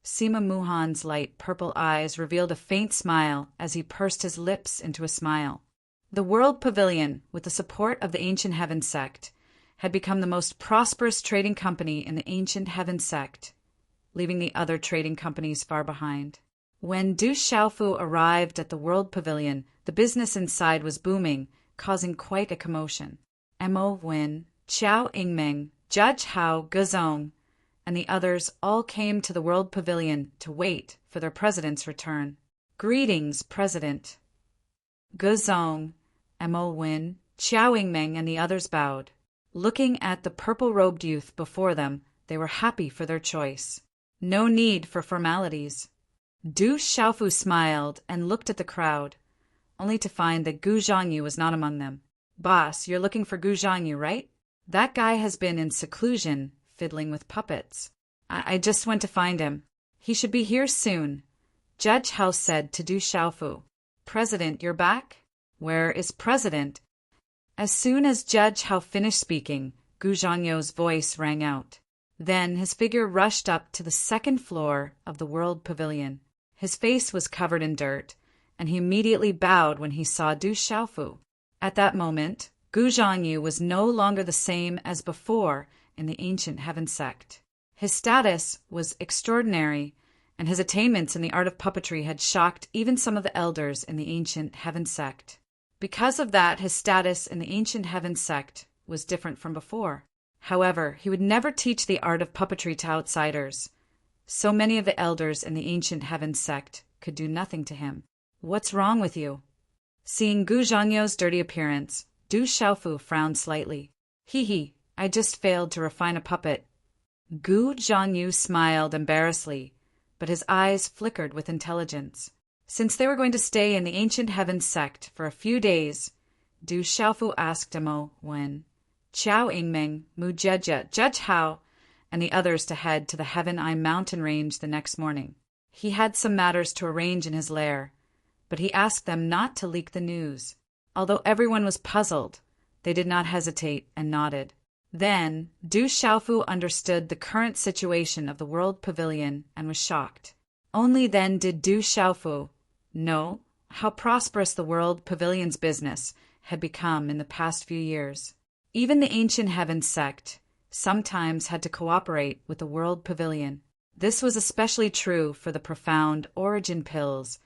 Sima Muhan's light purple eyes revealed a faint smile as he pursed his lips into a smile. The World Pavilion, with the support of the Ancient Heaven Sect, had become the most prosperous trading company in the Ancient Heaven Sect, leaving the other trading companies far behind. When Du Xiaofu arrived at the World Pavilion, the business inside was booming, causing quite a commotion. Mo Wen, Qiao Yingmeng, Judge Hao Guzong, and the others all came to the World Pavilion to wait for their president's return. Greetings, President. Guzong, Mo Wen, Qiao Yingmeng, and the others bowed. Looking at the purple-robed youth before them, they were happy for their choice. No need for formalities. Du Xiaofu smiled and looked at the crowd, only to find that Gu Zhangyu was not among them. Boss, you're looking for Gu Zhangyu, right? That guy has been in seclusion, fiddling with puppets. I just went to find him. He should be here soon. Judge Hao said to Du Xiaofu. President, you're back? Where is President? As soon as Judge Hao finished speaking, Gu Zhangyu's voice rang out. Then his figure rushed up to the second floor of the World Pavilion. His face was covered in dirt, and he immediately bowed when he saw Du Xiaofu. At that moment, Gu Zhangyu was no longer the same as before in the Ancient Heaven Sect. His status was extraordinary, and his attainments in the art of puppetry had shocked even some of the elders in the Ancient Heaven Sect. Because of that, his status in the Ancient Heaven Sect was different from before. However, he would never teach the art of puppetry to outsiders. So many of the elders in the Ancient Heaven Sect could do nothing to him. What's wrong with you? Seeing Gu Zhangyu's dirty appearance, Du Xiaofu frowned slightly. Hee, I just failed to refine a puppet. Gu Zhangyu smiled embarrassedly, but his eyes flickered with intelligence. Since they were going to stay in the Ancient Heaven Sect for a few days, Du Xiaofu asked Mo Wen, Qiao Yingmeng, Mu Jejia, Judge Hao, and the others to head to the Heaven Eye mountain range the next morning. He had some matters to arrange in his lair, but he asked them not to leak the news. Although everyone was puzzled, they did not hesitate and nodded. Then, Du Xiaofu understood the current situation of the World Pavilion and was shocked. Only then did Du Xiaofu know how prosperous the World Pavilion's business had become in the past few years. Even the Ancient Heaven Sect sometimes had to cooperate with the World Pavilion. This was especially true for the profound origin pills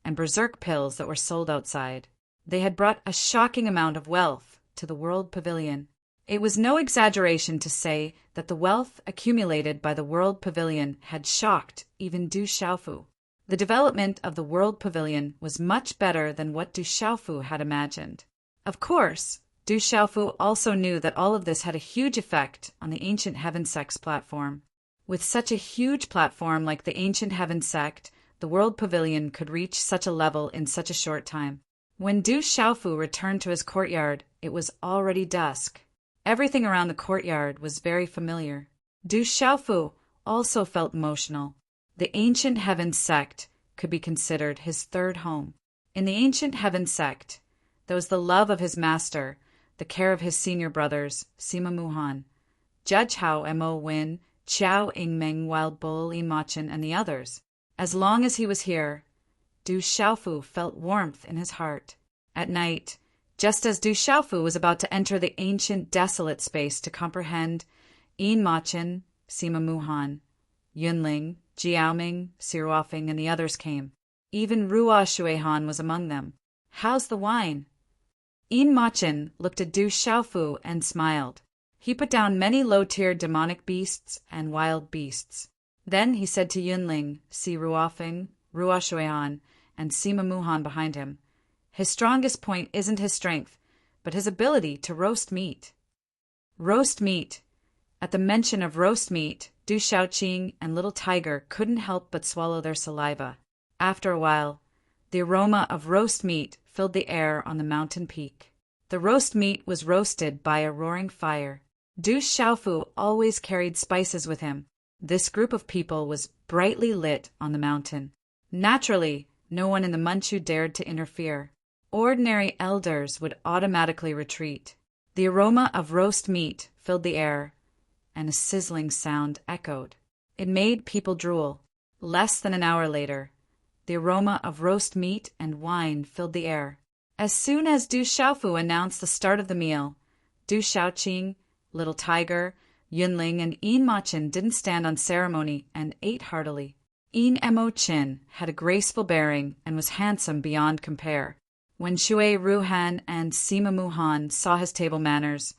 and berserk pills that were sold outside. They had brought a shocking amount of wealth to the World Pavilion. It was no exaggeration to say that the wealth accumulated by the World Pavilion had shocked even Du Xiaofu. The development of the World Pavilion was much better than what Du Xiaofu had imagined. Of course, Du Xiaofu also knew that all of this had a huge effect on the Ancient Heaven Sect's platform. With such a huge platform like the Ancient Heaven Sect, the World Pavilion could reach such a level in such a short time. When Du Xiaofu returned to his courtyard, it was already dusk. Everything around the courtyard was very familiar. Du Xiaofu also felt emotional. The Ancient Heaven Sect could be considered his third home. In the Ancient Heaven Sect, there was the love of his master, the care of his senior brothers, Sima Muhan, Judge Hao Mo Win, Qiao Yingmeng, Wild Bull, Imachin, and the others. As long as he was here, Du Xiaofu felt warmth in his heart. At night, just as Du Xiaofu was about to enter the ancient desolate space to comprehend, Imachin, Sima Muhan, Yunling, Jiaoming, Siruofing, and the others came. Even Ruo Shuihan was among them. "How's the wine?" Imachin looked at Du Xiaofu and smiled. He put down many low-tiered demonic beasts and wild beasts. Then he said to Yunling, Si Ruofing, Ruo Shuihan, and Sima Muhan behind him, "His strongest point isn't his strength, but his ability to roast meat." Roast meat. At the mention of roast meat, Du Xiaoqing and Little Tiger couldn't help but swallow their saliva. After a while, the aroma of roast meat filled the air on the mountain peak. The roast meat was roasted by a roaring fire. Du Xiaofu always carried spices with him. This group of people was brightly lit on the mountain. Naturally, no one in the Manchu dared to interfere. Ordinary elders would automatically retreat. The aroma of roast meat filled the air, and a sizzling sound echoed. It made people drool. Less than an hour later, the aroma of roast meat and wine filled the air. As soon as Du Xiaofu announced the start of the meal, Du Xiaoqing, Little Tiger, Yunling, and Yin Machin didn't stand on ceremony and ate heartily. Yin Mo Chin had a graceful bearing and was handsome beyond compare. When Shui Ruhan and Sima Muhan saw his table manners,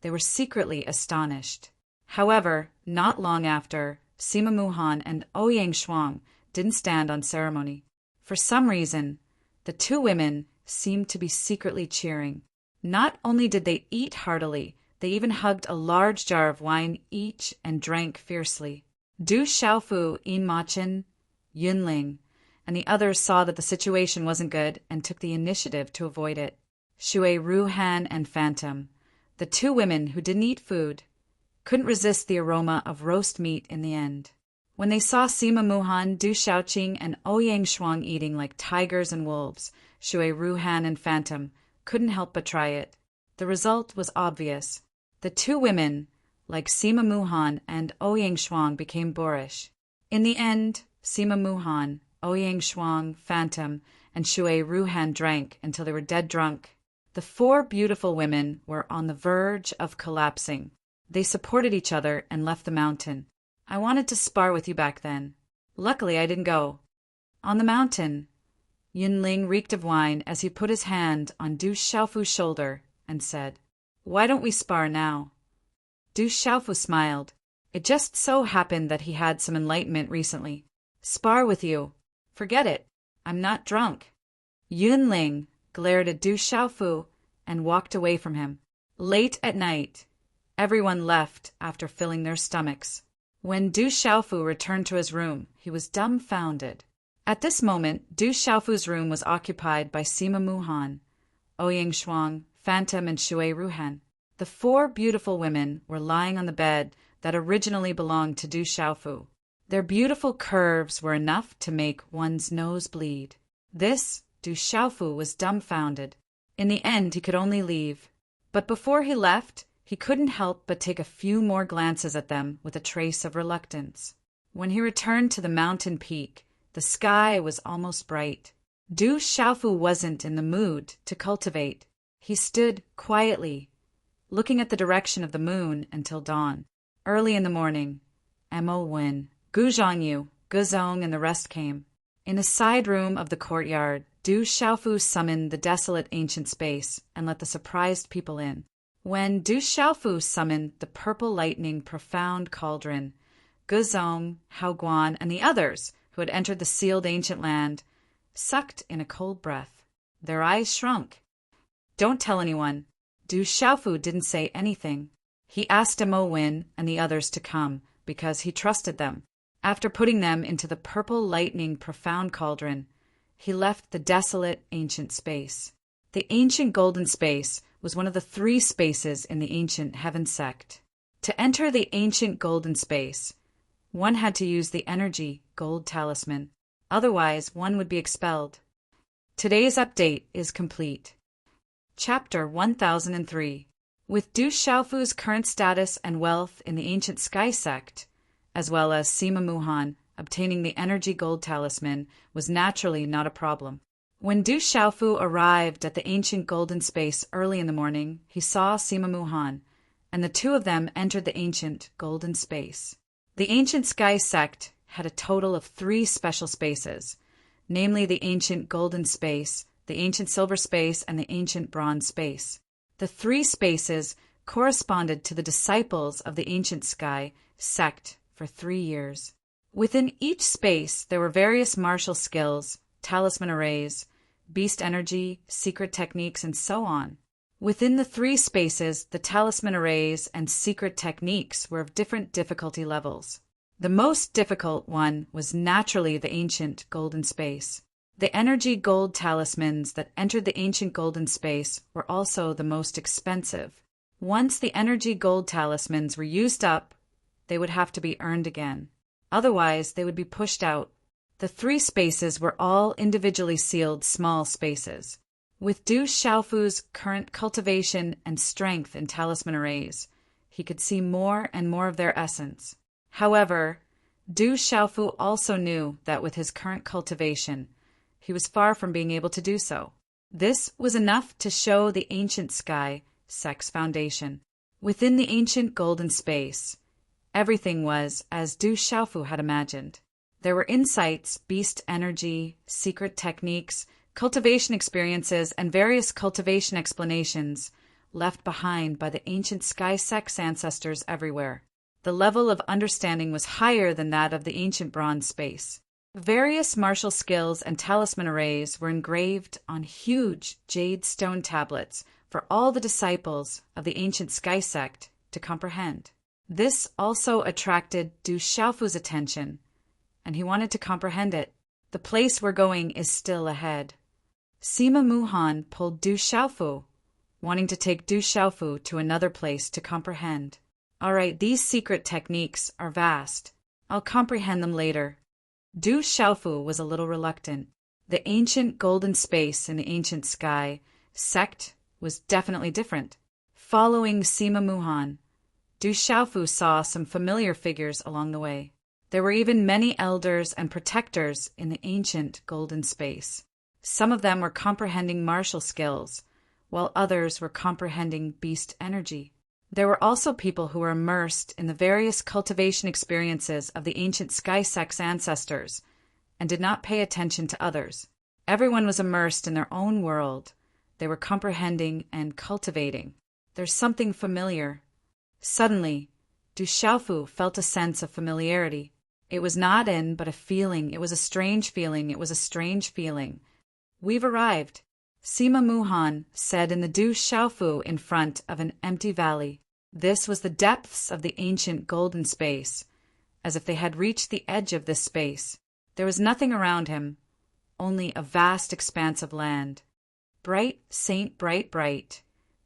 they were secretly astonished. However, not long after, Sima Muhan and Ouyang Shuang didn't stand on ceremony. For some reason, the two women seemed to be secretly cheering. Not only did they eat heartily, they even hugged a large jar of wine each and drank fiercely. Du Xiaofu, Yin Machin, Yunling, and the others saw that the situation wasn't good and took the initiative to avoid it. Shui Ruhan and Phantom, the two women who didn't eat food, couldn't resist the aroma of roast meat in the end. When they saw Sima Muhan, Du Xiaoqing, and Ouyang Shuang eating like tigers and wolves, Shui Ruhan and Phantom couldn't help but try it. The result was obvious. The two women, like Sima Muhan and Ouyang Shuang, became boorish. In the end, Sima Muhan, Ouyang Shuang, Phantom, and Shui Ruhan drank until they were dead drunk. The four beautiful women were on the verge of collapsing. They supported each other and left the mountain. "I wanted to spar with you back then. Luckily, I didn't go." On the mountain, Yunling reeked of wine as he put his hand on Du Xiaofu's shoulder and said, "Why don't we spar now?" Du Xiaofu smiled. It just so happened that he had some enlightenment recently. "Spar with you? Forget it. I'm not drunk." Yunling glared at Du Xiaofu and walked away from him. Late at night, everyone left after filling their stomachs. When Du Xiaofu returned to his room, he was dumbfounded. At this moment, Du Xiaofu's room was occupied by Sima Muhan, Ouyang Shuang, Phantom, and Shui Ruhan. The four beautiful women were lying on the bed that originally belonged to Du Xiaofu. Their beautiful curves were enough to make one's nose bleed. This, Du Xiaofu was dumbfounded. In the end, he could only leave. But before he left, he couldn't help but take a few more glances at them with a trace of reluctance. When he returned to the mountain peak, the sky was almost bright. Du Xiaofu wasn't in the mood to cultivate. He stood quietly, looking at the direction of the moon until dawn. Early in the morning, Mo Wen, Gu Zhongyu, Gu Zong, and the rest came. In a side room of the courtyard, Du Xiaofu summoned the desolate ancient space and let the surprised people in. When Du Xiaofu summoned the purple lightning profound cauldron, Guzong, Haoguan, and the others who had entered the sealed ancient land sucked in a cold breath. Their eyes shrunk. Don't tell anyone. Du Xiaofu didn't say anything. He asked Mo Wen and the others to come because he trusted them. After putting them into the purple lightning profound cauldron, he left the desolate ancient space. The ancient golden space was one of the 3 spaces in the ancient heaven sect. To enter the ancient golden space, one had to use the energy gold talisman. Otherwise, one would be expelled. Today's update is complete. Chapter 1003. With Du Xiaofu's current status and wealth in the ancient sky sect, as well as Sima Muhan, obtaining the energy gold talisman was naturally not a problem. When Du Xiaofu arrived at the ancient golden space early in the morning, he saw Sima Muhan, and the 2 of them entered the ancient golden space. The ancient sky sect had a total of 3 special spaces, namely the ancient golden space, the ancient silver space, and the ancient bronze space. The 3 spaces corresponded to the disciples of the ancient sky sect for 3 years. Within each space, there were various martial skills, talisman arrays, beast energy, secret techniques, and so on. Within the 3 spaces, the talisman arrays and secret techniques were of different difficulty levels. The most difficult one was naturally the ancient golden space. The energy gold talismans that entered the ancient golden space were also the most expensive. Once the energy gold talismans were used up, they would have to be earned again. Otherwise, they would be pushed out. The 3 spaces were all individually sealed small spaces. With Du Xiaofu's current cultivation and strength in talisman arrays, he could see more and more of their essence. However, Du Xiaofu also knew that with his current cultivation, he was far from being able to do so. This was enough to show the ancient sky sect's foundation. Within the ancient golden space, everything was as Du Xiaofu had imagined. There were insights, beast energy, secret techniques, cultivation experiences, and various cultivation explanations left behind by the ancient sky sect's ancestors everywhere. The level of understanding was higher than that of the ancient bronze space. Various martial skills and talisman arrays were engraved on huge jade stone tablets for all the disciples of the ancient sky sect to comprehend. This also attracted Du Xiaofu's attention, and he wanted to comprehend it. The place we're going is still ahead. Sima Muhan pulled Du Xiaofu, wanting to take Du Xiaofu to another place to comprehend. All right, these secret techniques are vast. I'll comprehend them later. Du Xiaofu was a little reluctant. The ancient golden space in the ancient sky sect was definitely different. Following Sima Muhan, Du Xiaofu saw some familiar figures along the way. There were even many elders and protectors in the ancient golden space. Some of them were comprehending martial skills, while others were comprehending beast energy. There were also people who were immersed in the various cultivation experiences of the ancient sky sect's ancestors and did not pay attention to others. Everyone was immersed in their own world. They were comprehending and cultivating. There's something familiar. Suddenly, Du Xiaofu felt a sense of familiarity. It was not in, but a feeling. It was a strange feeling. It was a strange feeling. We've arrived, Sima Muhan said in the Du Xiaofu in front of an empty valley. This was the depths of the ancient golden space, as if they had reached the edge of this space. There was nothing around him, only a vast expanse of land. Bright, saint, bright, bright.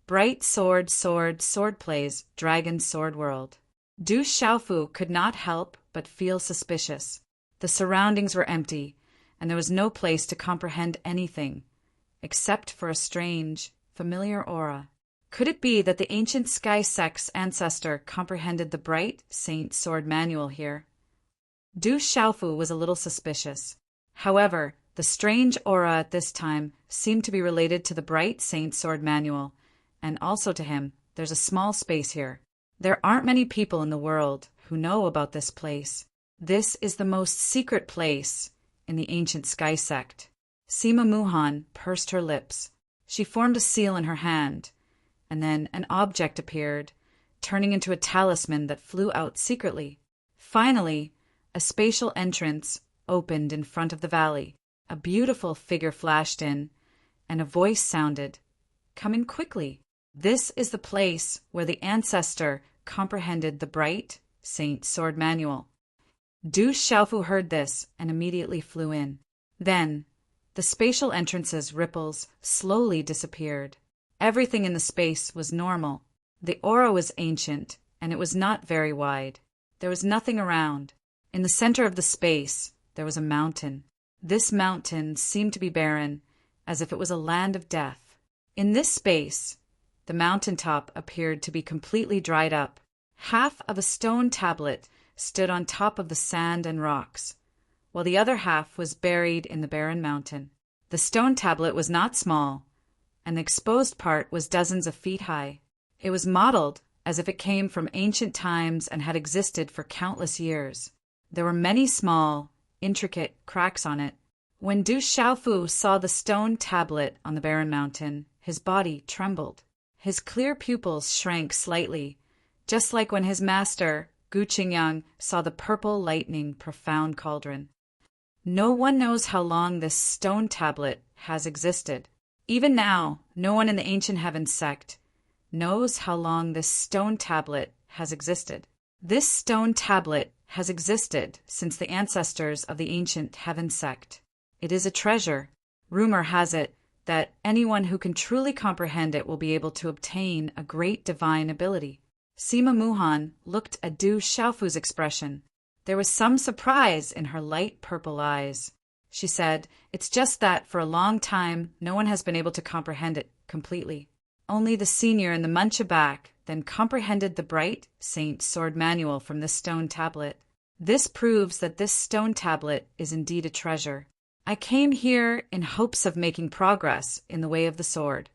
Bright sword, sword, sword plays, dragon sword world. Du Xiaofu could not help but feel suspicious. The surroundings were empty, and there was no place to comprehend anything, except for a strange, familiar aura. Could it be that the ancient sky sect's ancestor comprehended the bright saint sword manual here? Du Xiaofu was a little suspicious. However, the strange aura at this time seemed to be related to the bright saint sword manual, and also to him. There's a small space here. There aren't many people in the world who know about this place. This is the most secret place in the ancient sky sect. Sima Muhan pursed her lips. She formed a seal in her hand, and then an object appeared, turning into a talisman that flew out secretly. Finally, a spatial entrance opened in front of the valley. A beautiful figure flashed in, and a voice sounded, "Come in quickly. This is the place where the ancestor comprehended the bright Saint Sword Manual." Du Xiaofu heard this and immediately flew in. Then, the spatial entrance's ripples slowly disappeared. Everything in the space was normal. The aura was ancient, and it was not very wide. There was nothing around. In the center of the space, there was a mountain. This mountain seemed to be barren, as if it was a land of death. In this space, the mountaintop appeared to be completely dried up. Half of a stone tablet stood on top of the sand and rocks, while the other half was buried in the barren mountain. The stone tablet was not small, and the exposed part was dozens of feet high. It was modeled as if it came from ancient times and had existed for countless years. There were many small, intricate cracks on it. When Du Xiaofu saw the stone tablet on the barren mountain, his body trembled. His clear pupils shrank slightly, just like when his master, Gu Qingyang, saw the purple lightning profound cauldron. No one knows how long this stone tablet has existed. Even now, no one in the Ancient Heavens sect knows how long this stone tablet has existed. This stone tablet has existed since the ancestors of the Ancient Heavens sect. It is a treasure. Rumor has it that anyone who can truly comprehend it will be able to obtain a great divine ability. Sima Muhan looked at Du Xiaofu's expression. There was some surprise in her light purple eyes. She said, "It's just that for a long time no one has been able to comprehend it completely. Only the senior in the Mancha back then comprehended the bright Saint Sword Manual from this stone tablet. This proves that this stone tablet is indeed a treasure. I came here in hopes of making progress in the way of the sword.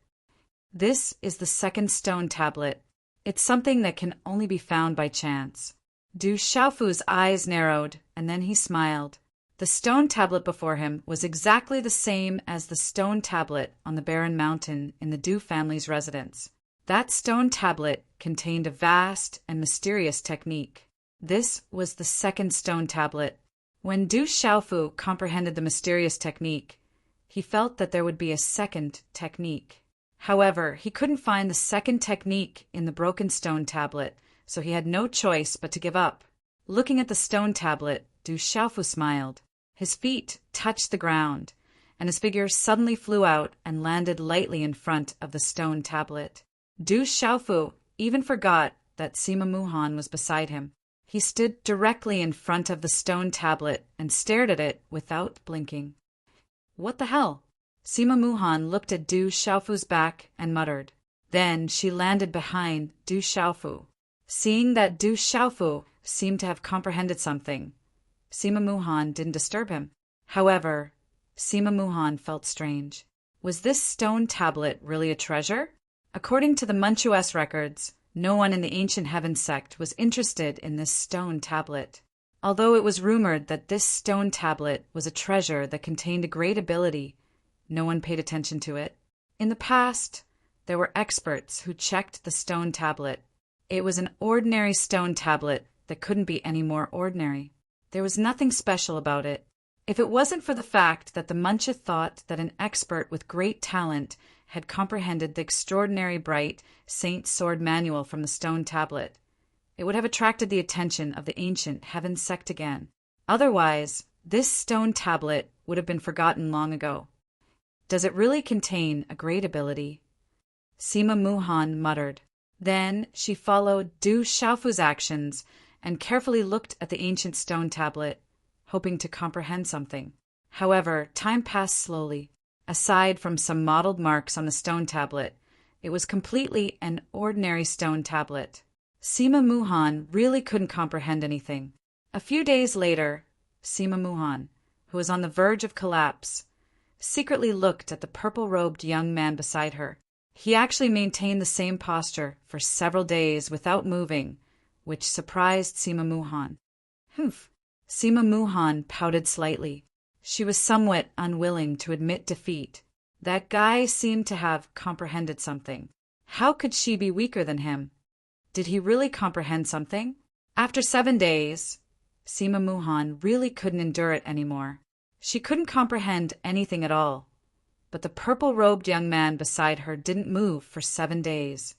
This is the second stone tablet. It's something that can only be found by chance." Du Xiaofu's eyes narrowed, and then he smiled. The stone tablet before him was exactly the same as the stone tablet on the barren mountain in the Du family's residence. That stone tablet contained a vast and mysterious technique. This was the second stone tablet. When Du Xiaofu comprehended the mysterious technique, he felt that there would be a second technique. However, he couldn't find the second technique in the broken stone tablet, so he had no choice but to give up. Looking at the stone tablet, Du Xiaofu smiled. His feet touched the ground, and his figure suddenly flew out and landed lightly in front of the stone tablet. Du Xiaofu even forgot that Sima Muhan was beside him. He stood directly in front of the stone tablet and stared at it without blinking. "What the hell?" Sima Muhan looked at Du Xiaofu's back and muttered. Then she landed behind Du Xiaofu. Seeing that Du Xiaofu seemed to have comprehended something, Sima Muhan didn't disturb him. However, Sima Muhan felt strange. Was this stone tablet really a treasure? According to the Manchues records, no one in the Ancient Heavens sect was interested in this stone tablet. Although it was rumored that this stone tablet was a treasure that contained a great ability, no one paid attention to it. In the past, there were experts who checked the stone tablet. It was an ordinary stone tablet that couldn't be any more ordinary. There was nothing special about it. If it wasn't for the fact that the Muncha thought that an expert with great talent had comprehended the extraordinary bright Saint Sword Manual from the stone tablet, it would have attracted the attention of the Ancient Heavens sect again. Otherwise, this stone tablet would have been forgotten long ago. Does it really contain a great ability? Sima Muhan muttered. Then she followed Du Xiaofu's actions and carefully looked at the ancient stone tablet, hoping to comprehend something. However, time passed slowly. Aside from some mottled marks on the stone tablet, it was completely an ordinary stone tablet. Sima Muhan really couldn't comprehend anything. A few days later, Sima Muhan, who was on the verge of collapse, secretly looked at the purple-robed young man beside her. He actually maintained the same posture for several days without moving, which surprised Sima Muhan. Humph! Sima Muhan pouted slightly. She was somewhat unwilling to admit defeat. That guy seemed to have comprehended something. How could she be weaker than him? Did he really comprehend something? After 7 days, Sima Muhan really couldn't endure it anymore. She couldn't comprehend anything at all. But the purple-robed young man beside her didn't move for 7 days.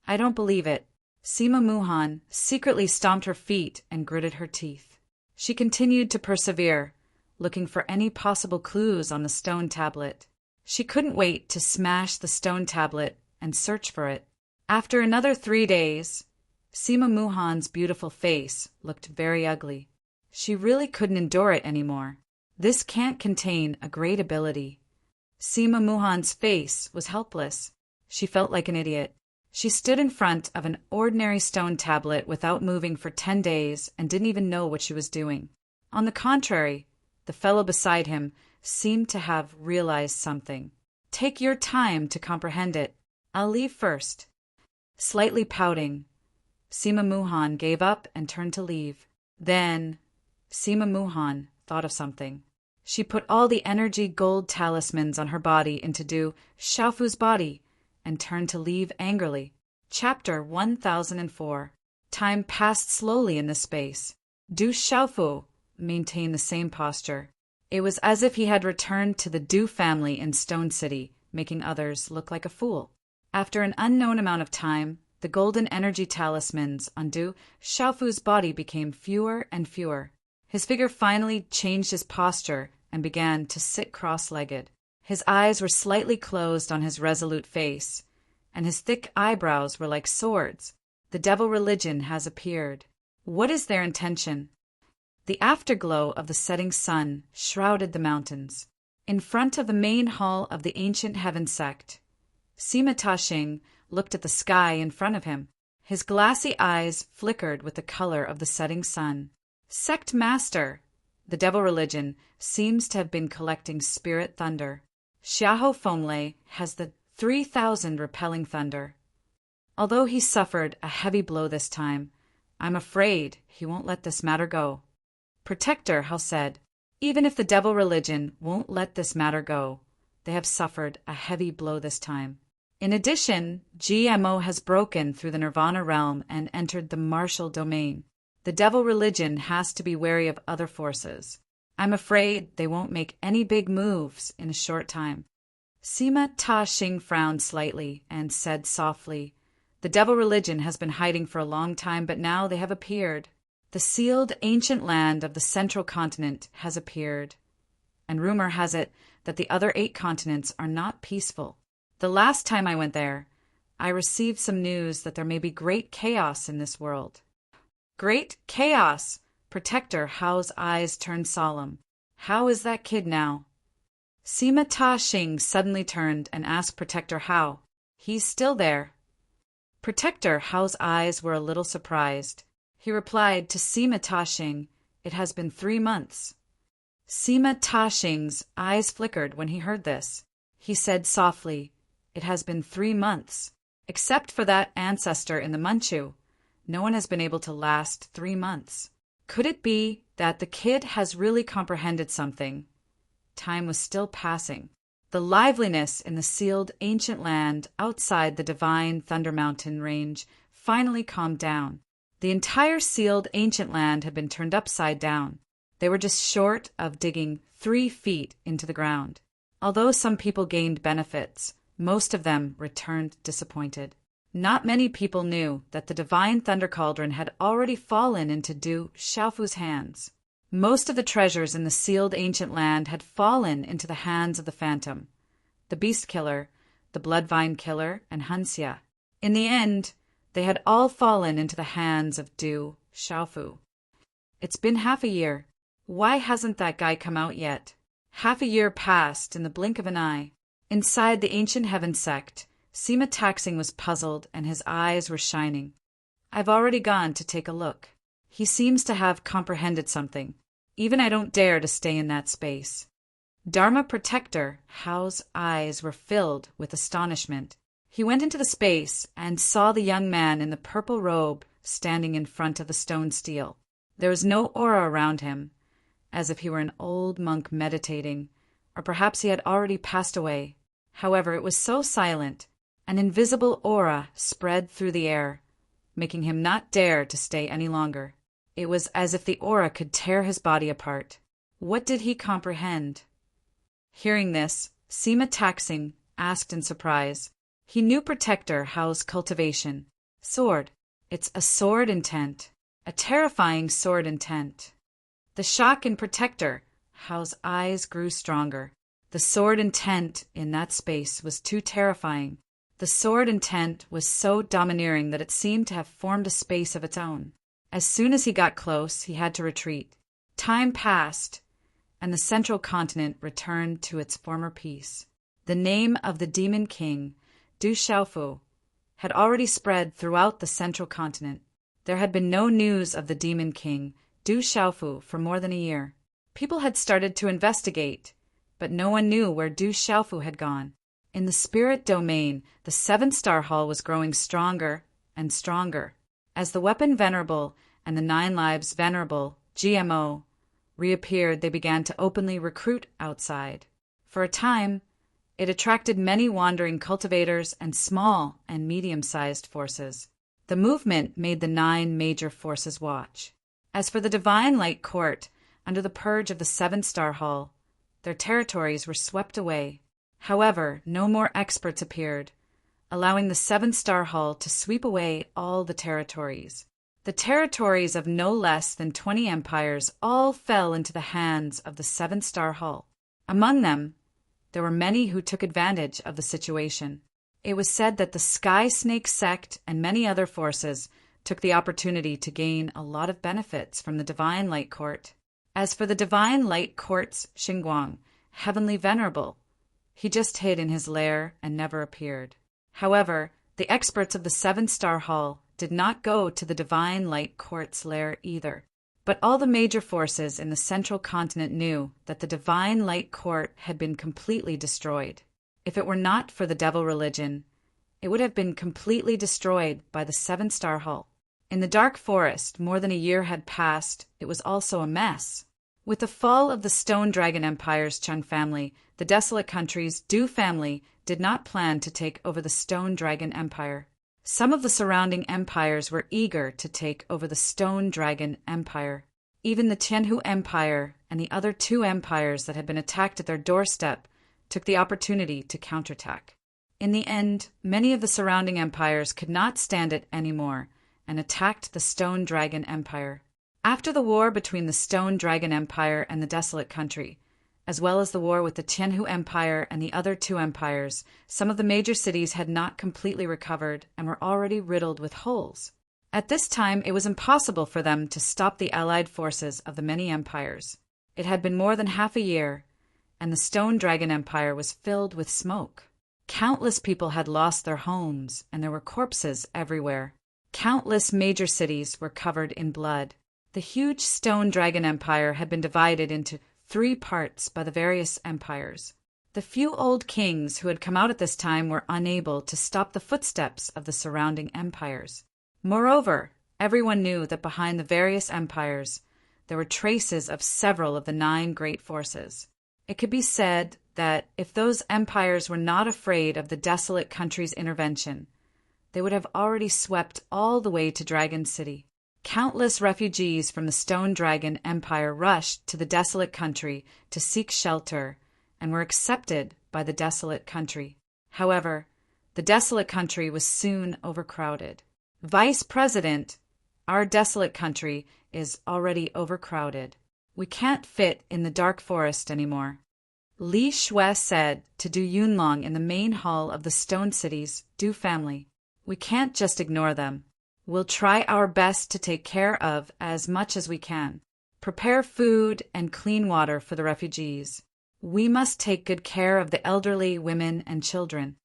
I don't believe it. Sima Muhan secretly stomped her feet and gritted her teeth. She continued to persevere, looking for any possible clues on the stone tablet. She couldn't wait to smash the stone tablet and search for it. After another 3 days, Sima Muhan's beautiful face looked very ugly. She really couldn't endure it anymore. This can't contain a great ability. Sima Muhan's face was helpless. She felt like an idiot. She stood in front of an ordinary stone tablet without moving for 10 days and didn't even know what she was doing. On the contrary, the fellow beside him seemed to have realized something. Take your time to comprehend it. I'll leave first. Slightly pouting, Sima Muhan gave up and turned to leave. Then, Sima Muhan thought of something. She put all the energy gold talismans on her body into Du Xiaofu's body and turned to leave angrily. Chapter 1004. Time passed slowly in this space. Du Xiaofu maintained the same posture. It was as if he had returned to the Du family in Stone City, making others look like a fool. After an unknown amount of time, the golden energy talismans on Du Xiaofu's body became fewer and fewer. His figure finally changed his posture and began to sit cross-legged. His eyes were slightly closed on his resolute face, and his thick eyebrows were like swords. The devil religion has appeared. What is their intention? The afterglow of the setting sun shrouded the mountains. In front of the main hall of the ancient heaven sect, Sima Tashing looked at the sky in front of him. His glassy eyes flickered with the color of the setting sun. Sect Master, the devil religion, seems to have been collecting spirit thunder. Xiahou Fenglei has the 3,000 repelling thunder. Although he suffered a heavy blow this time, I'm afraid he won't let this matter go. Protector Hao said, even if the devil religion won't let this matter go, they have suffered a heavy blow this time. In addition, GMO has broken through the Nirvana realm and entered the martial domain. The devil religion has to be wary of other forces. I'm afraid they won't make any big moves in a short time. Sima Ta-Xing frowned slightly and said softly, the devil religion has been hiding for a long time, but now they have appeared. The sealed ancient land of the central continent has appeared, and rumor has it that the other 8 continents are not peaceful. The last time I went there, I received some news that there may be great chaos in this world. Great chaos! Protector Hao's eyes turned solemn. How is that kid now? Sima Ta-Xing suddenly turned and asked Protector Hao. He's still there. Protector Hao's eyes were a little surprised. He replied to Sima Ta-Xing, it has been 3 months. Sima Ta-Xing's eyes flickered when he heard this. He said softly, it has been 3 months. Except for that ancestor in the Manchu, no one has been able to last 3 months. Could it be that the kid has really comprehended something? Time was still passing. The liveliness in the sealed ancient land outside the divine Thunder Mountain range finally calmed down. The entire sealed ancient land had been turned upside down. They were just short of digging 3 feet into the ground. Although some people gained benefits, most of them returned disappointed. Not many people knew that the divine thunder cauldron had already fallen into Du Xiaofu's hands. Most of the treasures in the sealed ancient land had fallen into the hands of the Phantom, the Beast Killer, the Bloodvine Killer, and Hanxia. In the end, they had all fallen into the hands of Du Xiaofu. It's been half a year. Why hasn't that guy come out yet? Half a year passed in the blink of an eye. Inside the ancient heaven sect, Sima Ta-Xing was puzzled and his eyes were shining. I've already gone to take a look. He seems to have comprehended something. Even I don't dare to stay in that space. Dharma Protector Hao's eyes were filled with astonishment. He went into the space and saw the young man in the purple robe standing in front of the stone stele. There was no aura around him, as if he were an old monk meditating, or perhaps he had already passed away. However, it was so silent, an invisible aura spread through the air, making him not dare to stay any longer. It was as if the aura could tear his body apart. What did he comprehend? Hearing this, Sima Taxing asked in surprise. He knew Protector Hao's cultivation. Sword. It's a sword intent. A terrifying sword intent. The shock in Protector Hao's eyes grew stronger. The sword intent in that space was too terrifying. The sword intent was so domineering that it seemed to have formed a space of its own. As soon as he got close, he had to retreat. Time passed, and the central continent returned to its former peace. The name of the demon king, Du Xiaofu, had already spread throughout the central continent. There had been no news of the demon king, Du Xiaofu, for more than a year. People had started to investigate, but no one knew where Du Xiaofu had gone. In the spirit domain, the seven-star hall was growing stronger and stronger. As the weapon venerable and the 9 lives venerable, GMO, reappeared, they began to openly recruit outside. For a time, it attracted many wandering cultivators and small and medium-sized forces. The movement made the 9 major forces watch. As for the Divine Light Court, under the purge of the 7-star hall, their territories were swept away. However, no more experts appeared, allowing the 7-star hall to sweep away all the territories. The territories of no less than 20 empires all fell into the hands of the 7-star hall. Among them, there were many who took advantage of the situation. It was said that the Sky Snake sect and many other forces took the opportunity to gain a lot of benefits from the Divine Light Court. As for the Divine Light Court's Xinguang, Heavenly Venerable, he just hid in his lair and never appeared. However, the experts of the 7-star hall did not go to the Divine Light Court's lair either. But all the major forces in the central continent knew that the Divine Light Court had been completely destroyed. If it were not for the devil religion, it would have been completely destroyed by the 7-star hall. In the dark forest, more than a year had passed. It was also a mess. With the fall of the Stone Dragon Empire's Chun family, the Desolate Country's Du family did not plan to take over the Stone Dragon Empire. Some of the surrounding empires were eager to take over the Stone Dragon Empire. Even the Tianhu Empire and the other 2 empires that had been attacked at their doorstep took the opportunity to counterattack. In the end, many of the surrounding empires could not stand it anymore and attacked the Stone Dragon Empire. After the war between the Stone Dragon Empire and the Desolate Country, as well as the war with the Tianhu Empire and the other 2 empires, some of the major cities had not completely recovered and were already riddled with holes. At this time, it was impossible for them to stop the allied forces of the many empires. It had been more than half a year, and the Stone Dragon Empire was filled with smoke. Countless people had lost their homes, and there were corpses everywhere. Countless major cities were covered in blood. The huge Stone Dragon Empire had been divided into 3 parts by the various empires. The few old kings who had come out at this time were unable to stop the footsteps of the surrounding empires. Moreover, everyone knew that behind the various empires there were traces of several of the 9 great forces. It could be said that if those empires were not afraid of the Desolate Country's intervention, they would have already swept all the way to Dragon City. Countless refugees from the Stone Dragon Empire rushed to the Desolate Country to seek shelter and were accepted by the Desolate Country. However, the Desolate Country was soon overcrowded. Vice President, our Desolate Country is already overcrowded. We can't fit in the dark forest anymore. Li Shui said to Du Yunlong in the main hall of the Stone City's Du family. We can't just ignore them. We'll try our best to take care of as much as we can. Prepare food and clean water for the refugees. We must take good care of the elderly, women, and children.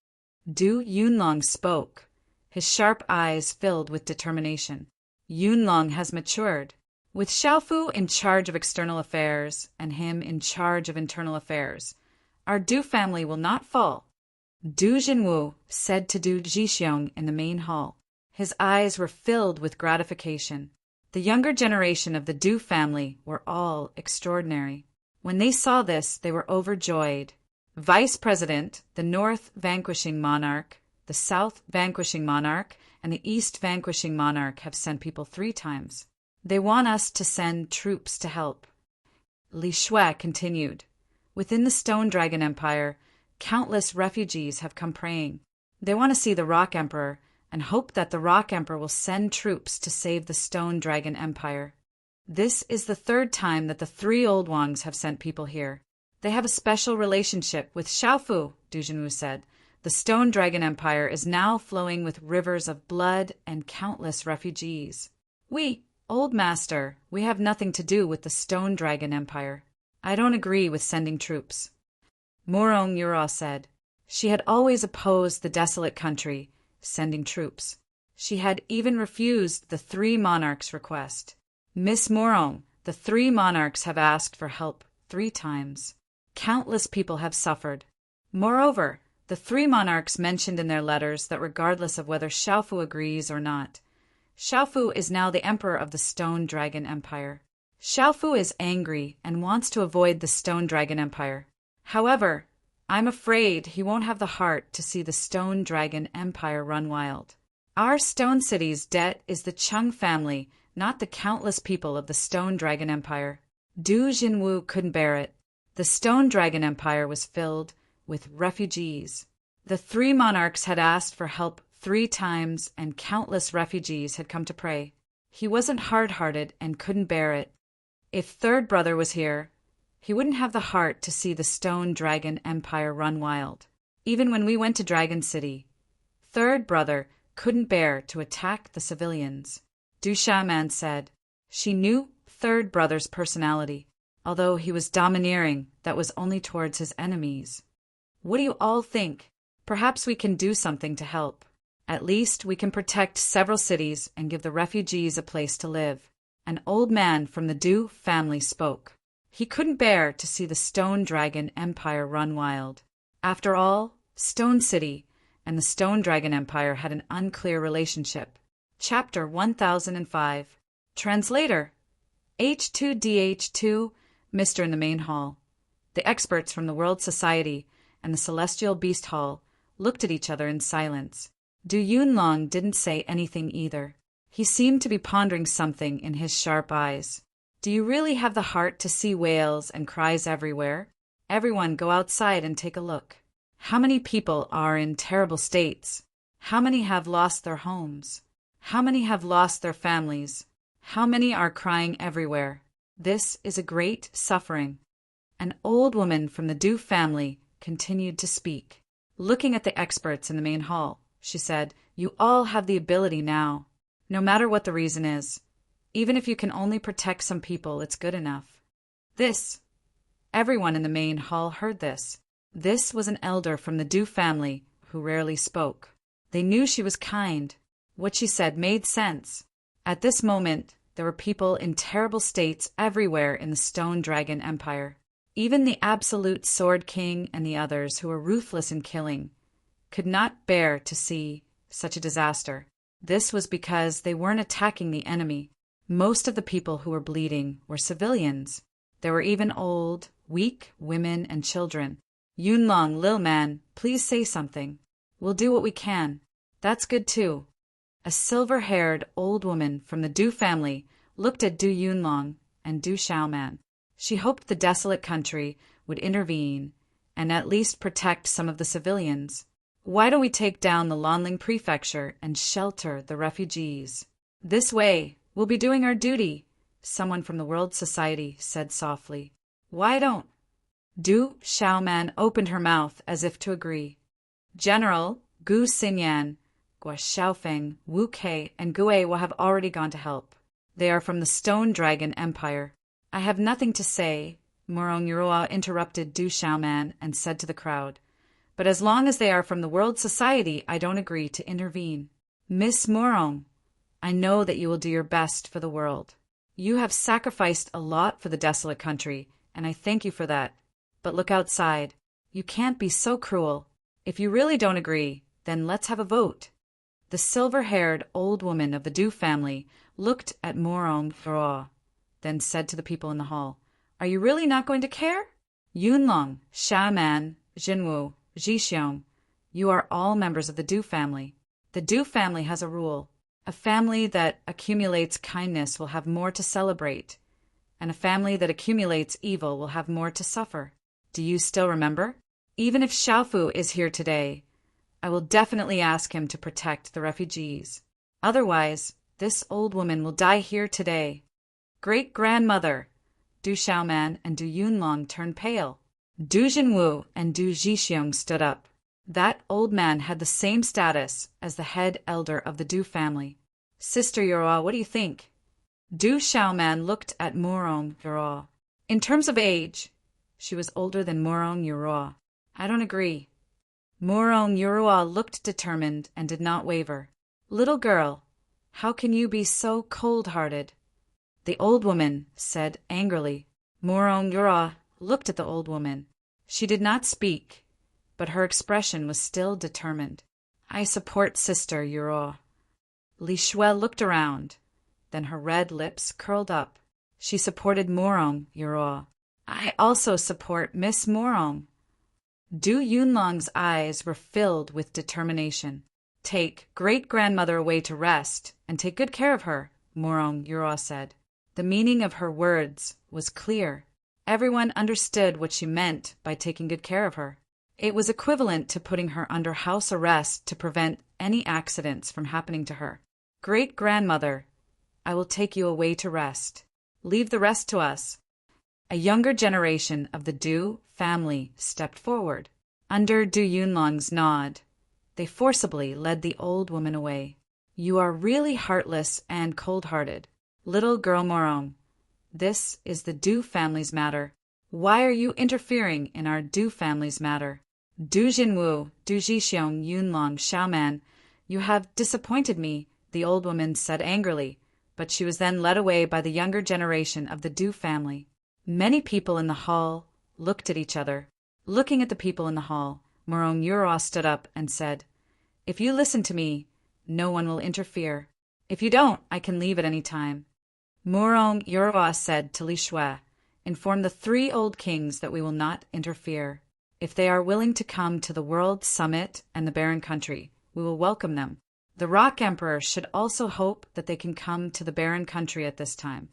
Du Yunlong spoke, his sharp eyes filled with determination. Yunlong has matured. With Xiaofu in charge of external affairs and him in charge of internal affairs, our Du family will not fall. Du Jinwu said to Du Jixiong in the main hall. His eyes were filled with gratification. The younger generation of the Du family were all extraordinary. When they saw this, they were overjoyed. Vice President, the North vanquishing monarch, the South vanquishing monarch, and the East vanquishing monarch have sent people 3 times. They want us to send troops to help. Li Shui continued. Within the Stone Dragon Empire, countless refugees have come praying. They want to see the Rock Emperor and hope that the Rock Emperor will send troops to save the Stone Dragon Empire. This is the 3rd time that the 3 Old Wangs have sent people here. They have a special relationship with Xiaofu, Du Junwu said. The Stone Dragon Empire is now flowing with rivers of blood and countless refugees. We, Old Master, we have nothing to do with the Stone Dragon Empire. I don't agree with sending troops. Morong Yura said. She had always opposed the desolate country sending troops. She had even refused the 3 monarchs' request. Miss Morong, the 3 monarchs have asked for help 3 times. Countless people have suffered. Moreover, the 3 monarchs mentioned in their letters that regardless of whether Xiaofu agrees or not, Xiaofu is now the emperor of the Stone Dragon Empire. Xiaofu is angry and wants to avoid the Stone Dragon Empire. However, I'm afraid he won't have the heart to see the Stone Dragon Empire run wild. Our Stone City's debt is the Chung family, not the countless people of the Stone Dragon Empire. Du Junwu couldn't bear it. The Stone Dragon Empire was filled with refugees. The 3 monarchs had asked for help 3 times, and countless refugees had come to pray. He wasn't hard-hearted and couldn't bear it. If 3rd brother was here, he wouldn't have the heart to see the Stone Dragon Empire run wild. Even when we went to Dragon City, 3rd brother couldn't bear to attack the civilians. Du Xiaoman said. She knew 3rd brother's personality. Although he was domineering, that was only towards his enemies. What do you all think? Perhaps we can do something to help. At least we can protect several cities and give the refugees a place to live. An old man from the Du family spoke. He couldn't bear to see the Stone Dragon Empire run wild. After all, Stone City and the Stone Dragon Empire had an unclear relationship. Chapter 1005. Translator. H2DH2, Mr. in the main hall. The experts from the World Society and the Celestial Beast Hall looked at each other in silence. Du Yunlong didn't say anything either. He seemed to be pondering something in his sharp eyes. Do you really have the heart to see wails and cries everywhere? Everyone go outside and take a look. How many people are in terrible states? How many have lost their homes? How many have lost their families? How many are crying everywhere? This is a great suffering. An old woman from the Du family continued to speak. Looking at the experts in the main hall, she said, "You all have the ability now. No matter what the reason is. Even if you can only protect some people, it's good enough." Everyone in the main hall heard this. This was an elder from the Du family who rarely spoke. They knew she was kind. What she said made sense. At this moment, there were people in terrible states everywhere in the Stone Dragon Empire. Even the absolute Sword King and the others who were ruthless in killing could not bear to see such a disaster. This was because they weren't attacking the enemy. Most of the people who were bleeding were civilians. There were even old, weak women and children. Yunlong, Lil Man, please say something. We'll do what we can. That's good too. A silver-haired old woman from the Du family looked at Du Yunlong and Du Xiaoman. She hoped the desolate country would intervene and at least protect some of the civilians. Why don't we take down the Lanling prefecture and shelter the refugees? This way, we'll be doing our duty, someone from the World Society said softly. Why don't? Du Xiaoman opened her mouth as if to agree. General Gu Xinyan, Gua Xiaofeng, Wu Kei, and Gue will have already gone to help. They are from the Stone Dragon Empire. I have nothing to say, Morong Yurua interrupted Du Xiaoman and said to the crowd. But as long as they are from the World Society, I don't agree to intervene. Miss Morong, I know that you will do your best for the world. You have sacrificed a lot for the desolate country, and I thank you for that. But look outside. You can't be so cruel. If you really don't agree, then let's have a vote. The silver-haired old woman of the Du family looked at Morong Throa, then said to the people in the hall, "Are you really not going to care? Yunlong, Shaman, Jinwu, Jixiong, you are all members of the Du family. The Du family has a rule. A family that accumulates kindness will have more to celebrate, and a family that accumulates evil will have more to suffer. Do you still remember? Even if Xiaofu is here today, I will definitely ask him to protect the refugees. Otherwise, this old woman will die here today." Great-grandmother Du Xiaoman and Du Yunlong turned pale. Du Jinwu and Du Jixiong stood up. That old man had the same status as the head elder of the Du family. "Sister Yoroa, what do you think?" Du Xiaoman looked at Morong Yoroa. In terms of age, she was older than Morong Yoroa. "I don't agree." Morong Yoroa looked determined and did not waver. "Little girl, how can you be so cold-hearted?" The old woman said angrily. Morong Yoroa looked at the old woman. She did not speak, but her expression was still determined. "I support Sister Yoroa." Li Shui looked around. Then her red lips curled up. She supported Morong Yoroa. "I also support Miss Morong." Du Yunlong's eyes were filled with determination. "Take great-grandmother away to rest, and take good care of her," Morong Yoroa said. The meaning of her words was clear. Everyone understood what she meant by taking good care of her. It was equivalent to putting her under house arrest to prevent any accidents from happening to her. "Great-grandmother, I will take you away to rest. Leave the rest to us." A younger generation of the Du family stepped forward. Under Du Yunlong's nod, they forcibly led the old woman away. "You are really heartless and cold-hearted. Little girl Morong, this is the Du family's matter. Why are you interfering in our Du family's matter? Du Jinwu, Du Jixiong, Yunlong, Xiaoman, you have disappointed me," the old woman said angrily, but she was then led away by the younger generation of the Du family. Many people in the hall looked at each other. Looking at the people in the hall, Morong Yoroa stood up and said, "If you listen to me, no one will interfere. If you don't, I can leave at any time." Morong Yoroa said to Li Shui, "Inform the 3 old kings that we will not interfere. If they are willing to come to the World Summit and the Barren Country, we will welcome them. The Rock Emperor should also hope that they can come to the Barren Country at this time."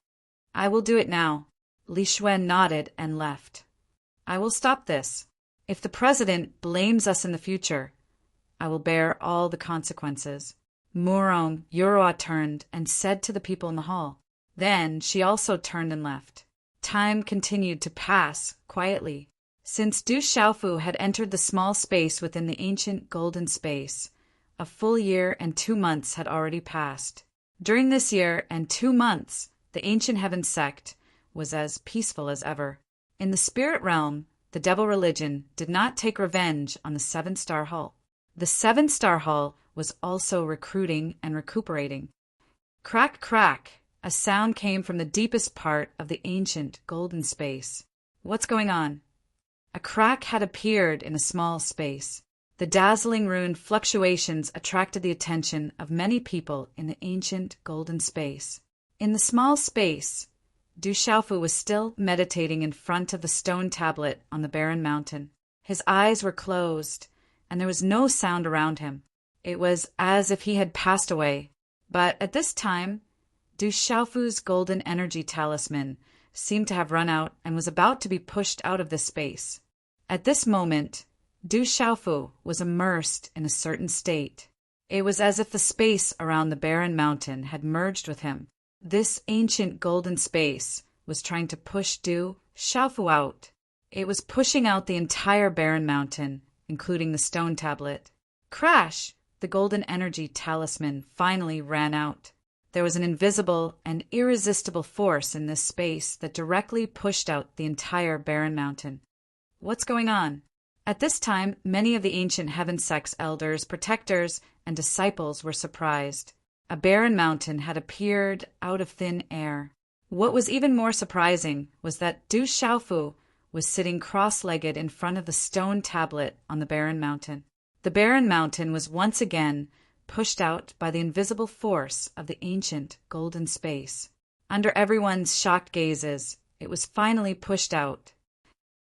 "I will do it now." Li Shui nodded and left. "I will stop this. If the president blames us in the future, I will bear all the consequences." Morong Yoroa turned and said to the people in the hall. Then she also turned and left. Time continued to pass quietly. Since Du Xiaofu had entered the small space within the ancient golden space, a full year and 2 months had already passed. During this year and 2 months, the ancient heaven sect was as peaceful as ever. In the spirit realm, the devil religion did not take revenge on the 7-star Hall. The 7-star Hall was also recruiting and recuperating. Crack, crack, a sound came from the deepest part of the ancient golden space. "What's going on?" A crack had appeared in a small space. The dazzling rune fluctuations attracted the attention of many people in the ancient golden space. In the small space, Du Xiaofu was still meditating in front of the stone tablet on the barren mountain. His eyes were closed, and there was no sound around him. It was as if he had passed away. But at this time, Du Xiaofu's golden energy talisman seemed to have run out and was about to be pushed out of this space. At this moment, Du Xiaofu was immersed in a certain state. It was as if the space around the barren mountain had merged with him. This ancient golden space was trying to push Du Xiaofu out. It was pushing out the entire barren mountain, including the stone tablet. Crash! The golden energy talisman finally ran out. There was an invisible and irresistible force in this space that directly pushed out the entire barren mountain. What's going on? At this time, many of the ancient heaven sect's elders, protectors, and disciples were surprised. A barren mountain had appeared out of thin air. What was even more surprising was that Du Xiaofu was sitting cross-legged in front of the stone tablet on the barren mountain. The barren mountain was once again pushed out by the invisible force of the ancient golden space. Under everyone's shocked gazes, it was finally pushed out.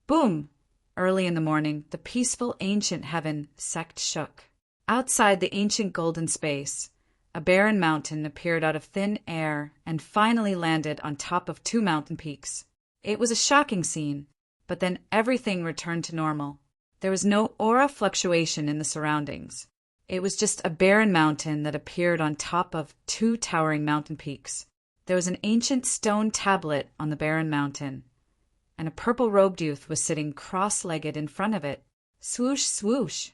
Boom! Early in the morning, the peaceful ancient heaven sect shook. Outside the ancient golden space, a barren mountain appeared out of thin air and finally landed on top of two mountain peaks. It was a shocking scene, but then everything returned to normal. There was no aura fluctuation in the surroundings. It was just a barren mountain that appeared on top of two towering mountain peaks. There was an ancient stone tablet on the barren mountain, and a purple-robed youth was sitting cross-legged in front of it. Swoosh, swoosh!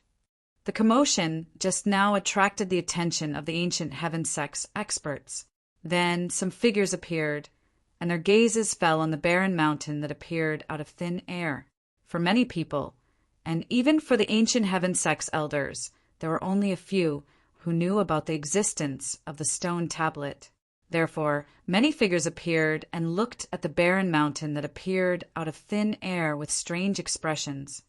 The commotion just now attracted the attention of the ancient heaven sect's experts. Then some figures appeared, and their gazes fell on the barren mountain that appeared out of thin air. For many people, and even for the ancient heaven sect's elders, there were only a few who knew about the existence of the stone tablet. Therefore, many figures appeared and looked at the barren mountain that appeared out of thin air with strange expressions.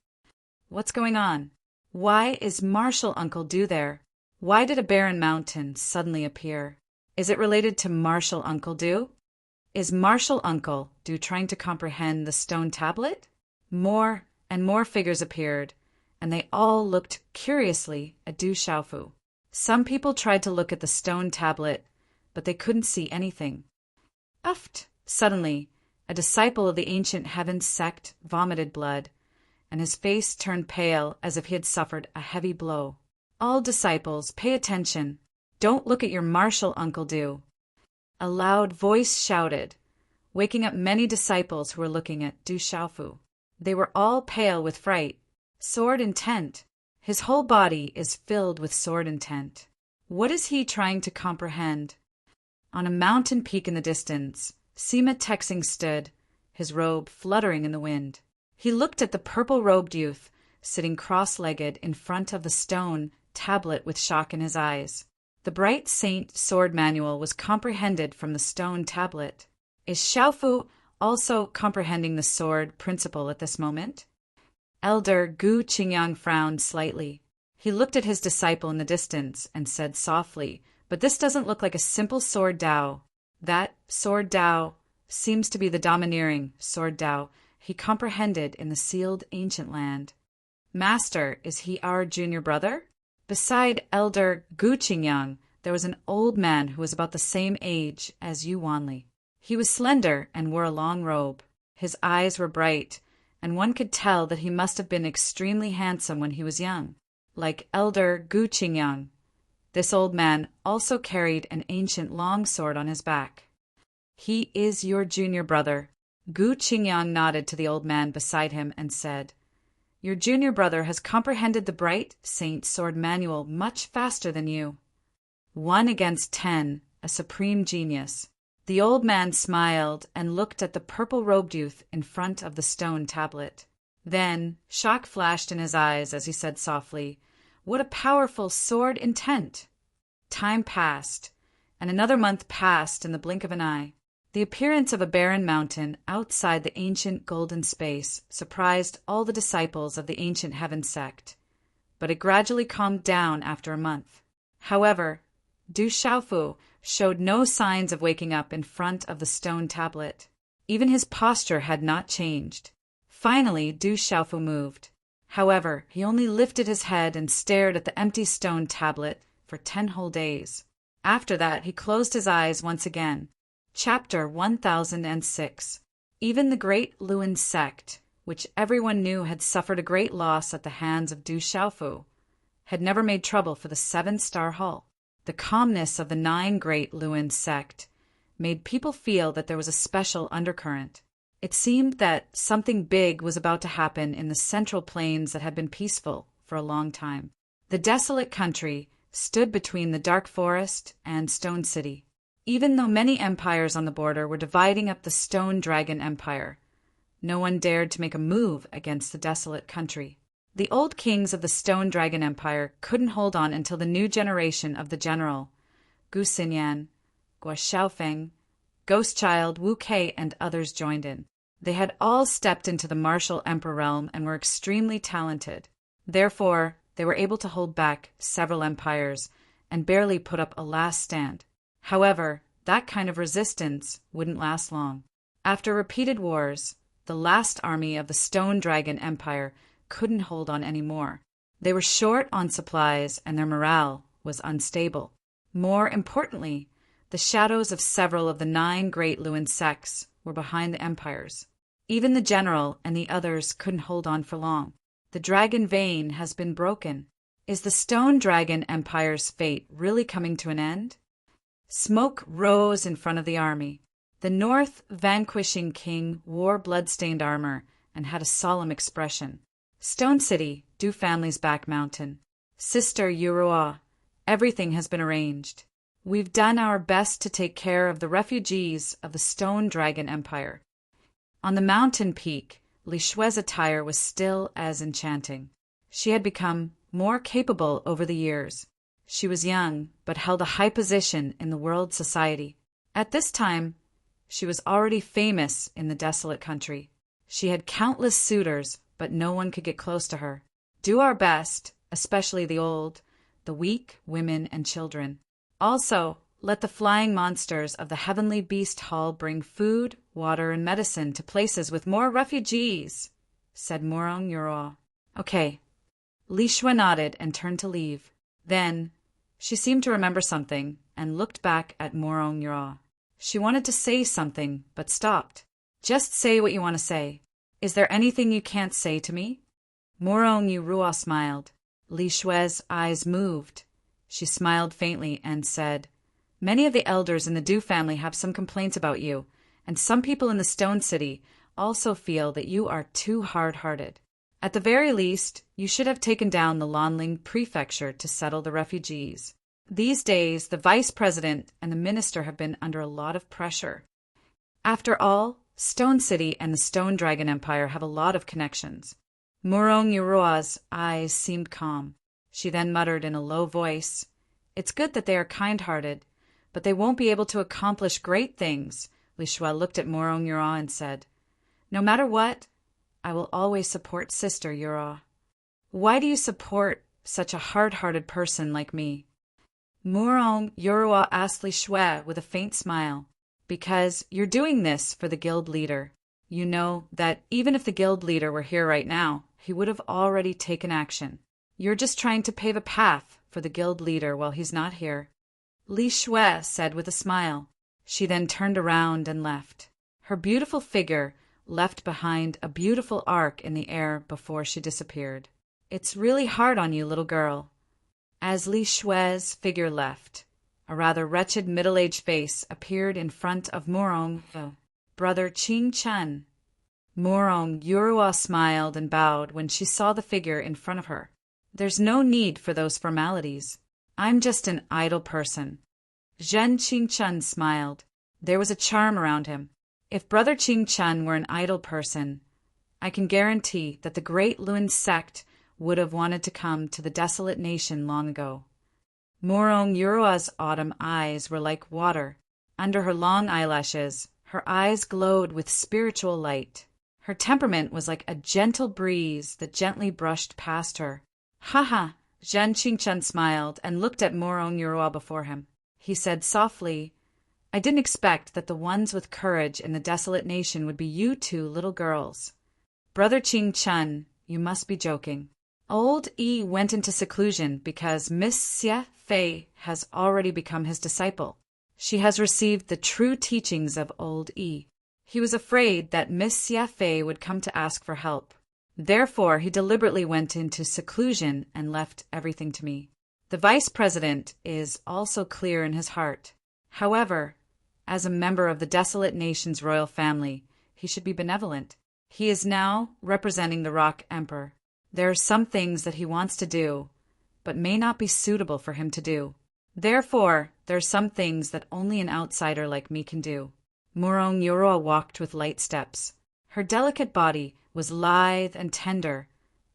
What's going on? Why is Martial Uncle Dew there? Why did a barren mountain suddenly appear? Is it related to Martial Uncle Dew? Is Martial Uncle Dew trying to comprehend the stone tablet? More and more figures appeared, and they all looked curiously at Du Xiaofu. Some people tried to look at the stone tablet, but they couldn't see anything. Uft! Suddenly, a disciple of the ancient heaven sect vomited blood, and his face turned pale as if he had suffered a heavy blow. All disciples, pay attention. Don't look at your Martial Uncle Dew. A loud voice shouted, waking up many disciples who were looking at Du Xiaofu. They were all pale with fright. Sword intent. His whole body is filled with sword intent. What is he trying to comprehend? On a mountain peak in the distance, Sima Texing stood, his robe fluttering in the wind. He looked at the purple-robed youth, sitting cross-legged in front of the stone tablet with shock in his eyes. The bright saint sword manual was comprehended from the stone tablet. Is Xiaofu also comprehending the sword principle at this moment? Elder Gu Qingyang frowned slightly. He looked at his disciple in the distance and said softly, "But this doesn't look like a simple sword Dao. That sword Dao seems to be the domineering sword Dao he comprehended in the sealed ancient land. Master, is he our junior brother?" Beside Elder Gu Qingyang, there was an old man who was about the same age as Yu Wanli. He was slender and wore a long robe. His eyes were bright, and one could tell that he must have been extremely handsome when he was young. Like Elder Gu Qingyang, this old man also carried an ancient long sword on his back. "He is your junior brother." Gu Qingyang nodded to the old man beside him and said, "Your junior brother has comprehended the bright saint sword manual much faster than you." 1 against 10, a supreme genius. The old man smiled and looked at the purple-robed youth in front of the stone tablet. Then shock flashed in his eyes as he said softly, "What a powerful sword intent!" Time passed, and another month passed in the blink of an eye. The appearance of a barren mountain outside the ancient golden space surprised all the disciples of the ancient heaven sect, but it gradually calmed down after a month. However, Du Xiaofu showed no signs of waking up in front of the stone tablet. Even his posture had not changed. Finally, Du Xiaofu moved. However, he only lifted his head and stared at the empty stone tablet for 10 whole days. After that, he closed his eyes once again. Chapter 1006. Even the great Luan sect, which everyone knew had suffered a great loss at the hands of Du Xiaofu, had never made trouble for the 7-star hull. The calmness of the 9 great Luan sect made people feel that there was a special undercurrent. It seemed that something big was about to happen in the central plains that had been peaceful for a long time. The desolate country stood between the dark forest and Stone City. Even though many empires on the border were dividing up the Stone Dragon Empire, no one dared to make a move against the desolate country. The old kings of the Stone Dragon Empire couldn't hold on until the new generation of the general, Gu Xinyan, Guo Xiaofeng, Ghost Child, Wu Kei, and others joined in. They had all stepped into the martial emperor realm and were extremely talented. Therefore, they were able to hold back several empires and barely put up a last stand. However, that kind of resistance wouldn't last long. After repeated wars, the last army of the Stone Dragon Empire couldn't hold on anymore. They were short on supplies and their morale was unstable. More importantly, the shadows of several of the 9 great Lewin sects were behind the empires. Even the general and the others couldn't hold on for long. The dragon vein has been broken. Is the Stone Dragon Empire's fate really coming to an end? Smoke rose in front of the army. The North vanquishing king wore blood-stained armor and had a solemn expression. Stone City, Du family's back mountain. Sister Yurua, everything has been arranged. We've done our best to take care of the refugees of the Stone Dragon Empire. On the mountain peak, Li Shui's attire was still as enchanting. She had become more capable over the years. She was young, but held a high position in the world society. At this time, she was already famous in the desolate country. She had countless suitors, but no one could get close to her. Do our best, especially the old, the weak, women, and children. Also, let the flying monsters of the Heavenly Beast Hall bring food, water, and medicine to places with more refugees, said Morong Yuro. Okay. Li Shui nodded and turned to leave. Then, she seemed to remember something and looked back at Morong Yuro. She wanted to say something, but stopped. Just say what you want to say. Is there anything you can't say to me? Morong Yuro smiled. Li Shui's eyes moved. She smiled faintly and said, Many of the elders in the Du family have some complaints about you, and some people in the Stone City also feel that you are too hard-hearted. At the very least, you should have taken down the Lanling prefecture to settle the refugees. These days, the vice president and the minister have been under a lot of pressure. After all, Stone City and the Stone Dragon Empire have a lot of connections. Morong Yurua's eyes seemed calm. She then muttered in a low voice, It's good that they are kind-hearted, but they won't be able to accomplish great things. Li Shui looked at Morong Yuro and said, No matter what, I will always support Sister Yuro. Why do you support such a hard-hearted person like me? Morong Yuro asked Li Shui with a faint smile. Because you're doing this for the guild leader. You know that even if the guild leader were here right now, he would have already taken action. You're just trying to pave a path for the guild leader while he's not here. Li Shui said with a smile. She then turned around and left. Her beautiful figure left behind a beautiful arc in the air before she disappeared. It's really hard on you, little girl. As Li Shui's figure left, a rather wretched middle-aged face appeared in front of Morong, brother Qing Chen. Morong Yurua smiled and bowed when she saw the figure in front of her. There's no need for those formalities. I'm just an idle person. Zhen Qingchen smiled. There was a charm around him. If Brother Qingchen were an idle person, I can guarantee that the great Lewin sect would have wanted to come to the desolate nation long ago. Morong Yurua's autumn eyes were like water. Under her long eyelashes, her eyes glowed with spiritual light. Her temperament was like a gentle breeze that gently brushed past her. Ha! Zhen Qingchen smiled and looked at Morong Yurua before him. He said softly, I didn't expect that the ones with courage in the desolate nation would be you two little girls. Brother Qingchen, you must be joking. Old Yi went into seclusion because Miss Xie Fei has already become his disciple. She has received the true teachings of Old Yi. He was afraid that Miss Xie Fei would come to ask for help. Therefore, he deliberately went into seclusion and left everything to me. The vice president is also clear in his heart. However, as a member of the desolate nation's royal family, he should be benevolent. He is now representing the Rock Emperor. There are some things that he wants to do, but may not be suitable for him to do. Therefore, there are some things that only an outsider like me can do. Morong Yuro walked with light steps. Her delicate body was lithe and tender,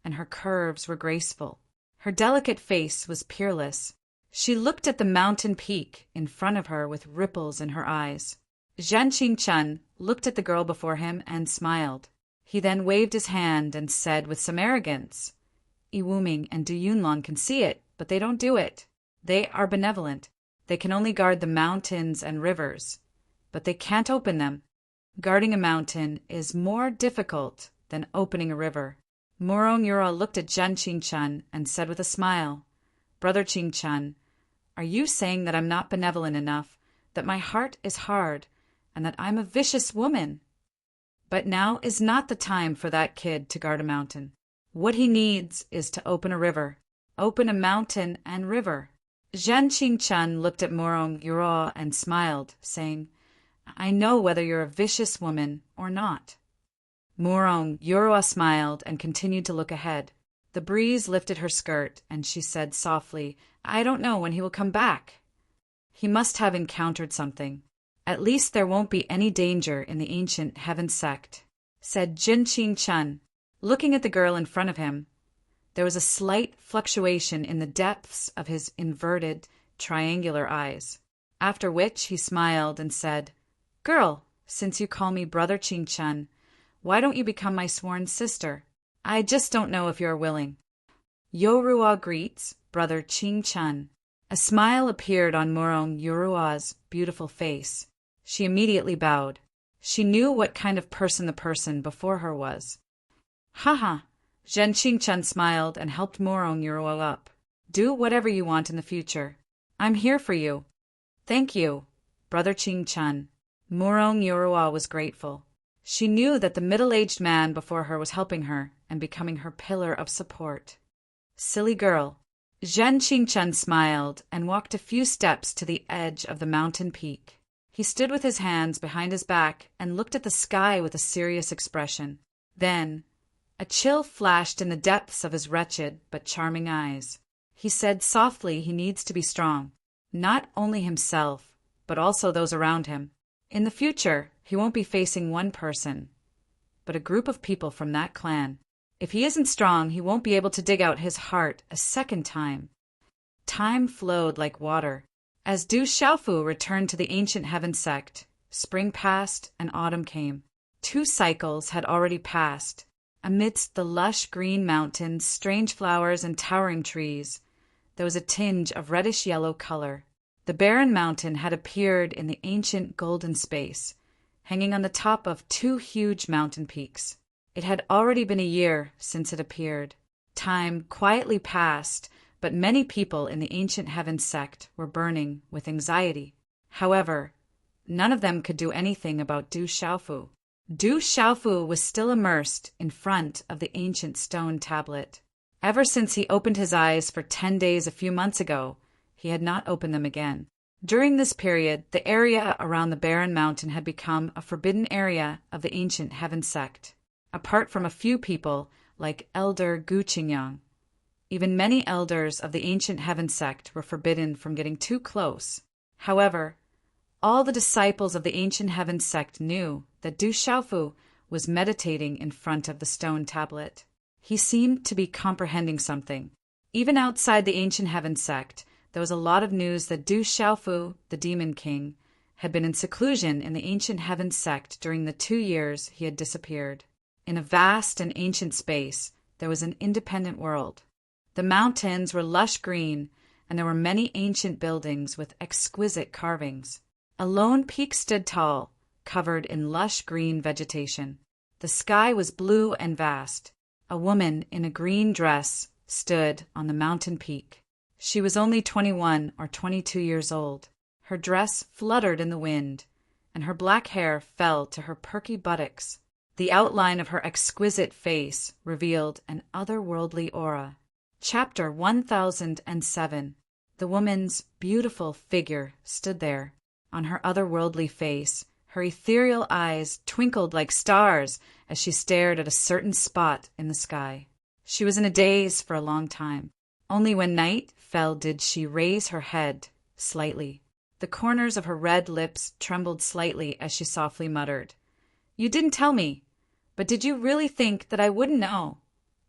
and her curves were graceful. Her delicate face was peerless. She looked at the mountain peak in front of her with ripples in her eyes. Zhen Qingchen looked at the girl before him and smiled. He then waved his hand and said with some arrogance, Yi Wuming and Du Yunlong can see it, but they don't do it. They are benevolent. They can only guard the mountains and rivers, but they can't open them. Guarding a mountain is more difficult than opening a river. Morong Yura looked at Jen Ching-chun and said with a smile, Brother Ching-chun, are you saying that I'm not benevolent enough, that my heart is hard, and that I'm a vicious woman? But now is not the time for that kid to guard a mountain. What he needs is to open a river. Open a mountain and river. Jen Ching-chun looked at Morong Yura and smiled, saying, I know whether you're a vicious woman or not. Morong Yura smiled and continued to look ahead. The breeze lifted her skirt, and she said softly, I don't know when he will come back. He must have encountered something. At least there won't be any danger in the ancient heaven sect, said Jin Ching-chun. Looking at the girl in front of him, there was a slight fluctuation in the depths of his inverted, triangular eyes, after which he smiled and said, Girl, since you call me Brother Ching-chun, why don't you become my sworn sister? I just don't know if you're willing. Yorua greets Brother Ching-chun. A smile appeared on Morong Yorua's beautiful face. She immediately bowed. She knew what kind of person the person before her was. Haha! Jen Ching-chun smiled and helped Morong Yorua up. Do whatever you want in the future. I'm here for you. Thank you, Brother Ching-chun. Morong Yorua was grateful. She knew that the middle-aged man before her was helping her and becoming her pillar of support. Silly girl. Jen Ching-chun smiled and walked a few steps to the edge of the mountain peak. He stood with his hands behind his back and looked at the sky with a serious expression. Then, a chill flashed in the depths of his wretched but charming eyes. He said softly he needs to be strong, not only himself, but also those around him. In the future, he won't be facing one person, but a group of people from that clan. If he isn't strong, he won't be able to dig out his heart a second time. Time flowed like water. As Du Xiaofu returned to the ancient heaven sect, spring passed and autumn came. 2 cycles had already passed. Amidst the lush green mountains, strange flowers, and towering trees, there was a tinge of reddish-yellow color. The barren mountain had appeared in the ancient golden space, hanging on the top of 2 huge mountain peaks. It had already been a year since it appeared. Time quietly passed, but many people in the ancient heaven sect were burning with anxiety. However, none of them could do anything about Du Xiaofu. Du Xiaofu was still immersed in front of the ancient stone tablet. Ever since he opened his eyes for 10 days a few months ago, he had not opened them again. During this period, the area around the barren mountain had become a forbidden area of the ancient heaven sect. Apart from a few people, like Elder Gu Qingyang, even many elders of the ancient heaven sect were forbidden from getting too close. However, all the disciples of the ancient heaven sect knew that Du Xiaofu was meditating in front of the stone tablet. He seemed to be comprehending something. Even outside the ancient heaven sect, there was a lot of news that Du Xiaofu, the Demon King, had been in seclusion in the ancient heaven sect during the 2 years he had disappeared. In a vast and ancient space, there was an independent world. The mountains were lush green, and there were many ancient buildings with exquisite carvings. A lone peak stood tall, covered in lush green vegetation. The sky was blue and vast. A woman in a green dress stood on the mountain peak. She was only 21 or 22 years old. Her dress fluttered in the wind, and her black hair fell to her perky buttocks. The outline of her exquisite face revealed an otherworldly aura. Chapter 1007. The woman's beautiful figure stood there. On her otherworldly face, her ethereal eyes twinkled like stars as she stared at a certain spot in the sky. She was in a daze for a long time. Only when night fell did she raise her head slightly. The corners of her red lips trembled slightly as she softly muttered, "You didn't tell me, but did you really think that I wouldn't know?"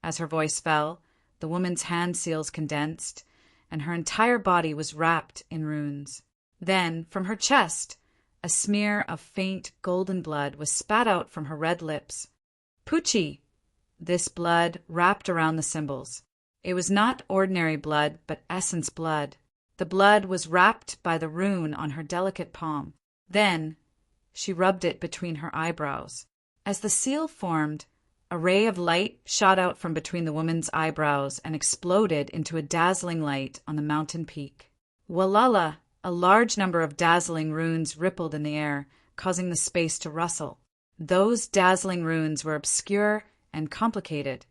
As her voice fell, the woman's hand seals condensed, and her entire body was wrapped in runes. Then, from her chest, a smear of faint golden blood was spat out from her red lips. Puchi! This blood wrapped around the symbols. It was not ordinary blood, but essence blood. The blood was wrapped by the rune on her delicate palm. Then she rubbed it between her eyebrows. As the seal formed, a ray of light shot out from between the woman's eyebrows and exploded into a dazzling light on the mountain peak. Walala! A large number of dazzling runes rippled in the air, causing the space to rustle. Those dazzling runes were obscure and complicated,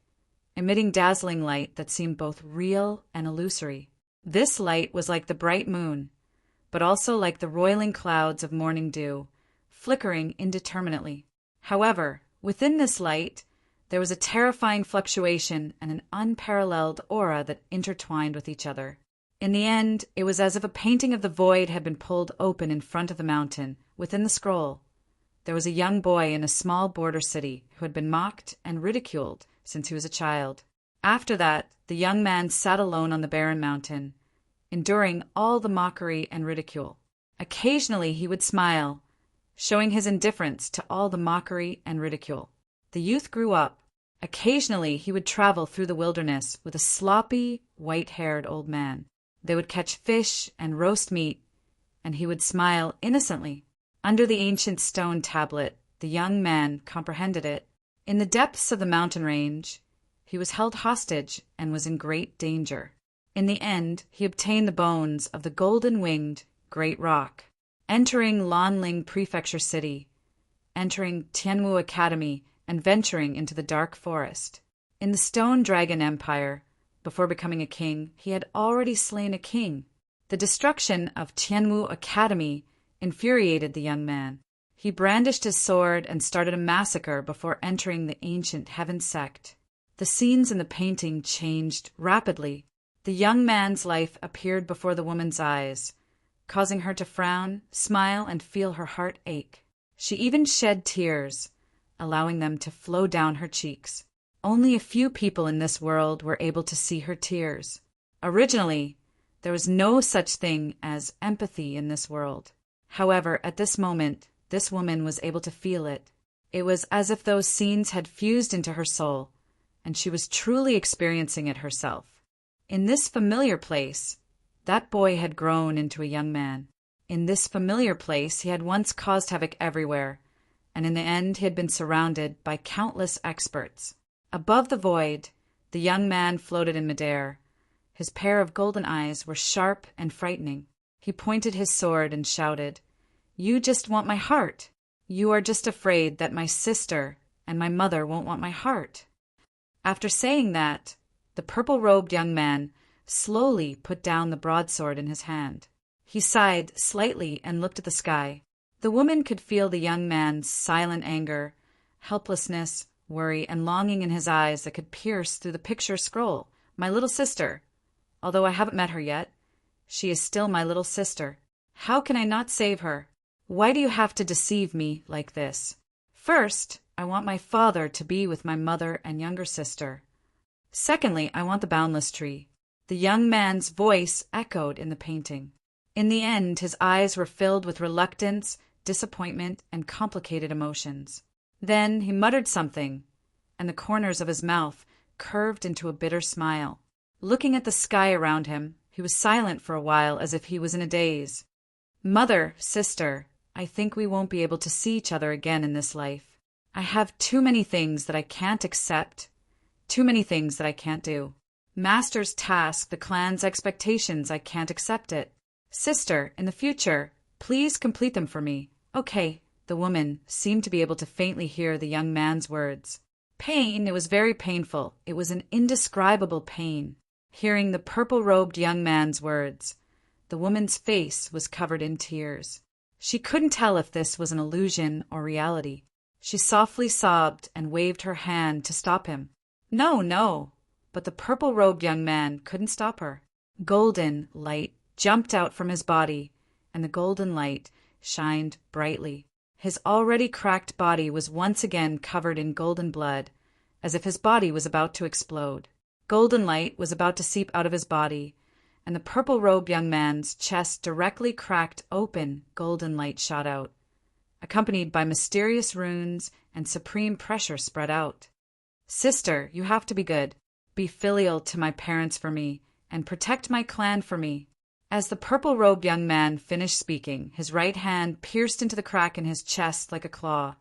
emitting dazzling light that seemed both real and illusory. This light was like the bright moon, but also like the roiling clouds of morning dew, flickering indeterminately. However, within this light, there was a terrifying fluctuation and an unparalleled aura that intertwined with each other. In the end, it was as if a painting of the void had been pulled open in front of the mountain. Within the scroll, there was a young boy in a small border city who had been mocked and ridiculed since he was a child. After that, the young man sat alone on the barren mountain, enduring all the mockery and ridicule. Occasionally he would smile, showing his indifference to all the mockery and ridicule. The youth grew up. Occasionally he would travel through the wilderness with a sloppy, white-haired old man. They would catch fish and roast meat, and he would smile innocently. Under the ancient stone tablet, the young man comprehended it. In the depths of the mountain range, he was held hostage and was in great danger. In the end, he obtained the bones of the golden-winged great rock. Entering Lanling Prefecture City, entering Tianmu Academy, and venturing into the dark forest. In the Stone Dragon Empire, before becoming a king, he had already slain a king. The destruction of Tianmu Academy infuriated the young man. He brandished his sword and started a massacre before entering the ancient Heaven Sect. The scenes in the painting changed rapidly. The young man's life appeared before the woman's eyes, causing her to frown, smile, and feel her heart ache. She even shed tears, allowing them to flow down her cheeks. Only a few people in this world were able to see her tears. Originally, there was no such thing as empathy in this world. However, at this moment, this woman was able to feel it. It was as if those scenes had fused into her soul, and she was truly experiencing it herself. In this familiar place, that boy had grown into a young man. In this familiar place, he had once caused havoc everywhere, and in the end he had been surrounded by countless experts. Above the void, the young man floated in midair. His pair of golden eyes were sharp and frightening. He pointed his sword and shouted, "You just want my heart. You are just afraid that my sister and my mother won't want my heart." After saying that, the purple-robed young man slowly put down the broadsword in his hand. He sighed slightly and looked at the sky. The woman could feel the young man's silent anger, helplessness, worry, and longing in his eyes that could pierce through the picture scroll. My little sister. Although I haven't met her yet, she is still my little sister. How can I not save her? Why do you have to deceive me like this? First, I want my father to be with my mother and younger sister. Secondly, I want the boundless tree. The young man's voice echoed in the painting. In the end, his eyes were filled with reluctance, disappointment, and complicated emotions. Then he muttered something, and the corners of his mouth curved into a bitter smile. Looking at the sky around him, he was silent for a while as if he was in a daze. "Mother, sister, I think we won't be able to see each other again in this life. I have too many things that I can't accept, too many things that I can't do. Master's task, the clan's expectations, I can't accept it. Sister, in the future, please complete them for me." "Okay." The woman seemed to be able to faintly hear the young man's words. Pain, it was very painful. It was an indescribable pain. Hearing the purple-robed young man's words, the woman's face was covered in tears. She couldn't tell if this was an illusion or reality. She softly sobbed and waved her hand to stop him. No, no, but the purple-robed young man couldn't stop her. Golden light jumped out from his body, and the golden light shined brightly. His already cracked body was once again covered in golden blood, as if his body was about to explode. Golden light was about to seep out of his body, and the purple-robed young man's chest directly cracked open. Golden light shot out, accompanied by mysterious runes and supreme pressure spread out. "Sister, you have to be good. Be filial to my parents for me, and protect my clan for me." As the purple-robed young man finished speaking, his right hand pierced into the crack in his chest like a claw,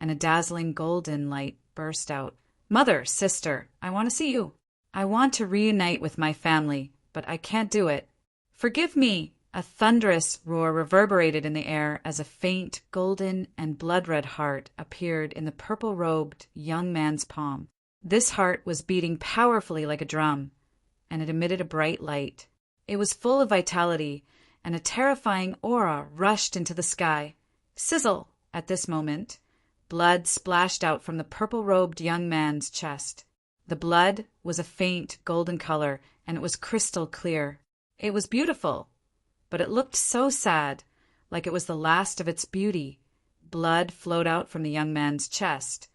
and a dazzling golden light burst out. "Mother, sister, I want to see you. I want to reunite with my family, but I can't do it. Forgive me!" A thunderous roar reverberated in the air as a faint, golden, and blood-red heart appeared in the purple-robed young man's palm. This heart was beating powerfully like a drum, and it emitted a bright light. It was full of vitality, and a terrifying aura rushed into the sky. Sizzle! At this moment, blood splashed out from the purple-robed young man's chest. The blood was a faint golden color, and it was crystal clear. It was beautiful, but it looked so sad, like it was the last of its beauty. Blood flowed out from the young man's chest,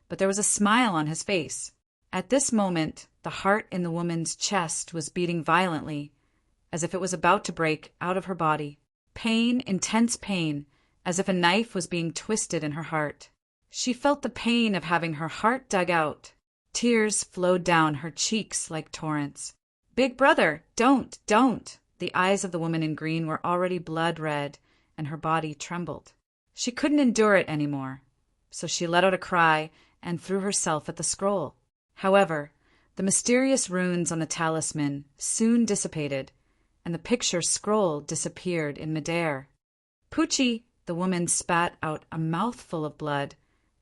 but there was a smile on his face. At this moment, the heart in the woman's chest was beating violently, as if it was about to break out of her body. Pain, intense pain, as if a knife was being twisted in her heart. She felt the pain of having her heart dug out. Tears flowed down her cheeks like torrents. "Big brother, don't, don't!" The eyes of the woman in green were already blood red, and her body trembled. She couldn't endure it anymore, so she let out a cry and threw herself at the scroll. However, the mysterious runes on the talisman soon dissipated, and the picture scroll disappeared in midair. "Poochie!" The woman spat out a mouthful of blood,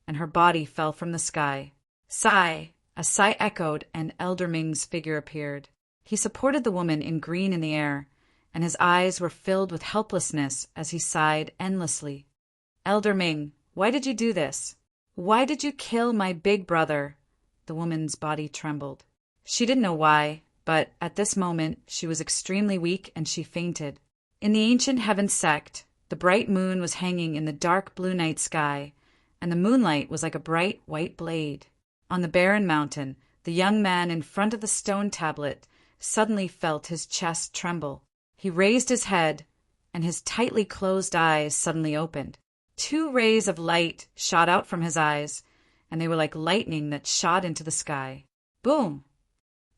and her body fell from the sky. "Sigh!" A sigh echoed, and Elder Ming's figure appeared. He supported the woman in green in the air, and his eyes were filled with helplessness as he sighed endlessly. "Elder Ming, why did you do this? Why did you kill my big brother?" The woman's body trembled. She didn't know why, but at this moment she was extremely weak and she fainted. In the ancient heaven sect, the bright moon was hanging in the dark blue night sky, and the moonlight was like a bright white blade. On the barren mountain, the young man in front of the stone tablet suddenly felt his chest tremble. He raised his head, and his tightly closed eyes suddenly opened. 2 rays of light shot out from his eyes, and they were like lightning that shot into the sky. Boom!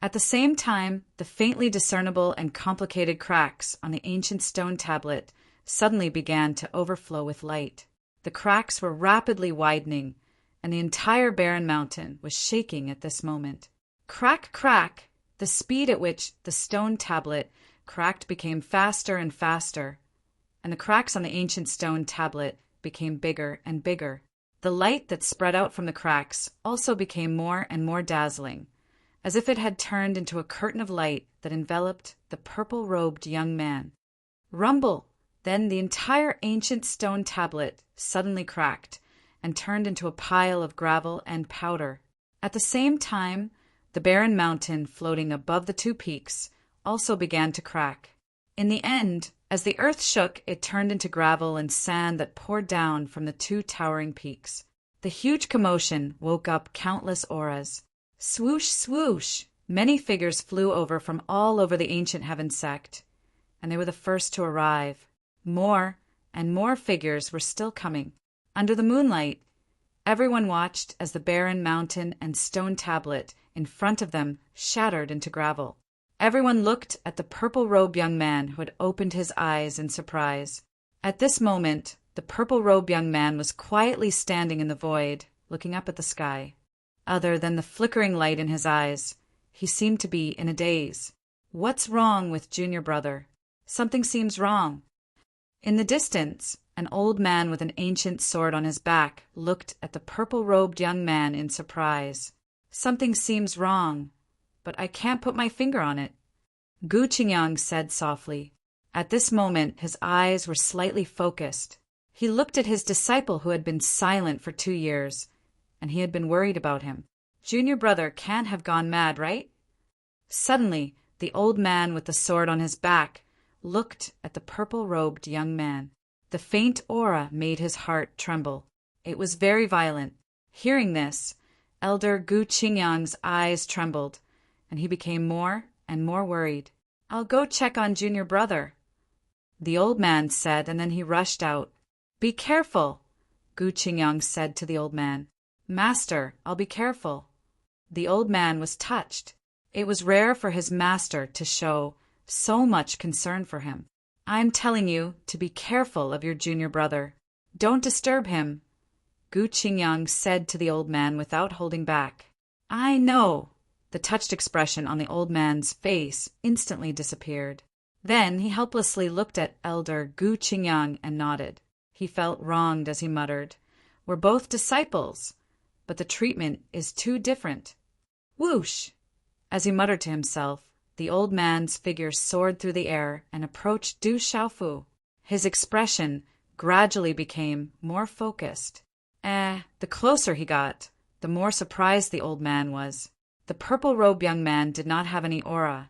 At the same time, the faintly discernible and complicated cracks on the ancient stone tablet suddenly began to overflow with light. The cracks were rapidly widening, and the entire barren mountain was shaking at this moment. Crack, crack! The speed at which the stone tablet cracked became faster and faster, and the cracks on the ancient stone tablet became bigger and bigger. The light that spread out from the cracks also became more and more dazzling, as if it had turned into a curtain of light that enveloped the purple-robed young man. Rumble! Then the entire ancient stone tablet suddenly cracked and turned into a pile of gravel and powder. At the same time, the barren mountain floating above the 2 peaks also began to crack. In the end, as the earth shook, it turned into gravel and sand that poured down from the 2 towering peaks. The huge commotion woke up countless auras. Swoosh, swoosh! Many figures flew over from all over the ancient heaven sect, and they were the first to arrive. More and more figures were still coming. Under the moonlight, everyone watched as the barren mountain and stone tablet in front of them shattered into gravel. Everyone looked at the purple-robed young man who had opened his eyes in surprise. At this moment, the purple-robed young man was quietly standing in the void, looking up at the sky. Other than the flickering light in his eyes, he seemed to be in a daze. "What's wrong with Junior Brother? Something seems wrong." In the distance, an old man with an ancient sword on his back looked at the purple-robed young man in surprise. "Something seems wrong, but I can't put my finger on it," Gu Qingyang said softly. At this moment, his eyes were slightly focused. He looked at his disciple who had been silent for 2 years, and he had been worried about him. "Junior Brother can't have gone mad, right?" Suddenly, the old man with the sword on his back looked at the purple-robed young man. The faint aura made his heart tremble. It was very violent. Hearing this, Elder Gu Qingyang's eyes trembled, and he became more and more worried. "I'll go check on Junior Brother," the old man said, and then he rushed out. "Be careful," Gu Qingyang said to the old man. "Master, I'll be careful." The old man was touched. It was rare for his master to show so much concern for him. "I'm telling you to be careful of your junior brother. Don't disturb him," Gu Qingyang said to the old man without holding back. "I know." The touched expression on the old man's face instantly disappeared. Then he helplessly looked at elder Gu Qingyang and nodded. He felt wronged as he muttered, "We're both disciples, but the treatment is too different." Whoosh! As he muttered to himself, the old man's figure soared through the air and approached Du Xiaofu. His expression gradually became more focused. The closer he got, the more surprised the old man was. The purple-robed young man did not have any aura,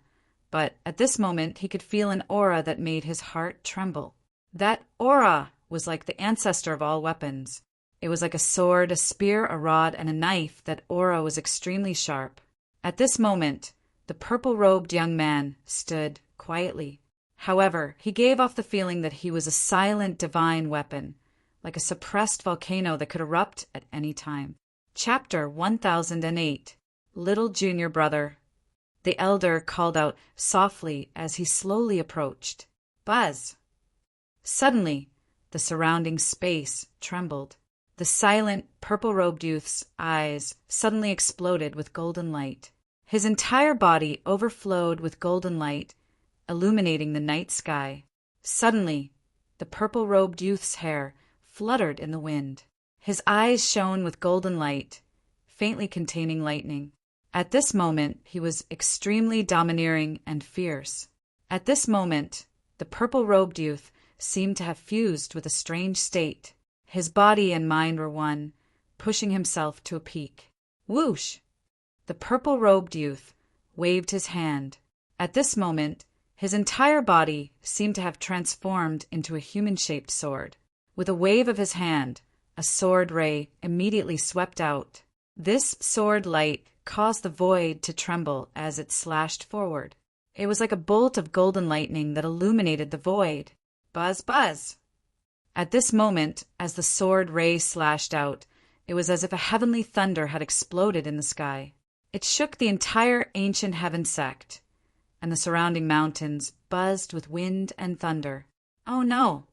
but at this moment he could feel an aura that made his heart tremble. That aura was like the ancestor of all weapons. It was like a sword, a spear, a rod, and a knife. That aura was extremely sharp. At this moment, the purple-robed young man stood quietly. However, he gave off the feeling that he was a silent divine weapon, like a suppressed volcano that could erupt at any time. Chapter 1008. Little Junior Brother. The elder called out softly as he slowly approached. "Buzz!" Suddenly, the surrounding space trembled. The silent, purple-robed youth's eyes suddenly exploded with golden light. His entire body overflowed with golden light, illuminating the night sky. Suddenly, the purple-robed youth's hair fluttered in the wind. His eyes shone with golden light, faintly containing lightning. At this moment, he was extremely domineering and fierce. At this moment, the purple-robed youth seemed to have fused with a strange state. His body and mind were one, pushing himself to a peak. Whoosh! The purple-robed youth waved his hand. At this moment, his entire body seemed to have transformed into a human-shaped sword. With a wave of his hand, a sword ray immediately swept out. This sword light caused the void to tremble as it slashed forward. It was like a bolt of golden lightning that illuminated the void. Buzz, buzz! At this moment, as the sword ray slashed out, it was as if a heavenly thunder had exploded in the sky. It shook the entire ancient heaven sect, and the surrounding mountains buzzed with wind and thunder. "Oh no!"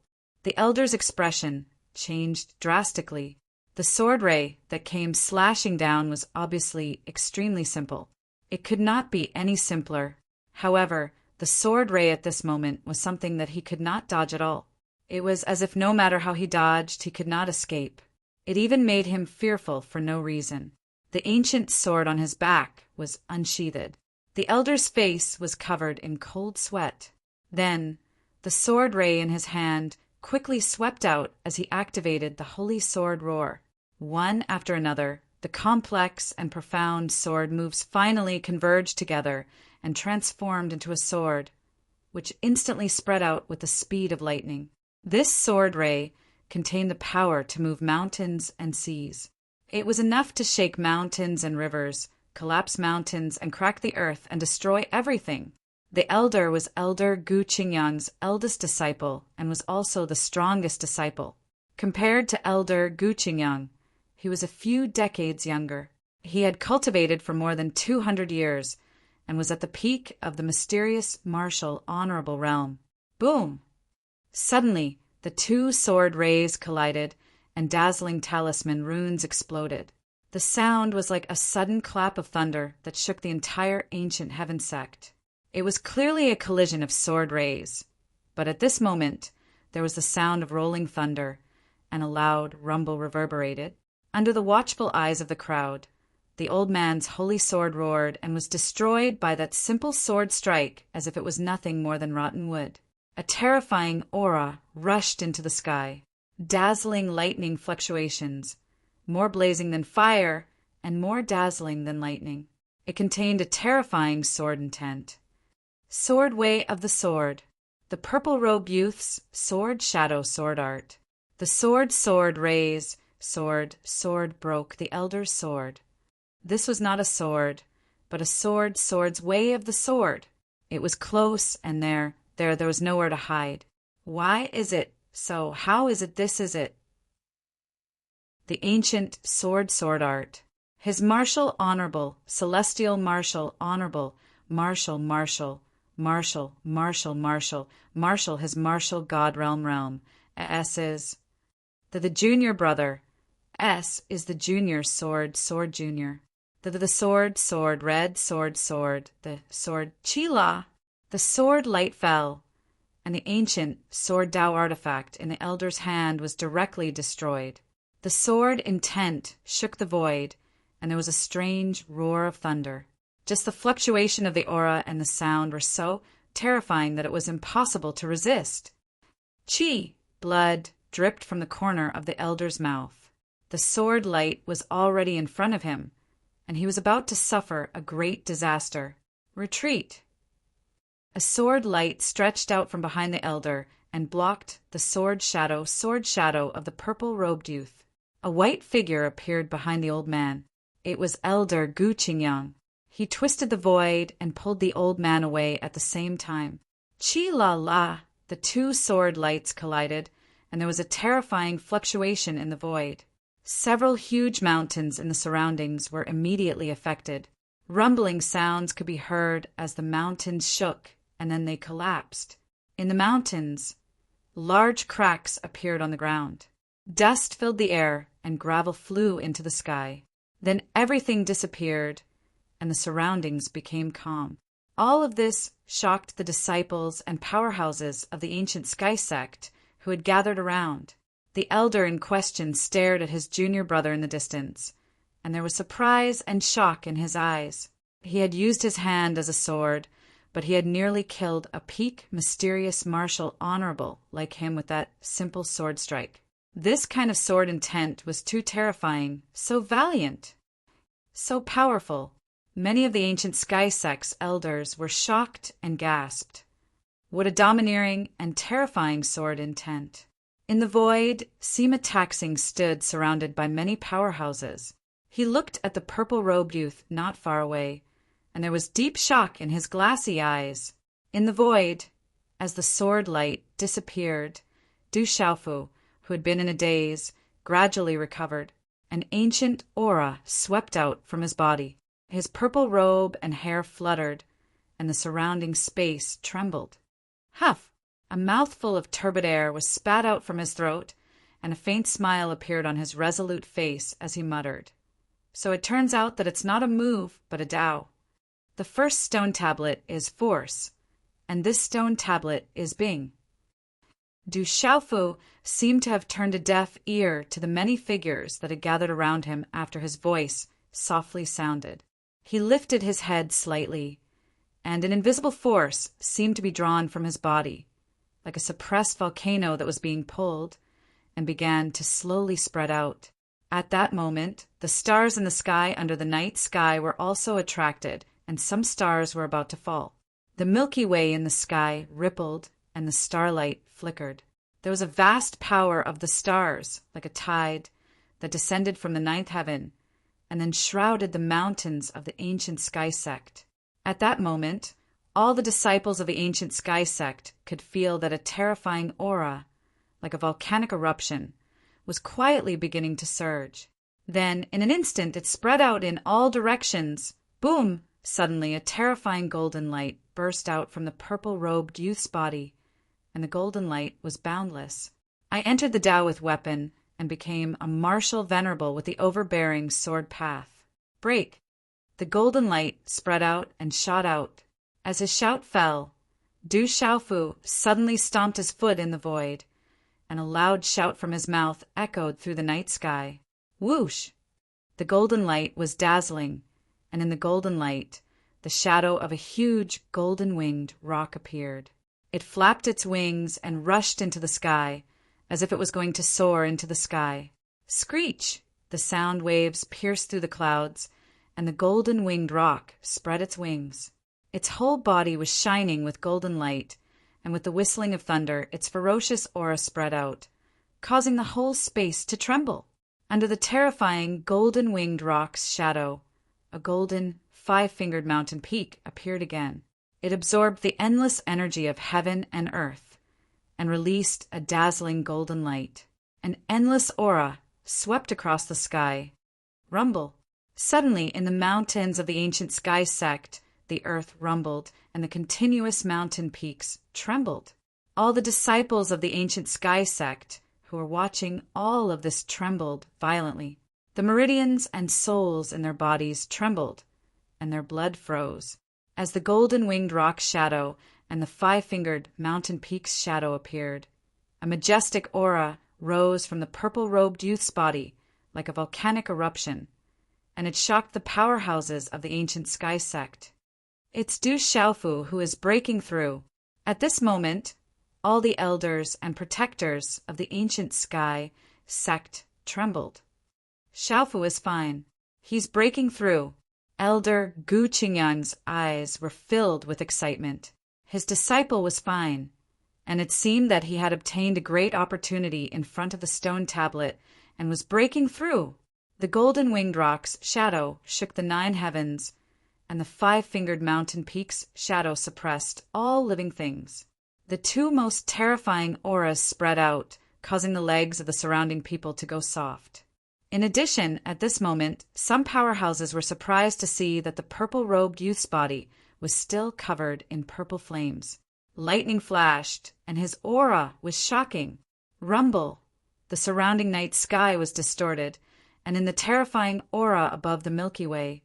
The elder's expression changed drastically. The sword ray that came slashing down was obviously extremely simple. It could not be any simpler. However, the sword ray at this moment was something that he could not dodge at all. It was as if no matter how he dodged, he could not escape. It even made him fearful for no reason. The ancient sword on his back was unsheathed. The elder's face was covered in cold sweat. Then, the sword ray in his hand quickly swept out as he activated the holy sword roar. One after another, the complex and profound sword moves finally converged together and transformed into a sword, which instantly spread out with the speed of lightning. This sword ray contained the power to move mountains and seas. It was enough to shake mountains and rivers, collapse mountains and crack the earth and destroy everything. The elder was Elder Gu Qingyang's eldest disciple and was also the strongest disciple. Compared to Elder Gu Qingyang, he was a few decades younger. He had cultivated for more than 200 years and was at the peak of the mysterious, martial, honorable realm. Boom! Suddenly, the two sword rays collided and dazzling talisman runes exploded. The sound was like a sudden clap of thunder that shook the entire ancient heaven sect. It was clearly a collision of sword rays, but at this moment there was the sound of rolling thunder, and a loud rumble reverberated. Under the watchful eyes of the crowd, the old man's holy sword roared and was destroyed by that simple sword strike as if it was nothing more than rotten wood. A terrifying aura rushed into the sky, dazzling lightning fluctuations, more blazing than fire and more dazzling than lightning. It contained a terrifying sword intent. Sword way of the sword. The purple-robed youth's sword shadow sword art. The sword rays, sword broke the elder's sword. This was not a sword, but a sword's way of the sword. It was close, and there was nowhere to hide. Why is it so? How is it this is it? The ancient sword art. His martial honorable, celestial martial honorable, martial Marshal, marshal, marshal, marshal his marshal god realm. S is the junior brother. S is the junior sword junior. The sword, red sword, the sword, Chila. The sword light fell, and the ancient sword Tao artifact in the elder's hand was directly destroyed. The sword intent shook the void, and there was a strange roar of thunder. Just the fluctuation of the aura and the sound were so terrifying that it was impossible to resist. Chi, blood, dripped from the corner of the elder's mouth. The sword light was already in front of him, and he was about to suffer a great disaster. Retreat. A sword light stretched out from behind the elder and blocked the sword shadow of the purple-robed youth. A white figure appeared behind the old man. It was Elder Gu Qingyang. He twisted the void and pulled the old man away at the same time. Chi la la! The two sword lights collided, and there was a terrifying fluctuation in the void. Several huge mountains in the surroundings were immediately affected. Rumbling sounds could be heard as the mountains shook, and then they collapsed. In the mountains, large cracks appeared on the ground. Dust filled the air, and gravel flew into the sky. Then everything disappeared, and the surroundings became calm. All of this shocked the disciples and powerhouses of the ancient sky sect who had gathered around. The elder in question stared at his junior brother in the distance, and there was surprise and shock in his eyes. He had used his hand as a sword, but he had nearly killed a peak, mysterious marshal honorable like him with that simple sword strike. This kind of sword intent was too terrifying, so valiant, so powerful. Many of the ancient sky sect's elders were shocked and gasped. What a domineering and terrifying sword intent. In the void, Sima Taxing stood surrounded by many powerhouses. He looked at the purple-robed youth not far away, and there was deep shock in his glassy eyes. In the void, as the sword light disappeared, Du Xiaofu, who had been in a daze, gradually recovered. An ancient aura swept out from his body. His purple robe and hair fluttered, and the surrounding space trembled. Huff! A mouthful of turbid air was spat out from his throat, and a faint smile appeared on his resolute face as he muttered. So it turns out that it's not a move, but a Tao. The first stone tablet is force, and this stone tablet is Bing. Du Xiaofu seemed to have turned a deaf ear to the many figures that had gathered around him after his voice softly sounded. He lifted his head slightly, and an invisible force seemed to be drawn from his body, like a suppressed volcano that was being pulled, and began to slowly spread out. At that moment, the stars in the sky under the night sky were also attracted, and some stars were about to fall. The Milky Way in the sky rippled, and the starlight flickered. There was a vast power of the stars, like a tide, that descended from the ninth heaven, and then shrouded the mountains of the ancient sky sect. At that moment, all the disciples of the ancient sky sect could feel that a terrifying aura, like a volcanic eruption, was quietly beginning to surge. Then, in an instant, it spread out in all directions. Boom! Suddenly, a terrifying golden light burst out from the purple-robed youth's body, and the golden light was boundless. I entered the Tao with weapon and became a martial venerable with the overbearing sword path. Break! The golden light spread out and shot out. As his shout fell, Du Xiaofu suddenly stomped his foot in the void, and a loud shout from his mouth echoed through the night sky. Whoosh! The golden light was dazzling, and in the golden light, the shadow of a huge golden-winged rock appeared. It flapped its wings and rushed into the sky, as if it was going to soar into the sky. Screech! The sound waves pierced through the clouds, and the golden-winged rock spread its wings. Its whole body was shining with golden light, and with the whistling of thunder, its ferocious aura spread out, causing the whole space to tremble. Under the terrifying golden-winged rock's shadow, a golden, five-fingered mountain peak appeared again. It absorbed the endless energy of heaven and earth, and released a dazzling golden light. An endless aura swept across the sky. Rumble! Suddenly, in the mountains of the ancient sky sect, the earth rumbled, and the continuous mountain peaks trembled. All the disciples of the ancient sky sect who were watching all of this trembled violently. The meridians and souls in their bodies trembled, and their blood froze, as the golden-winged rock shadow and the five-fingered mountain peak's shadow appeared. A majestic aura rose from the purple-robed youth's body like a volcanic eruption, and it shocked the powerhouses of the ancient sky sect. It's Du Xiaofu who is breaking through. At this moment, all the elders and protectors of the ancient sky sect trembled. Xiaofu is fine. He's breaking through. Elder Gu Qingyang's eyes were filled with excitement. His disciple was fine, and it seemed that he had obtained a great opportunity in front of the stone tablet and was breaking through. The golden-winged rock's shadow shook the 9 heavens, and the 5-fingered mountain peak's shadow suppressed all living things. The 2 most terrifying auras spread out, causing the legs of the surrounding people to go soft. In addition, at this moment, some powerhouses were surprised to see that the purple-robed youth's body was still covered in purple flames. Lightning flashed, and his aura was shocking. Rumble! The surrounding night sky was distorted, and in the terrifying aura above the Milky Way,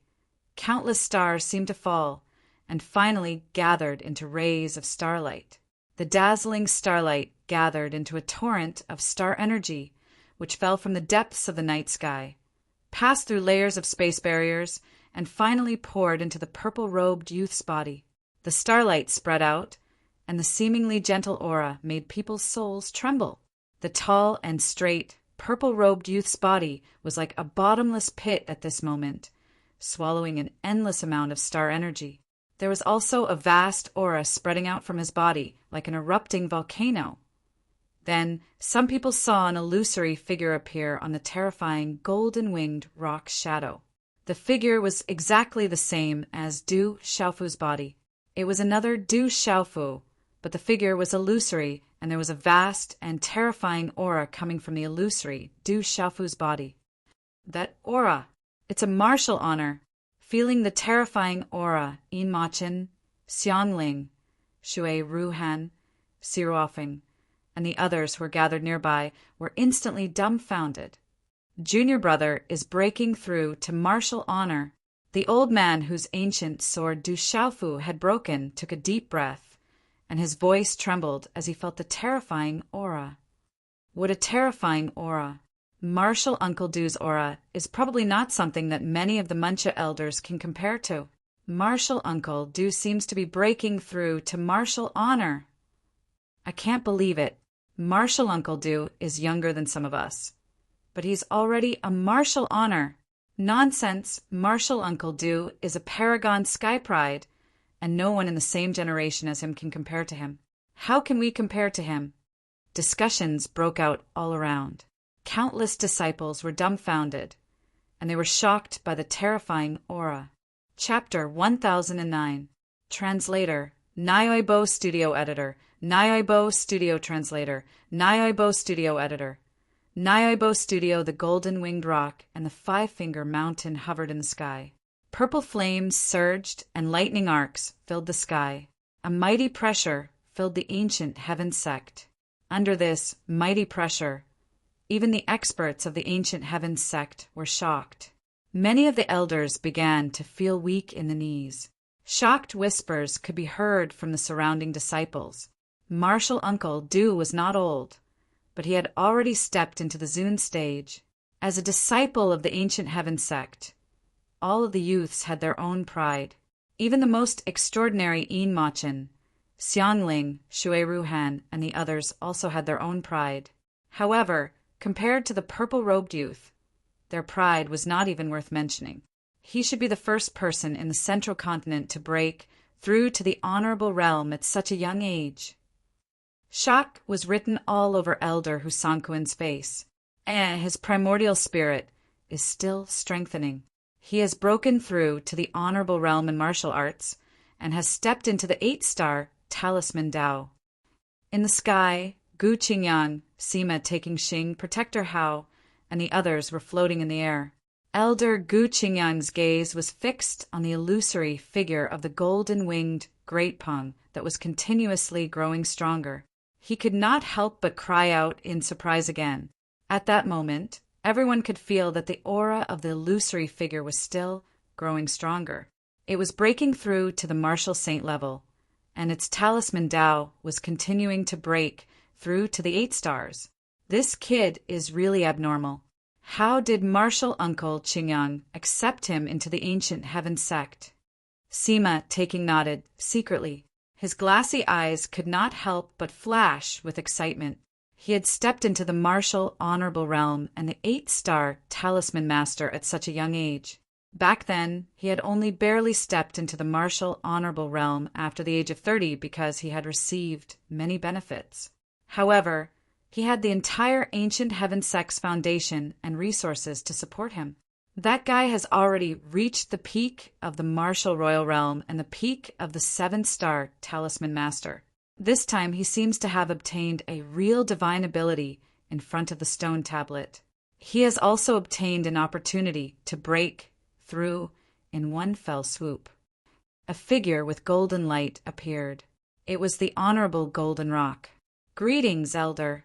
countless stars seemed to fall, and finally gathered into rays of starlight. The dazzling starlight gathered into a torrent of star energy, which fell from the depths of the night sky, passed through layers of space barriers, and finally poured into the purple-robed youth's body. The starlight spread out, and the seemingly gentle aura made people's souls tremble. The tall and straight, purple-robed youth's body was like a bottomless pit at this moment, swallowing an endless amount of star energy. There was also a vast aura spreading out from his body, like an erupting volcano. Then some people saw an illusory figure appear on the terrifying golden-winged rock shadow. The figure was exactly the same as Du Xiaofu's body. It was another Du Xiaofu, but the figure was illusory, and there was a vast and terrifying aura coming from the illusory Du Xiaofu's body. That aura! It's a martial honor. Feeling the terrifying aura, Yin Machin, Xiangling, Shui Ruhan, Siruofeng, and the others who were gathered nearby were instantly dumbfounded. Junior brother is breaking through to martial honor. The old man whose ancient sword Du Xiaofu had broken took a deep breath, and his voice trembled as he felt the terrifying aura. What a terrifying aura! Martial Uncle Du's aura is probably not something that many of the Muncha elders can compare to. Martial Uncle Du seems to be breaking through to martial honor. I can't believe it. Martial Uncle Du is younger than some of us, but he's already a martial honor. Nonsense! Martial Uncle Du is a paragon sky pride, and no one in the same generation as him can compare to him. How can we compare to him? Discussions broke out all around. Countless disciples were dumbfounded, and they were shocked by the terrifying aura. Chapter 1009. Translator, Nyoibo Studio Editor, Nyoibo Studio Translator, Nyoibo Studio Editor. Nyoibo Studio, the golden-winged rock and the 5-finger mountain hovered in the sky. Purple flames surged and lightning arcs filled the sky. A mighty pressure filled the ancient heaven sect. Under this mighty pressure, even the experts of the ancient heaven sect were shocked. Many of the elders began to feel weak in the knees. Shocked whispers could be heard from the surrounding disciples. Martial Uncle Du was not old, but he had already stepped into the Zun stage. As a disciple of the ancient heaven sect, all of the youths had their own pride. Even the most extraordinary Yin Machin, Xiangling, Shui Ruhan, and the others also had their own pride. However, compared to the purple-robed youth, their pride was not even worth mentioning. He should be the first person in the central continent to break through to the honorable realm at such a young age. Shock was written all over Elder Husankuin's face. His primordial spirit is still strengthening. He has broken through to the honorable realm in martial arts and has stepped into the 8-star talisman Dao. In the sky, Gu Qingyang, Sima taking Xing, Protector Hao, and the others were floating in the air. Elder Gu Qingyang's gaze was fixed on the illusory figure of the golden-winged great peng that was continuously growing stronger. He could not help but cry out in surprise again. At that moment, everyone could feel that the aura of the illusory figure was still growing stronger. It was breaking through to the martial saint level, and its talisman Tao was continuing to break through to the 8 stars. This kid is really abnormal. How did martial uncle Qingyang accept him into the ancient heaven sect? Sima, taking nodded, secretly. His glassy eyes could not help but flash with excitement. He had stepped into the martial honorable realm and the 8-star talisman master at such a young age. Back then, he had only barely stepped into the martial honorable realm after the age of 30 because he had received many benefits. However, he had the entire ancient heaven sect's foundation and resources to support him. That guy has already reached the peak of the martial royal realm and the peak of the 7-star talisman master. This time he seems to have obtained a real divine ability in front of the stone tablet. He has also obtained an opportunity to break through in one fell swoop. A figure with golden light appeared. It was the Honorable Golden Rock. "Greetings, Elder."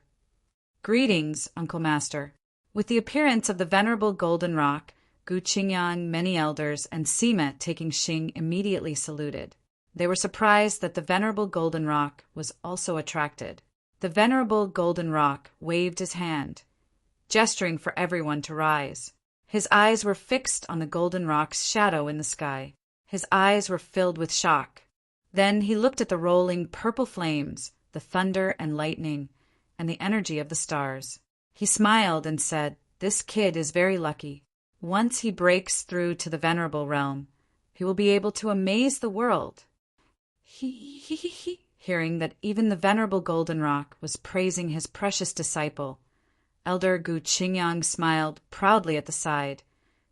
"Greetings, Uncle Master." With the appearance of the venerable Golden Rock, Gu Qingyang, many elders, and Sima taking Xing immediately saluted. They were surprised that the venerable Golden Rock was also attracted. The venerable Golden Rock waved his hand, gesturing for everyone to rise. His eyes were fixed on the Golden Rock's shadow in the sky. His eyes were filled with shock. Then he looked at the rolling purple flames, the thunder and lightning, and the energy of the stars. He smiled and said, "This kid is very lucky. Once he breaks through to the venerable realm, he will be able to amaze the world." Hearing that even the venerable Golden Rock was praising his precious disciple, Elder Gu Qingyang smiled proudly at the side,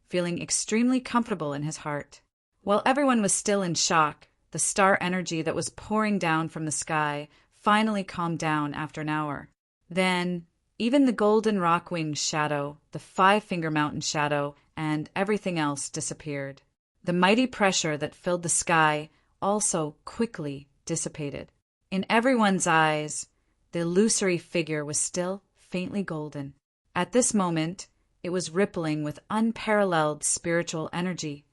feeling extremely comfortable in his heart. While everyone was still in shock, the star energy that was pouring down from the sky finally calmed down after an hour. Then, even the Golden Rock Wing's shadow, the 5-finger mountain shadow, and everything else disappeared. The mighty pressure that filled the sky also quickly dissipated. In everyone's eyes, the illusory figure was still faintly golden. At this moment, it was rippling with unparalleled spiritual energy.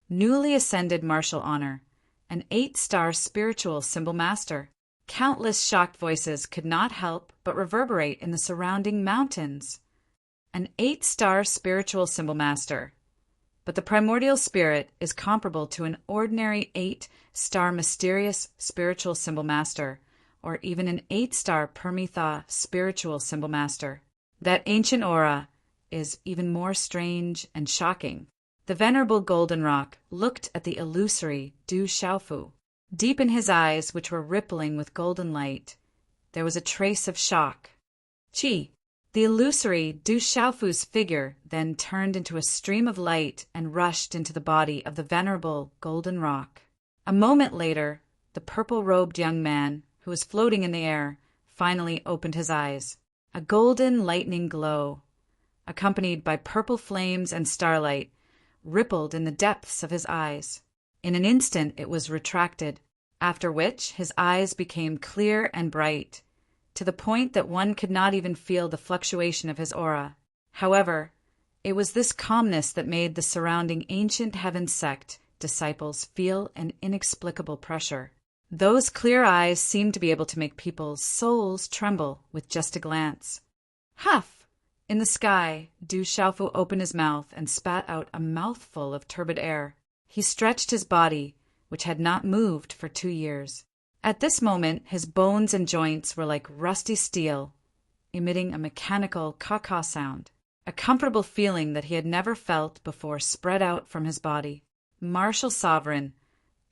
Newly ascended martial honor, an 8-star spiritual symbol master. Countless shocked voices could not help but reverberate in the surrounding mountains. An 8-star spiritual symbol master. But the primordial spirit is comparable to an ordinary 8-star mysterious spiritual symbol master, or even an 8-star Permitha spiritual symbol master. That ancient aura is even more strange and shocking. The venerable Golden Rock looked at the illusory Du Xiaofu. Deep in his eyes, which were rippling with golden light, there was a trace of shock. Qi, the illusory Du Xiaofu's figure then turned into a stream of light and rushed into the body of the venerable Golden Rock. A moment later, the purple-robed young man, who was floating in the air, finally opened his eyes. A golden lightning glow, accompanied by purple flames and starlight, rippled in the depths of his eyes. In an instant it was retracted, after which his eyes became clear and bright, to the point that one could not even feel the fluctuation of his aura. However, it was this calmness that made the surrounding ancient heaven sect disciples feel an inexplicable pressure. Those clear eyes seemed to be able to make people's souls tremble with just a glance. Huff! In the sky, Du Xiaofu opened his mouth and spat out a mouthful of turbid air. He stretched his body, which had not moved for 2 years. At this moment, his bones and joints were like rusty steel, emitting a mechanical caw-caw sound. A comfortable feeling that he had never felt before spread out from his body. Martial sovereign,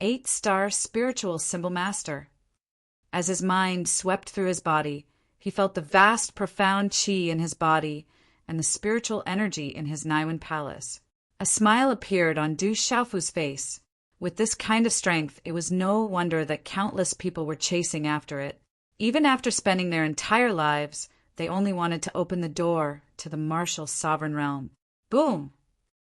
8-star spiritual symbol master. As his mind swept through his body, he felt the vast, profound qi in his body and the spiritual energy in his Naiwan palace. A smile appeared on Du Xiaofu's face. With this kind of strength, it was no wonder that countless people were chasing after it. Even after spending their entire lives, they only wanted to open the door to the martial sovereign realm. Boom!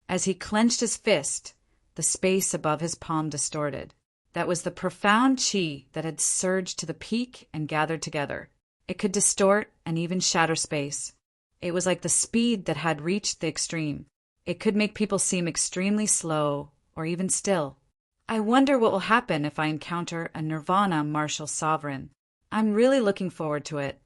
As he clenched his fist, the space above his palm distorted. That was the profound chi that had surged to the peak and gathered together. It could distort and even shatter space. It was like the speed that had reached the extreme. It could make people seem extremely slow or even still. I wonder what will happen if I encounter a nirvana martial sovereign. I'm really looking forward to it.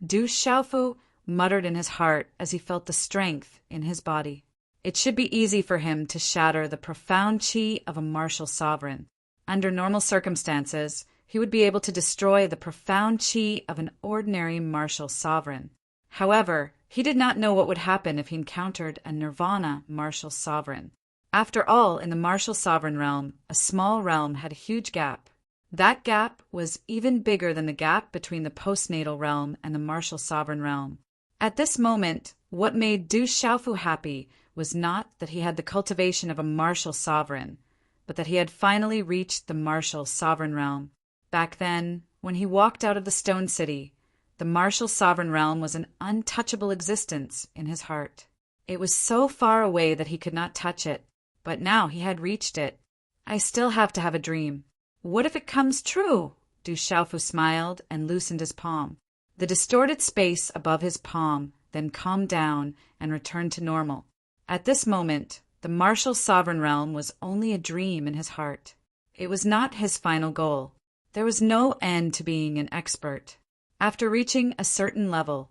Du Xiaofu muttered in his heart as he felt the strength in his body. It should be easy for him to shatter the profound chi of a martial sovereign. Under normal circumstances, he would be able to destroy the profound chi of an ordinary martial sovereign. However, he did not know what would happen if he encountered a nirvana martial sovereign. After all, in the martial sovereign realm, a small realm had a huge gap. That gap was even bigger than the gap between the postnatal realm and the martial sovereign realm. At this moment, what made Du Xiaofu happy was not that he had the cultivation of a martial sovereign, but that he had finally reached the martial sovereign realm. Back then, when he walked out of the stone city, the martial sovereign realm was an untouchable existence in his heart. It was so far away that he could not touch it, but now he had reached it. I still have to have a dream. What if it comes true? Du Xiaofu smiled and loosened his palm. The distorted space above his palm then calmed down and returned to normal. At this moment, the martial sovereign realm was only a dream in his heart. It was not his final goal. There was no end to being an expert. After reaching a certain level,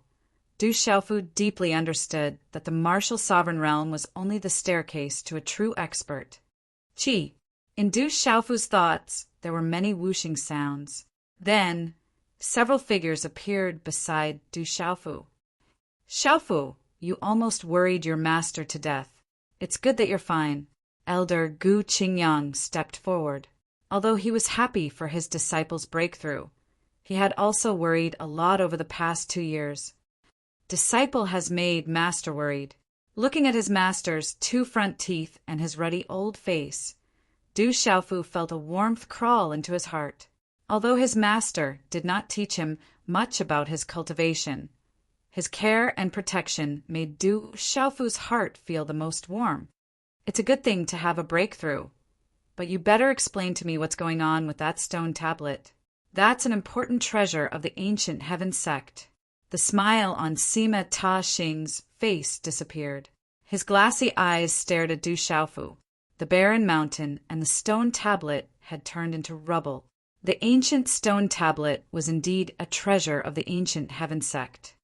Du Xiaofu deeply understood that the martial sovereign realm was only the staircase to a true expert. Qi. In Du Xiaofu's thoughts, there were many whooshing sounds. Then, several figures appeared beside Du Xiaofu. Xiaofu, you almost worried your master to death. It's good that you're fine. Elder Gu Qingyang stepped forward. Although he was happy for his disciple's breakthrough, he had also worried a lot over the past 2 years. Disciple has made master worried. Looking at his master's 2 front teeth and his ruddy old face, Du Xiaofu felt a warmth crawl into his heart. Although his master did not teach him much about his cultivation, his care and protection made Du Xiaofu's heart feel the most warm. It's a good thing to have a breakthrough, but you better explain to me what's going on with that stone tablet. That's an important treasure of the ancient heaven sect. The smile on Sima Ta Xing's face disappeared. His glassy eyes stared at Du Xiaofu. The barren mountain and the stone tablet had turned into rubble. The ancient stone tablet was indeed a treasure of the ancient heaven sect.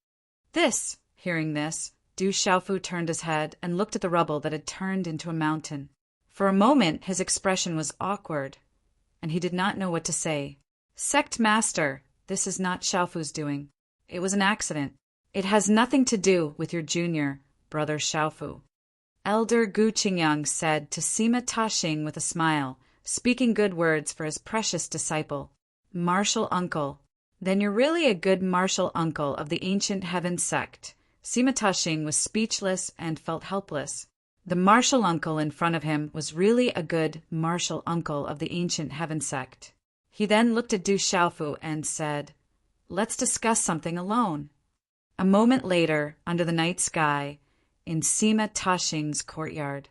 Hearing this, Du Xiaofu turned his head and looked at the rubble that had turned into a mountain. For a moment his expression was awkward, and he did not know what to say. Sect Master, this is not Xiaofu's doing. It was an accident. It has nothing to do with your junior, brother Xiaofu. Elder Gu Qingyang said to Sima Ta Xing with a smile, speaking good words for his precious disciple. Martial uncle. Then you're really a good martial uncle of the ancient heaven sect. Sima Ta Xing was speechless and felt helpless. The martial uncle in front of him was really a good martial uncle of the ancient heaven sect. He then looked at Du Xiaofu and said, "Let's discuss something alone." A moment later, under the night sky, in Sima Ta Xing's courtyard.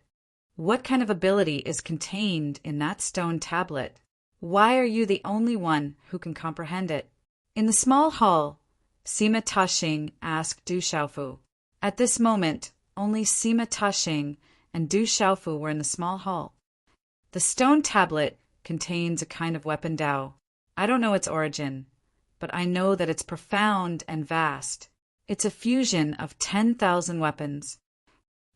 What kind of ability is contained in that stone tablet? Why are you the only one who can comprehend it? In the small hall, Sima Ta Xing asked Du Xiaofu. At this moment, only Sima Ta Xing and Du Xiaofu were in the small hall. The stone tablet contains a kind of weapon Dao. I don't know its origin, but I know that it's profound and vast. It's a fusion of 10,000 weapons.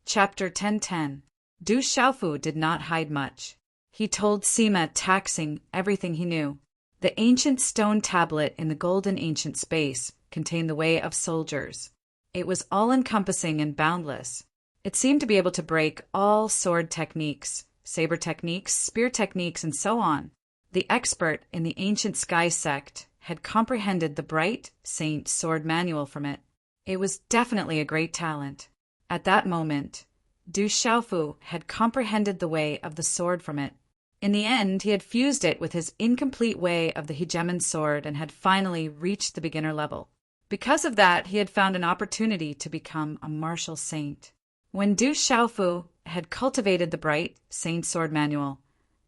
Chapter 1010. Du Xiaofu did not hide much. He told Sima Ta Xing everything he knew. The ancient stone tablet in the golden ancient space contained the way of soldiers. It was all-encompassing and boundless. It seemed to be able to break all sword techniques, saber techniques, spear techniques, and so on. The expert in the ancient sky sect had comprehended the bright saint sword manual from it. It was definitely a great talent. At that moment, Du Xiaofu had comprehended the way of the sword from it. In the end, he had fused it with his incomplete way of the hegemon sword and had finally reached the beginner level. Because of that, he had found an opportunity to become a martial saint. When Du Xiaofu had cultivated the bright Saint Sword Manual,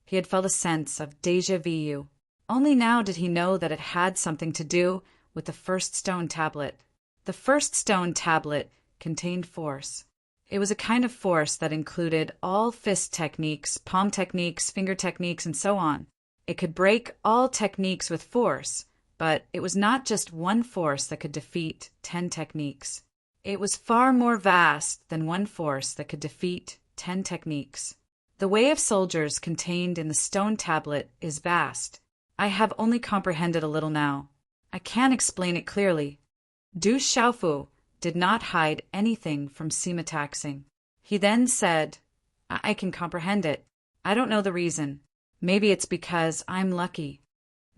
he had felt a sense of déjà vu. Only now did he know that it had something to do with the first stone tablet. The first stone tablet contained force. It was a kind of force that included all fist techniques, palm techniques, finger techniques, and so on. It could break all techniques with force, but it was not just one force that could defeat 10 techniques. It was far more vast than one force that could defeat 10 techniques. The way of soldiers contained in the stone tablet is vast. I have only comprehended a little now. I can't explain it clearly. Du Xiaofu did not hide anything from Sima Taxing. He then said, I can comprehend it. I don't know the reason. Maybe it's because I'm lucky.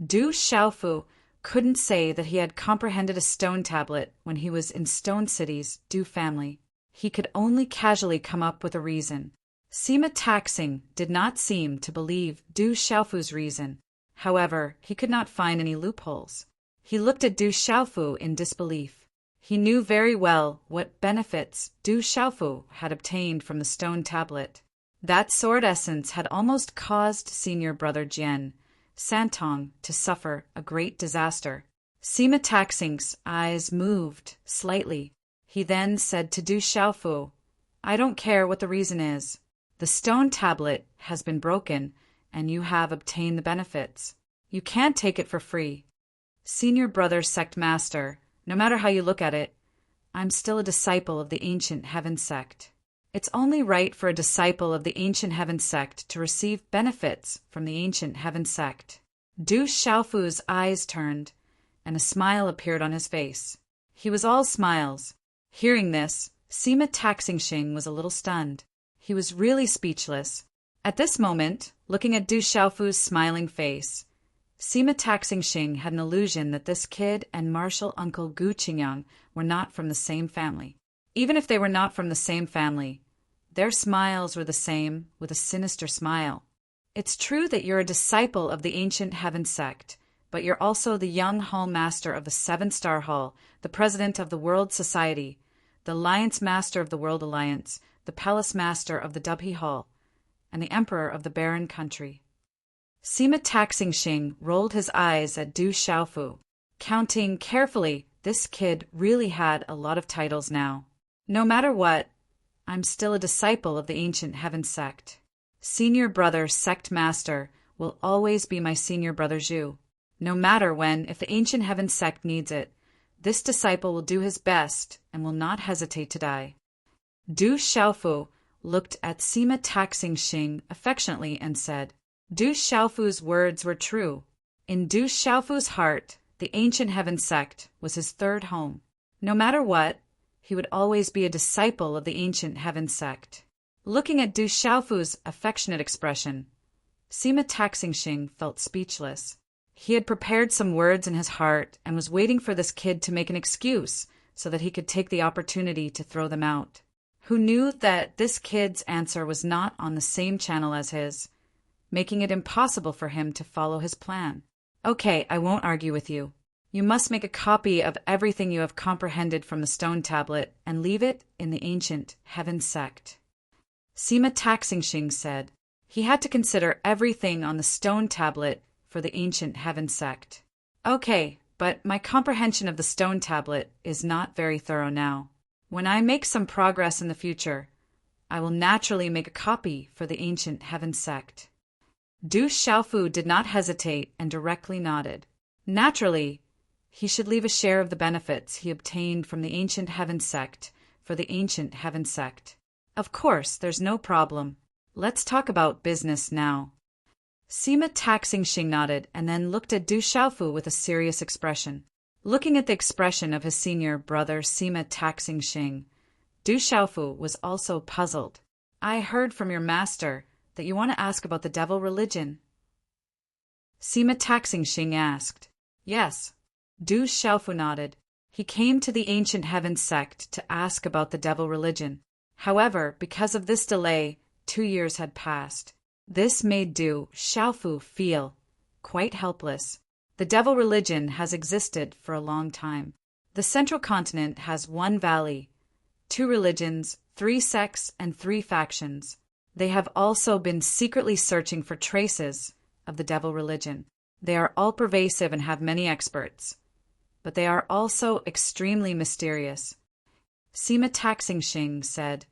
Du Xiaofu couldn't say that he had comprehended a stone tablet when he was in Stone City's Du family. He could only casually come up with a reason. Sima Taxing did not seem to believe Du Xiaofu's reason. However, he could not find any loopholes. He looked at Du Xiaofu in disbelief. He knew very well what benefits Du Xiaofu had obtained from the stone tablet. That sword essence had almost caused senior brother Jian, Santong, to suffer a great disaster. Sima Taxing's eyes moved slightly. He then said to Du Xiaofu, I don't care what the reason is. The stone tablet has been broken, and you have obtained the benefits. You can't take it for free. Senior brother sect master, no matter how you look at it, I'm still a disciple of the ancient heaven sect. It's only right for a disciple of the ancient heaven sect to receive benefits from the ancient heaven sect. Du Xiaofu's eyes turned, and a smile appeared on his face. He was all smiles. Hearing this, Sima Taxing was a little stunned. He was really speechless. At this moment, looking at Du Xiaofu's smiling face, Sima Taxing had an illusion that this kid and martial uncle Gu Qingyang were not from the same family. Even if they were not from the same family, their smiles were the same, with a sinister smile. It's true that you're a disciple of the ancient heaven sect, but you're also the young hall master of the 7-star hall, the president of the World Society, the alliance master of the World Alliance, the palace master of the Dubhe Hall, and the emperor of the barren country. Sima Taxing rolled his eyes at Du Xiaofu. Counting carefully, this kid really had a lot of titles now. No matter what, I'm still a disciple of the ancient heaven sect. Senior brother sect master will always be my senior brother Zhu. No matter when, if the ancient heaven sect needs it, this disciple will do his best and will not hesitate to die. Du Xiaofu looked at Sima Taxing affectionately and said, Du Xiaofu's words were true. In Du Xiaofu's heart, the ancient heaven sect was his third home. No matter what, he would always be a disciple of the ancient heaven sect. Looking at Du Xiaofu's affectionate expression, Sima Taxing felt speechless. He had prepared some words in his heart and was waiting for this kid to make an excuse so that he could take the opportunity to throw them out. Who knew that this kid's answer was not on the same channel as his, making it impossible for him to follow his plan. Okay, I won't argue with you. You must make a copy of everything you have comprehended from the stone tablet and leave it in the ancient heaven sect. Sima Taxing said. He had to consider everything on the stone tablet for the ancient heaven sect. Okay, but my comprehension of the stone tablet is not very thorough now. When I make some progress in the future, I will naturally make a copy for the ancient heaven sect. Du Xiaofu did not hesitate and directly nodded. Naturally, he should leave a share of the benefits he obtained from the ancient heaven sect for the ancient heaven sect. Of course, there's no problem. Let's talk about business now. Sima Taxing nodded and then looked at Du Xiaofu with a serious expression. Looking at the expression of his senior brother Sima Taxing, Du Xiaofu was also puzzled. I heard from your master that you want to ask about the devil religion. Sima Taxing asked. Yes. Du Xiaofu nodded. He came to the ancient heaven sect to ask about the devil religion. However, because of this delay, 2 years had passed. This made Du Xiaofu feel quite helpless. The devil religion has existed for a long time. The central continent has 1 valley, 2 religions, 3 sects and 3 factions. They have also been secretly searching for traces of the devil religion. They are all pervasive and have many experts, but they are also extremely mysterious. Sima Taxingxing said,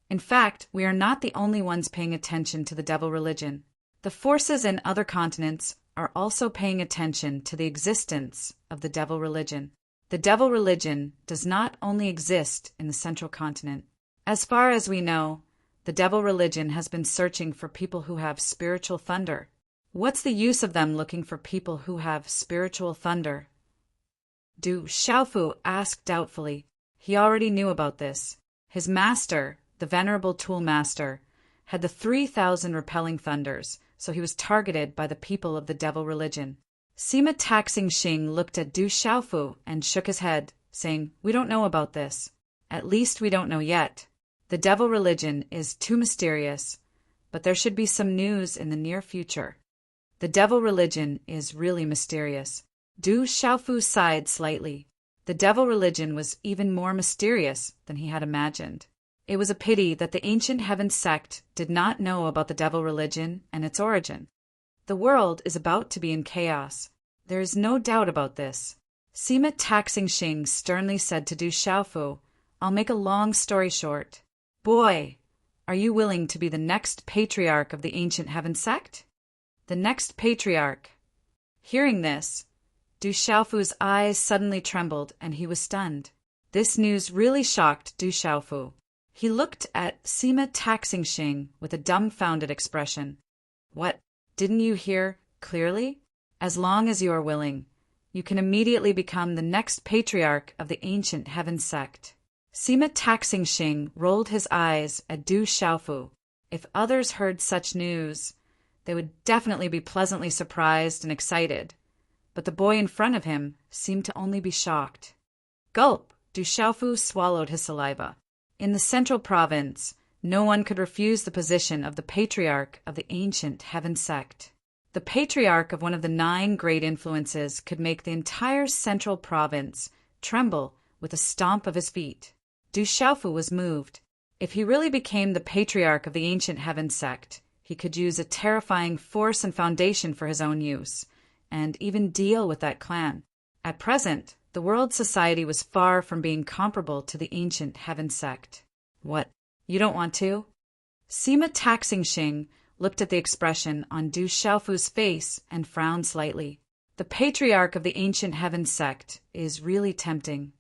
"In fact, we are not the only ones paying attention to the devil religion. The forces in other continents are also paying attention to the existence of the devil religion. The devil religion does not only exist in the central continent. As far as we know, the devil religion has been searching for people who have spiritual thunder. What's the use of them looking for people who have spiritual thunder?" Du Xiaofu asked doubtfully. He already knew about this. His master, the Venerable Tool Master, had the 3,000 repelling thunders, so he was targeted by the people of the devil religion. Sima Taxingxing looked at Du Xiaofu and shook his head, saying, "We don't know about this. At least we don't know yet. The devil religion is too mysterious, but there should be some news in the near future." The devil religion is really mysterious. Du Xiaofu sighed slightly. The devil religion was even more mysterious than he had imagined. It was a pity that the ancient heaven sect did not know about the devil religion and its origin. The world is about to be in chaos. There is no doubt about this. Sima Taxingxing sternly said to Du Xiaofu, "I'll make a long story short. Boy, are you willing to be the next patriarch of the ancient heaven sect?" The next patriarch. Hearing this, Du Xiaofu's eyes suddenly trembled and he was stunned. This news really shocked Du Xiaofu. He looked at Sima Taxingxing with a dumbfounded expression. "What? Didn't you hear clearly? As long as you are willing, you can immediately become the next patriarch of the ancient heaven sect." Sima Taxingxing rolled his eyes at Du Xiaofu. If others heard such news, they would definitely be pleasantly surprised and excited. But the boy in front of him seemed to only be shocked. Gulp! Du Xiaofu swallowed his saliva. In the central province, no one could refuse the position of the patriarch of the ancient heaven sect. The patriarch of one of the 9 great influences could make the entire central province tremble with a stomp of his feet. Du Xiaofu was moved. If he really became the patriarch of the ancient heaven sect, he could use a terrifying force and foundation for his own use, and even deal with that clan. At present, the world society was far from being comparable to the ancient heaven sect. "What? You don't want to?" Sima Taxingxing looked at the expression on Du Xiaofu's face and frowned slightly. The patriarch of the ancient heaven sect is really tempting.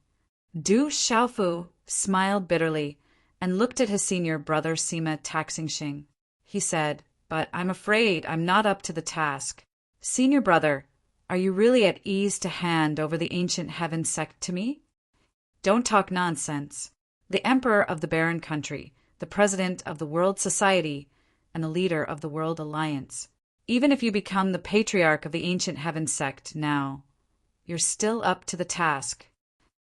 Du Xiaofu smiled bitterly and looked at his senior brother Sima Taxingxing. He said, "But I'm afraid I'm not up to the task. Senior brother, are you really at ease to hand over the ancient heaven sect to me?" "Don't talk nonsense. The emperor of the barren country, the president of the World Society, and the leader of the World Alliance. Even if you become the patriarch of the ancient heaven sect now, you're still up to the task."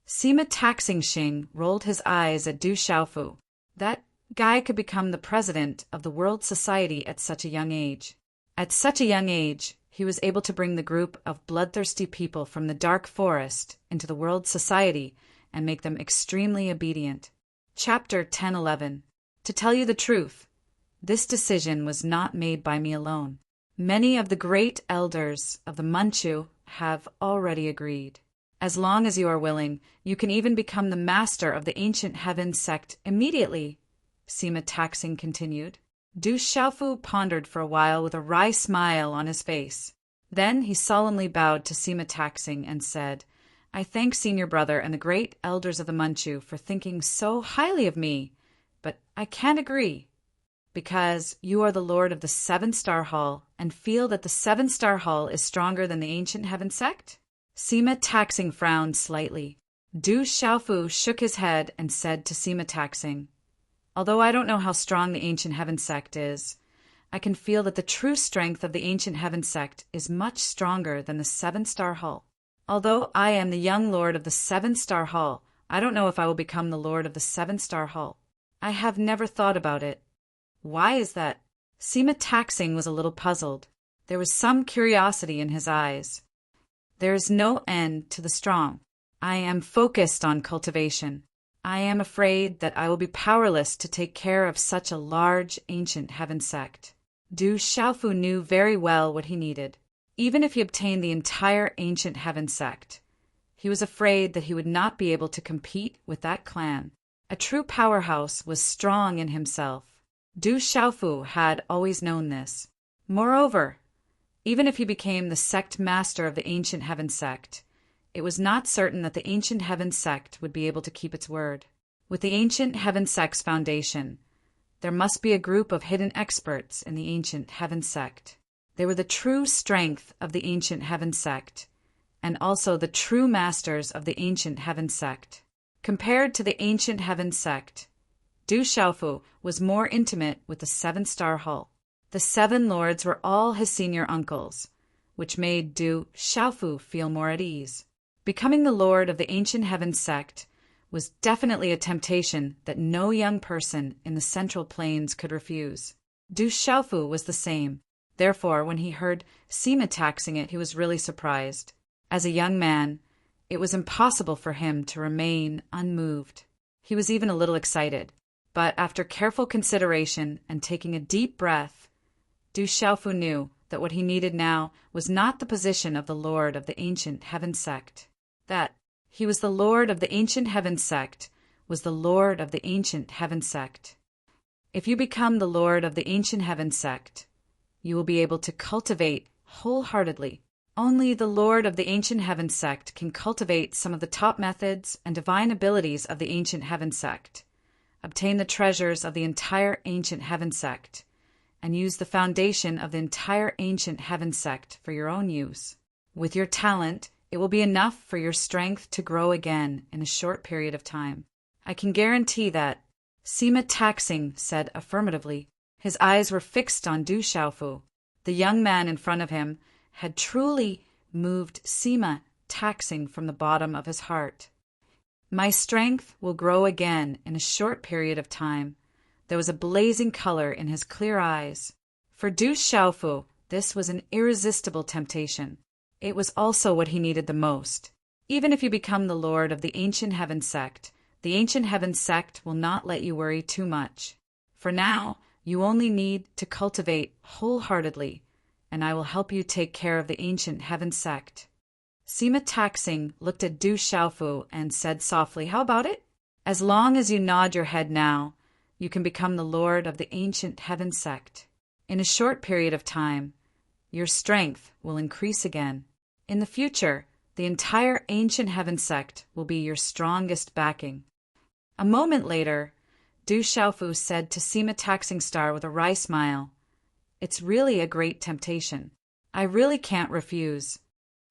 Sima Taxingxing rolled his eyes at Du Xiaofu. That guy could become the president of the World Society at such a young age. At such a young age, he was able to bring the group of bloodthirsty people from the dark forest into the World Society and make them extremely obedient. Chapter 10:11. To tell you the truth, this decision was not made by me alone. Many of the great elders of the Manchu have already agreed. As long as you are willing, you can even become the master of the ancient heaven sect immediately, Sima Taxing continued. Du Xiaofu pondered for a while with a wry smile on his face. Then he solemnly bowed to Sima Taxing and said, "I thank senior brother and the great elders of the Manchu for thinking so highly of me, but I can't agree, because you are the lord of the 7-star hall and feel that the 7-star hall is stronger than the ancient heaven sect?" Sima Taxing frowned slightly. Du Xiaofu shook his head and said to Sima Taxing, "Although I don't know how strong the ancient heaven sect is, I can feel that the true strength of the ancient heaven sect is much stronger than the 7-star hall. Although I am the young lord of the 7-star hall, I don't know if I will become the lord of the 7-star hall. I have never thought about it." "Why is that?" Sima Taxing was a little puzzled. There was some curiosity in his eyes. "There is no end to the strong. I am focused on cultivation. I am afraid that I will be powerless to take care of such a large ancient heaven sect. Du Xiaofu knew very well what he needed. Even if he obtained the entire ancient heaven sect, he was afraid that he would not be able to compete with that clan. A true powerhouse was strong in himself. Du Xiaofu had always known this. Moreover, even if he became the sect master of the ancient heaven sect, it was not certain that the ancient heaven sect would be able to keep its word. With the ancient heaven sect's foundation, there must be a group of hidden experts in the ancient heaven sect. They were the true strength of the ancient heaven sect, and also the true masters of the ancient heaven sect. Compared to the ancient heaven sect, Du Xiaofu was more intimate with the seven-star Hall. The seven lords were all his senior uncles, which made Du Xiaofu feel more at ease. Becoming the lord of the ancient heaven sect was definitely a temptation that no young person in the Central Plains could refuse. Du Xiaofu was the same. Therefore, when he heard Sima taxing it, he was really surprised. As a young man, it was impossible for him to remain unmoved. He was even a little excited. But after careful consideration and taking a deep breath, Du Xiaofu knew that what he needed now was not the position of the lord of the ancient heaven sect. That he was the lord of the ancient heaven sect was the lord of the ancient heaven sect. If you become the lord of the ancient heaven sect, you will be able to cultivate wholeheartedly. Only the lord of the ancient heaven sect can cultivate some of the top methods and divine abilities of the ancient heaven sect, obtain the treasures of the entire ancient heaven sect, and use the foundation of the entire ancient heaven sect for your own use. With your talent, it will be enough for your strength to grow again in a short period of time. I can guarantee that. Sima Taxing said affirmatively. His eyes were fixed on Du Xiaofu. The young man in front of him had truly moved Sima Taxing from the bottom of his heart. My strength will grow again in a short period of time. There was a blazing color in his clear eyes. For Du Xiaofu, this was an irresistible temptation. It was also what he needed the most. Even if you become the lord of the ancient heaven sect, the ancient heaven sect will not let you worry too much. For now, you only need to cultivate wholeheartedly, and I will help you take care of the ancient heaven sect. Sima Taxing looked at Du Xiaofu and said softly, "How about it? As long as you nod your head now, you can become the lord of the ancient heaven sect. In a short period of time, your strength will increase again. In the future, the entire ancient heaven sect will be your strongest backing." A moment later, Du Xiaofu said to Sima Taxing Star with a wry smile, "It's really a great temptation. I really can't refuse."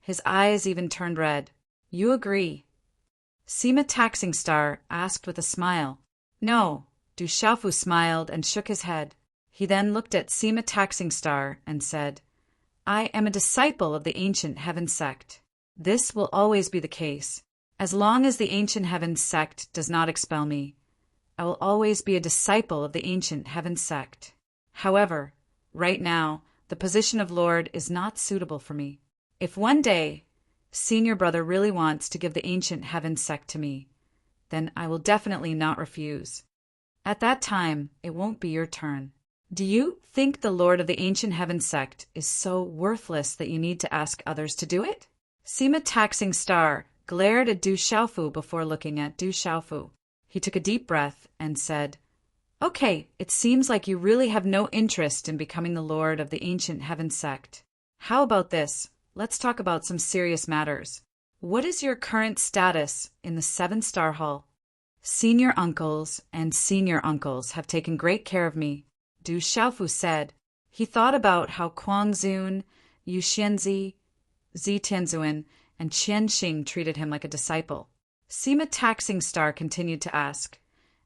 His eyes even turned red. "You agree?" Sima Taxing Star asked with a smile. "No." Du Xiaofu smiled and shook his head. He then looked at Sima Taxing Star and said, "I am a disciple of the ancient heaven sect. This will always be the case. As long as the ancient heaven sect does not expel me, I will always be a disciple of the ancient heaven sect. However, right now, the position of lord is not suitable for me. If one day, senior brother really wants to give the ancient heaven sect to me, then I will definitely not refuse. At that time, it won't be your turn. Do you think the lord of the ancient heaven sect is so worthless that you need to ask others to do it?" Sima Taxing Star glared at Du Xiaofu before looking at Du Xiaofu. He took a deep breath and said, "Okay, it seems like you really have no interest in becoming the lord of the ancient heaven sect. How about this? Let's talk about some serious matters. What is your current status in the seven-star hall?" "Senior uncles and senior uncles have taken great care of me," Du Xiaofu said. He thought about how Kuang Zun, Yu Xianzi, Zi Tianzuan, and Qian Xing treated him like a disciple. Sima Taxing Star continued to ask,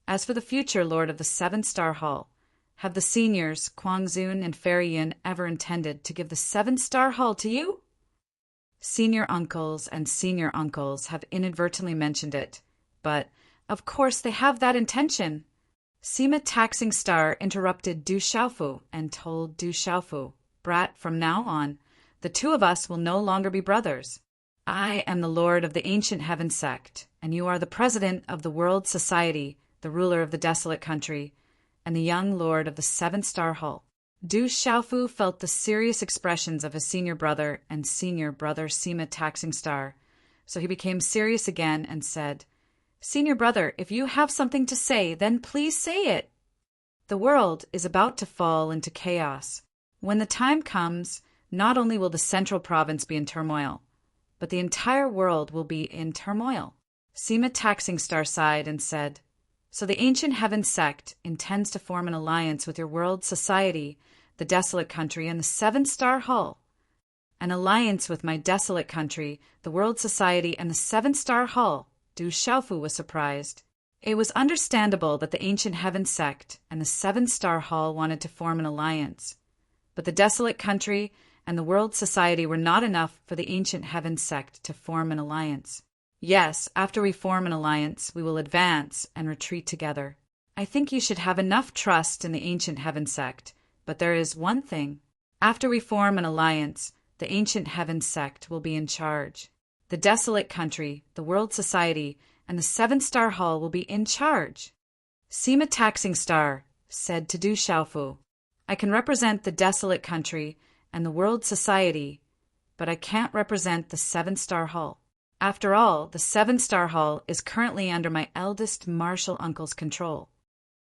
"As for the future lord of the seven-star hall, have the seniors, Kuang Zun and Fairy Yin, ever intended to give the seven-star hall to you?" Senior uncles and senior uncles have inadvertently mentioned it, but, of course, they have that intention. Sima Taxing Star interrupted Du Xiaofu and told Du Xiaofu, "Brat, from now on, the two of us will no longer be brothers. I am the Lord of the Ancient Heaven sect, and you are the president of the World Society, the ruler of the desolate country, and the young lord of the seven-star hull. Du Xiaofu felt the serious expressions of his senior brother and senior brother Sima Taxing Star, so he became serious again and said, "Senior brother, if you have something to say, then please say it." The world is about to fall into chaos. When the time comes, not only will the central province be in turmoil, but the entire world will be in turmoil. Sima Taxing Star sighed and said, "So the Ancient Heaven sect intends to form an alliance with your world society, the desolate country, and the seven-star hull." An alliance with my desolate country, the world society, and the seven-star hull. Du Xiaofu was surprised. It was understandable that the Ancient Heaven sect and the seven-star hull wanted to form an alliance, but the desolate country and the world society were not enough for the Ancient Heaven sect to form an alliance. Yes, after we form an alliance, we will advance and retreat together. I think you should have enough trust in the Ancient Heaven sect, but there is one thing. After we form an alliance, the Ancient Heaven sect will be in charge. The desolate country, the world society, and the seven-star hull will be in charge. Sima Taxing Star said to Du Xiaofu, "I can represent the desolate country and the world society, but I can't represent the seven-star hull. After all, the seven-star hull is currently under my eldest martial uncle's control."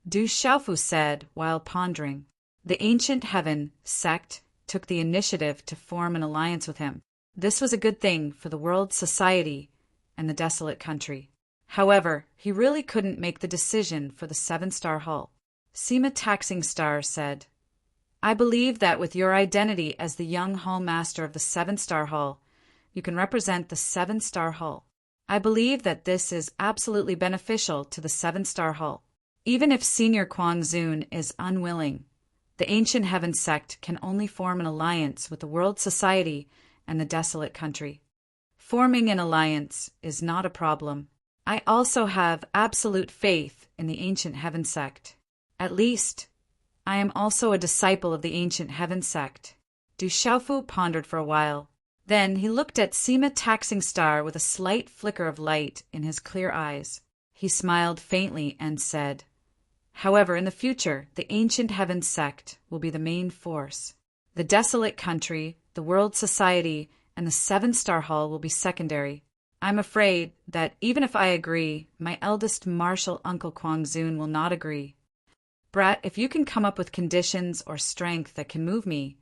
Du Xiaofu said while pondering. The Ancient Heaven sect took the initiative to form an alliance with him. This was a good thing for the world society and the desolate country. However, he really couldn't make the decision for the seven-star hull. Sima Taxing Star said, "I believe that with your identity as the young hull master of the seven-star hull, you can represent the seven-star hull. I believe that this is absolutely beneficial to the seven-star hull. Even if Senior Quang Zun is unwilling, the Ancient Heaven sect can only form an alliance with the world society and the desolate country. Forming an alliance is not a problem. I also have absolute faith in the Ancient Heaven sect. At least, I am also a disciple of the Ancient Heaven sect." Du Xiaofu pondered for a while. Then he looked at Sima Taxing Star with a slight flicker of light in his clear eyes. He smiled faintly and said, "However, in the future, the Ancient Heaven sect will be the main force. The desolate country, the world society, and the seven-star hull will be secondary. I'm afraid that even if I agree, my eldest martial uncle Quang Zun will not agree. Brat, if you can come up with conditions or strength that can move me,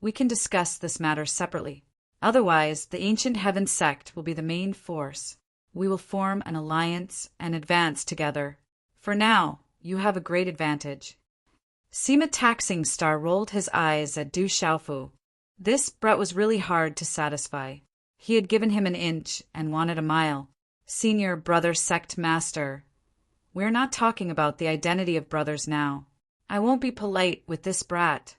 we can discuss this matter separately. Otherwise, the Ancient Heaven sect will be the main force. We will form an alliance and advance together. For now, you have a great advantage." Sima Taxing Star rolled his eyes at Du Xiaofu. This Brat was really hard to satisfy. He had given him an inch and wanted a mile. "Senior brother sect master, we're not talking about the identity of brothers now. I won't be polite with this brat."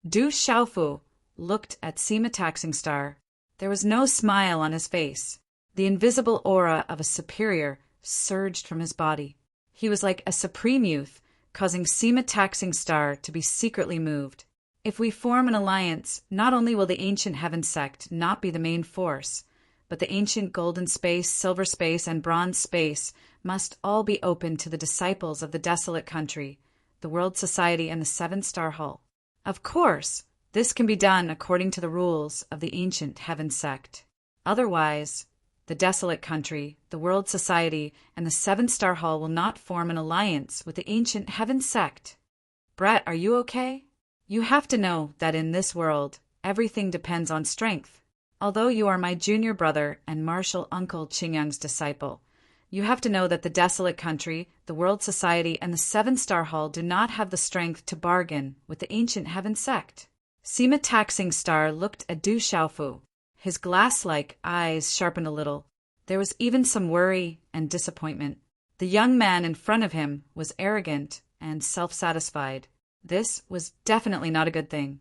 Du Xiaofu looked at Sima Taxing Star. There was no smile on his face. The invisible aura of a superior surged from his body. He was like a supreme youth, causing Sima Taxing Star to be secretly moved. If we form an alliance, not only will the Ancient Heaven sect not be the main force, but the ancient golden space, silver space, and bronze space must all be open to the disciples of the desolate country, the world society, and the seven-star hull. Of course, this can be done according to the rules of the Ancient Heaven sect. Otherwise, the desolate country, the world society, and the seven-star hull will not form an alliance with the Ancient Heaven sect. Brat, are you okay? You have to know that in this world, everything depends on strength. Although you are my junior brother and martial uncle Qingyang's disciple, you have to know that the desolate country, the world society, and the seven-star hull do not have the strength to bargain with the Ancient Heaven sect. Sima Taxing Star looked at Du Xiaofu. His glass-like eyes sharpened a little. There was even some worry and disappointment. The young man in front of him was arrogant and self-satisfied. This was definitely not a good thing.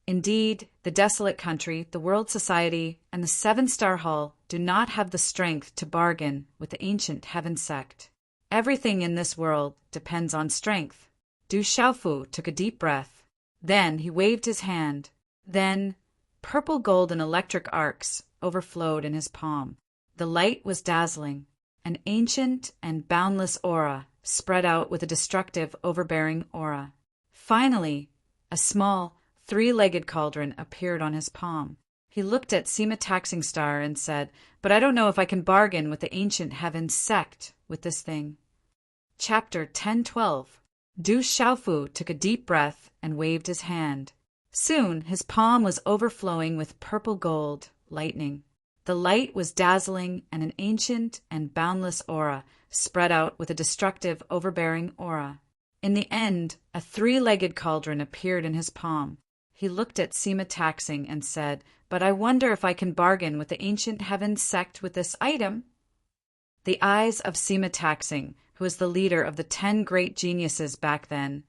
Indeed, the desolate country, the world society, and the seven-star hull do not have the strength to bargain with the Ancient Heaven sect. Everything in this world depends on strength. Du Xiaofu took a deep breath. Then he waved his hand. Then purple, gold, and electric arcs overflowed in his palm. The light was dazzling. An ancient and boundless aura spread out with a destructive, overbearing aura. Finally, a small, three-legged cauldron appeared on his palm. He looked at Sima Taxing Star and said, "But I don't know if I can bargain with the ancient heaven sect with this thing." Chapter 10:12. Du Xiaofu took a deep breath and waved his hand. Soon his palm was overflowing with purple gold, lightning. The light was dazzling, and an ancient and boundless aura spread out with a destructive, overbearing aura. In the end, a three-legged cauldron appeared in his palm. He looked at Sima Taxing and said, "But I wonder if I can bargain with the ancient heaven sect with this item." The eyes of Sima Taxing, who was the leader of the 10 great geniuses back then,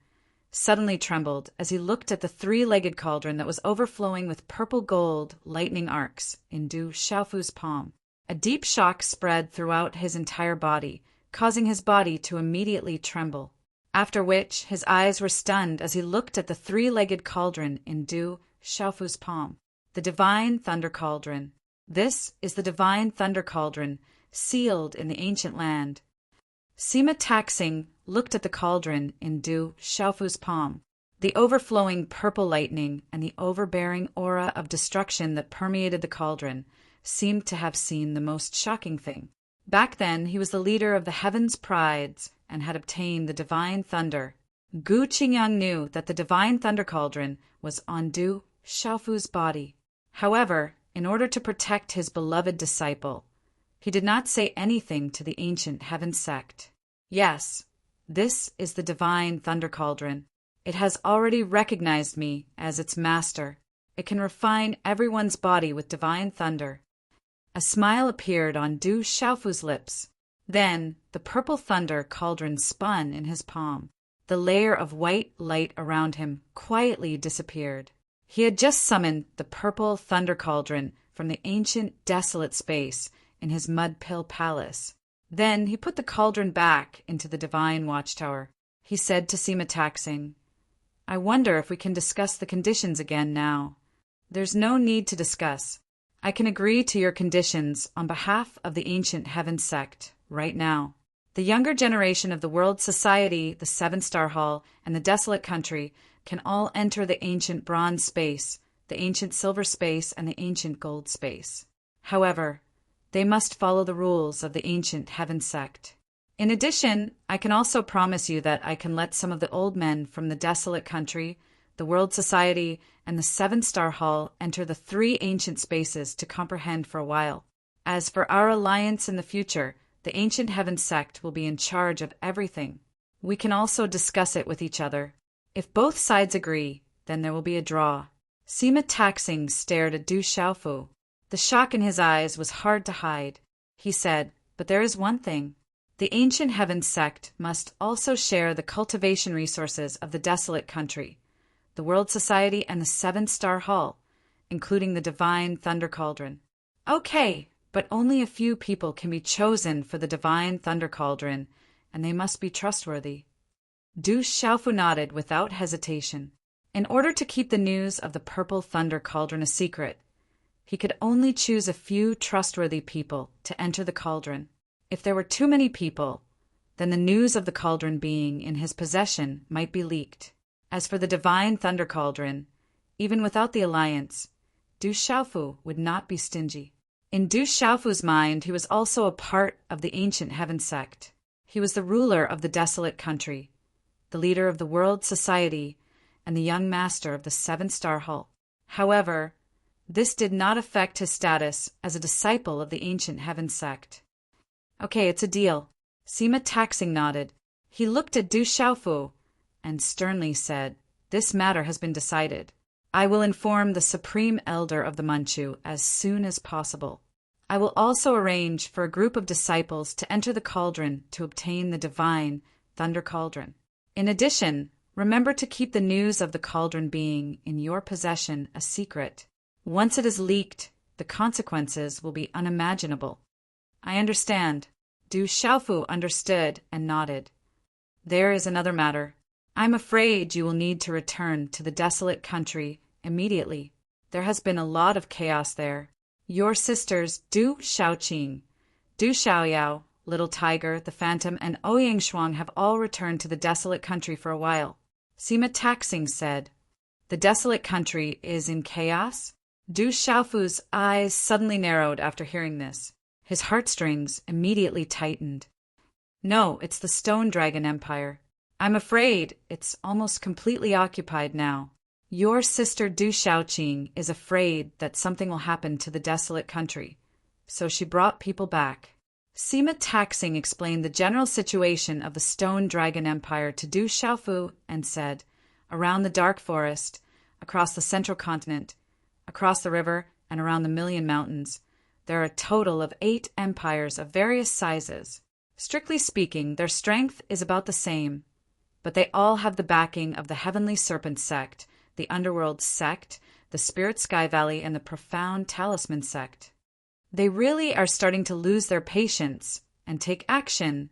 suddenly trembled as he looked at the three-legged cauldron that was overflowing with purple gold lightning arcs in Du Xiaofu's palm. A deep shock spread throughout his entire body, causing his body to immediately tremble. After which, his eyes were stunned as he looked at the three-legged cauldron in Du Xiaofu's palm. The Divine Thunder Cauldron. This is the Divine Thunder Cauldron, sealed in the ancient land. Sima Taxing looked at the cauldron in Du Xiaofu's palm. The overflowing purple lightning and the overbearing aura of destruction that permeated the cauldron seemed to have seen the most shocking thing. Back then, he was the leader of the Heaven's Prides and had obtained the Divine Thunder. Gu Qingyang knew that the Divine Thunder Cauldron was on Du Xiaofu's body. However, in order to protect his beloved disciple, he did not say anything to the ancient heaven sect. "Yes, this is the Divine Thunder Cauldron. It has already recognized me as its master. It can refine everyone's body with divine thunder." A smile appeared on Du Xiaofu's lips. Then the purple thunder cauldron spun in his palm. The layer of white light around him quietly disappeared. He had just summoned the purple thunder cauldron from the ancient desolate space in his mud pill palace. Then he put the cauldron back into the divine watchtower. He said to Sima Taxing, "I wonder if we can discuss the conditions again now." "There's no need to discuss. I can agree to your conditions on behalf of the ancient heaven sect right now. The younger generation of the World Society, the Seven-Star Hall, and the Desolate Country can all enter the ancient bronze space, the ancient silver space, and the ancient gold space. However, they must follow the rules of the ancient heaven sect. In addition, I can also promise you that I can let some of the old men from the Desolate Country, the World Society, and the Seven-Star Hall enter the 3 ancient spaces to comprehend for a while. As for our alliance in the future, the ancient heaven sect will be in charge of everything. We can also discuss it with each other. If both sides agree, then there will be a draw." Sima Taxing stared at Du Xiaofu. The shock in his eyes was hard to hide. He said, "But there is one thing. The ancient heaven sect must also share the cultivation resources of the Desolate Country, the World Society, and the Seven-Star Hall, including the Divine Thunder Cauldron." "Okay, but only a few people can be chosen for the Divine Thunder Cauldron, and they must be trustworthy." Du Xiaofu nodded without hesitation. In order to keep the news of the Purple Thunder Cauldron a secret, he could only choose a few trustworthy people to enter the cauldron. If there were too many people, then the news of the cauldron being in his possession might be leaked. As for the Divine Thunder Cauldron, even without the alliance, Du Xiaofu would not be stingy. In Du Xiaofu's mind, he was also a part of the ancient heaven sect. He was the ruler of the Desolate Country, the leader of the World Society, and the young master of the Seven-Star Hall. However, this did not affect his status as a disciple of the ancient heaven sect. "Okay, it's a deal." Sima Taxing nodded. He looked at Du Xiaofu and sternly said, "This matter has been decided. I will inform the Supreme Elder of the Manchu as soon as possible. I will also arrange for a group of disciples to enter the cauldron to obtain the Divine Thunder Cauldron. In addition, remember to keep the news of the cauldron being in your possession a secret. Once it is leaked, the consequences will be unimaginable." "I understand." Du Xiaofu understood and nodded. "There is another matter. I'm afraid you will need to return to the Desolate Country immediately. There has been a lot of chaos there. Your sisters Du Shaoqing, Du Xiaoyao, Little Tiger, the Phantom, and Ouyang Shuang have all returned to the desolate country for a while. Sima Taxing said, "The desolate country is in chaos?" Du Xiaofu's eyes suddenly narrowed after hearing this. His heartstrings immediately tightened. "No, it's the Stone Dragon Empire. I'm afraid it's almost completely occupied now. Your sister Du Shaoqing is afraid that something will happen to the desolate country, so she brought people back." Sima Taxing explained the general situation of the Stone Dragon Empire to Du Xiaofu and said, "Around the dark forest, across the central continent, across the river, and around the Million Mountains, there are a total of 8 empires of various sizes. Strictly speaking, their strength is about the same, but they all have the backing of the Heavenly Serpent Sect, the Underworld Sect, the Spirit Sky Valley, and the Profound Talisman Sect. They really are starting to lose their patience and take action."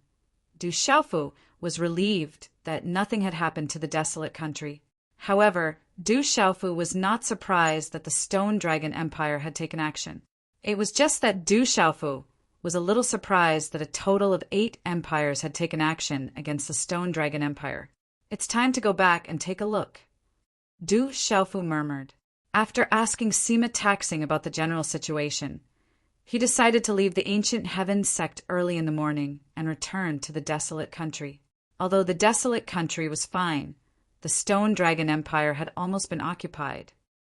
Du Xiaofu was relieved that nothing had happened to the desolate country. However, Du Xiaofu was not surprised that the Stone Dragon Empire had taken action. It was just that Du Xiaofu was a little surprised that a total of 8 empires had taken action against the Stone Dragon Empire. "It's time to go back and take a look," Du Xiaofu murmured. After asking Sima Taxing about the general situation, he decided to leave the Ancient Heaven Sect early in the morning and return to the desolate country. Although the desolate country was fine, the Stone Dragon Empire had almost been occupied.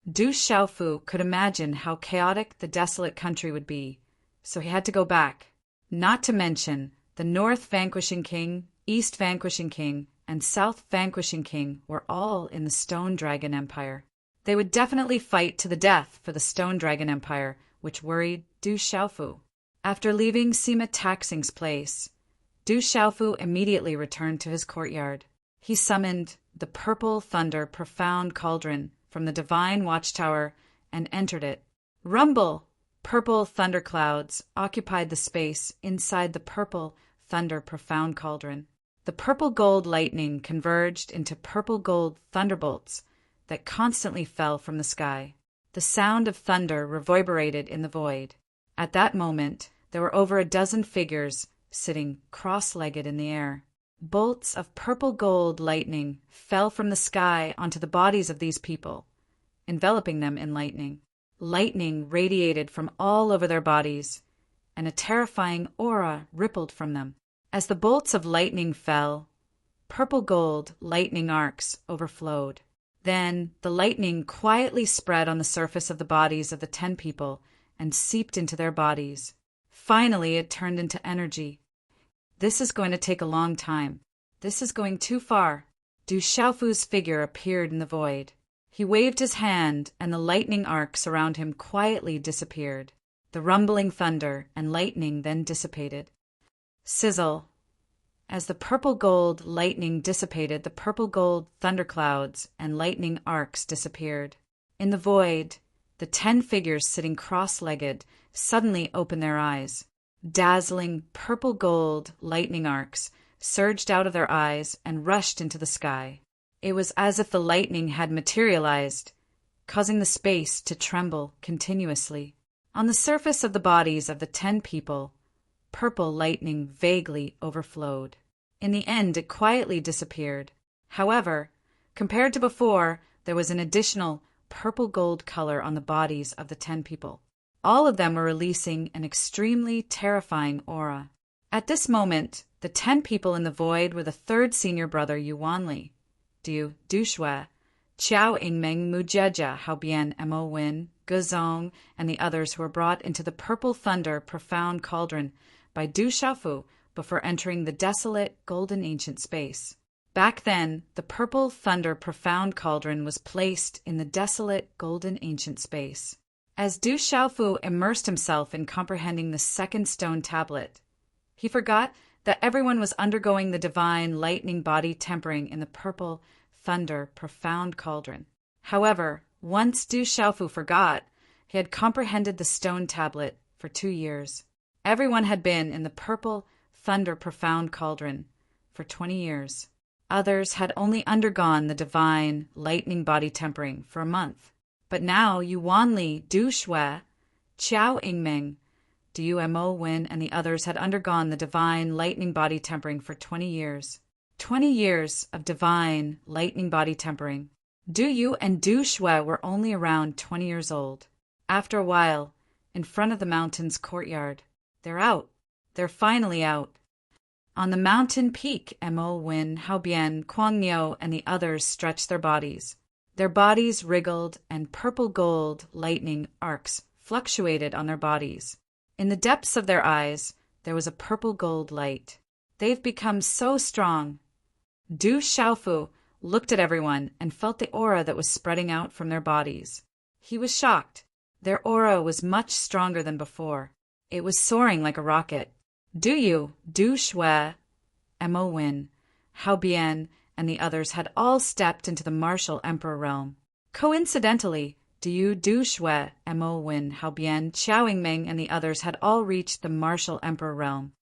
Du Xiaofu could imagine how chaotic the desolate country would be, so he had to go back. Not to mention, the North Vanquishing King, East Vanquishing King, and South Vanquishing King were all in the Stone Dragon Empire. They would definitely fight to the death for the Stone Dragon Empire, which worried Du Xiaofu. After leaving Sima Taxing's place, Du Xiaofu immediately returned to his courtyard. He summoned the Purple Thunder Profound Cauldron from the Divine Watchtower and entered it. Rumble! Purple thunderclouds occupied the space inside the Purple Thunder Profound Cauldron. The purple-gold lightning converged into purple-gold thunderbolts that constantly fell from the sky. The sound of thunder reverberated in the void. At that moment, there were over a dozen figures sitting cross-legged in the air. Bolts of purple-gold lightning fell from the sky onto the bodies of these people, enveloping them in lightning. Lightning radiated from all over their bodies, and a terrifying aura rippled from them. As the bolts of lightning fell, purple-gold lightning arcs overflowed. Then the lightning quietly spread on the surface of the bodies of the 10 people and seeped into their bodies. Finally, it turned into energy. "This is going to take a long time. This is going too far." Du Xiaofu's figure appeared in the void. He waved his hand, and the lightning arcs around him quietly disappeared. The rumbling thunder and lightning then dissipated. Sizzle! As the purple-gold lightning dissipated, the purple-gold thunderclouds and lightning arcs disappeared. In the void, the 10 figures sitting cross-legged suddenly opened their eyes. Dazzling purple-gold lightning arcs surged out of their eyes and rushed into the sky. It was as if the lightning had materialized, causing the space to tremble continuously. On the surface of the bodies of the 10 people, purple lightning vaguely overflowed. In the end, it quietly disappeared. However, compared to before, there was an additional purple-gold color on the bodies of the 10 people. All of them were releasing an extremely terrifying aura. At this moment, the 10 people in the void were the 3rd senior brother Yuanli, Du Shui, Qiao Ingmeng Mujieja Haobian Mo Win, Guzong, and the others who were brought into the Purple Thunder Profound Cauldron by Du Xiaofu before entering the desolate golden ancient space. Back then, the Purple Thunder Profound Cauldron was placed in the desolate golden ancient space. As Du Xiaofu immersed himself in comprehending the 2nd stone tablet, he forgot that everyone was undergoing the divine lightning body tempering in the Purple Thunder Profound Cauldron. However, once Du Xiaofu forgot, he had comprehended the stone tablet for 2 years. Everyone had been in the Purple Thunder Profound Cauldron for 20 years. Others had only undergone the divine lightning body tempering for a month. But now Yuanli, Du Shui, Qiao Yingming, Du Mo Wen, and the others had undergone the divine lightning body tempering for 20 years. 20 years of divine lightning body tempering. Du Yu and Du Shui were only around 20 years old. After a while, in front of the mountain's courtyard, they're out. They're finally out. On the mountain peak, Mo Wen, Haobian, Kuang Niu, and the others stretched their bodies. Their bodies wriggled, and purple-gold lightning arcs fluctuated on their bodies. In the depths of their eyes, there was a purple-gold light. They've become so strong. Du Xiaofu looked at everyone and felt the aura that was spreading out from their bodies. He was shocked. Their aura was much stronger than before. It was soaring like a rocket. Du Yu, Du Shui, Mo Wen, Haobian, and the others had all stepped into the martial emperor realm. Coincidentally, Du Yu, Du Shui, Mo Wen, Haobian, Qiao Yingming, and the others had all reached the martial emperor realm.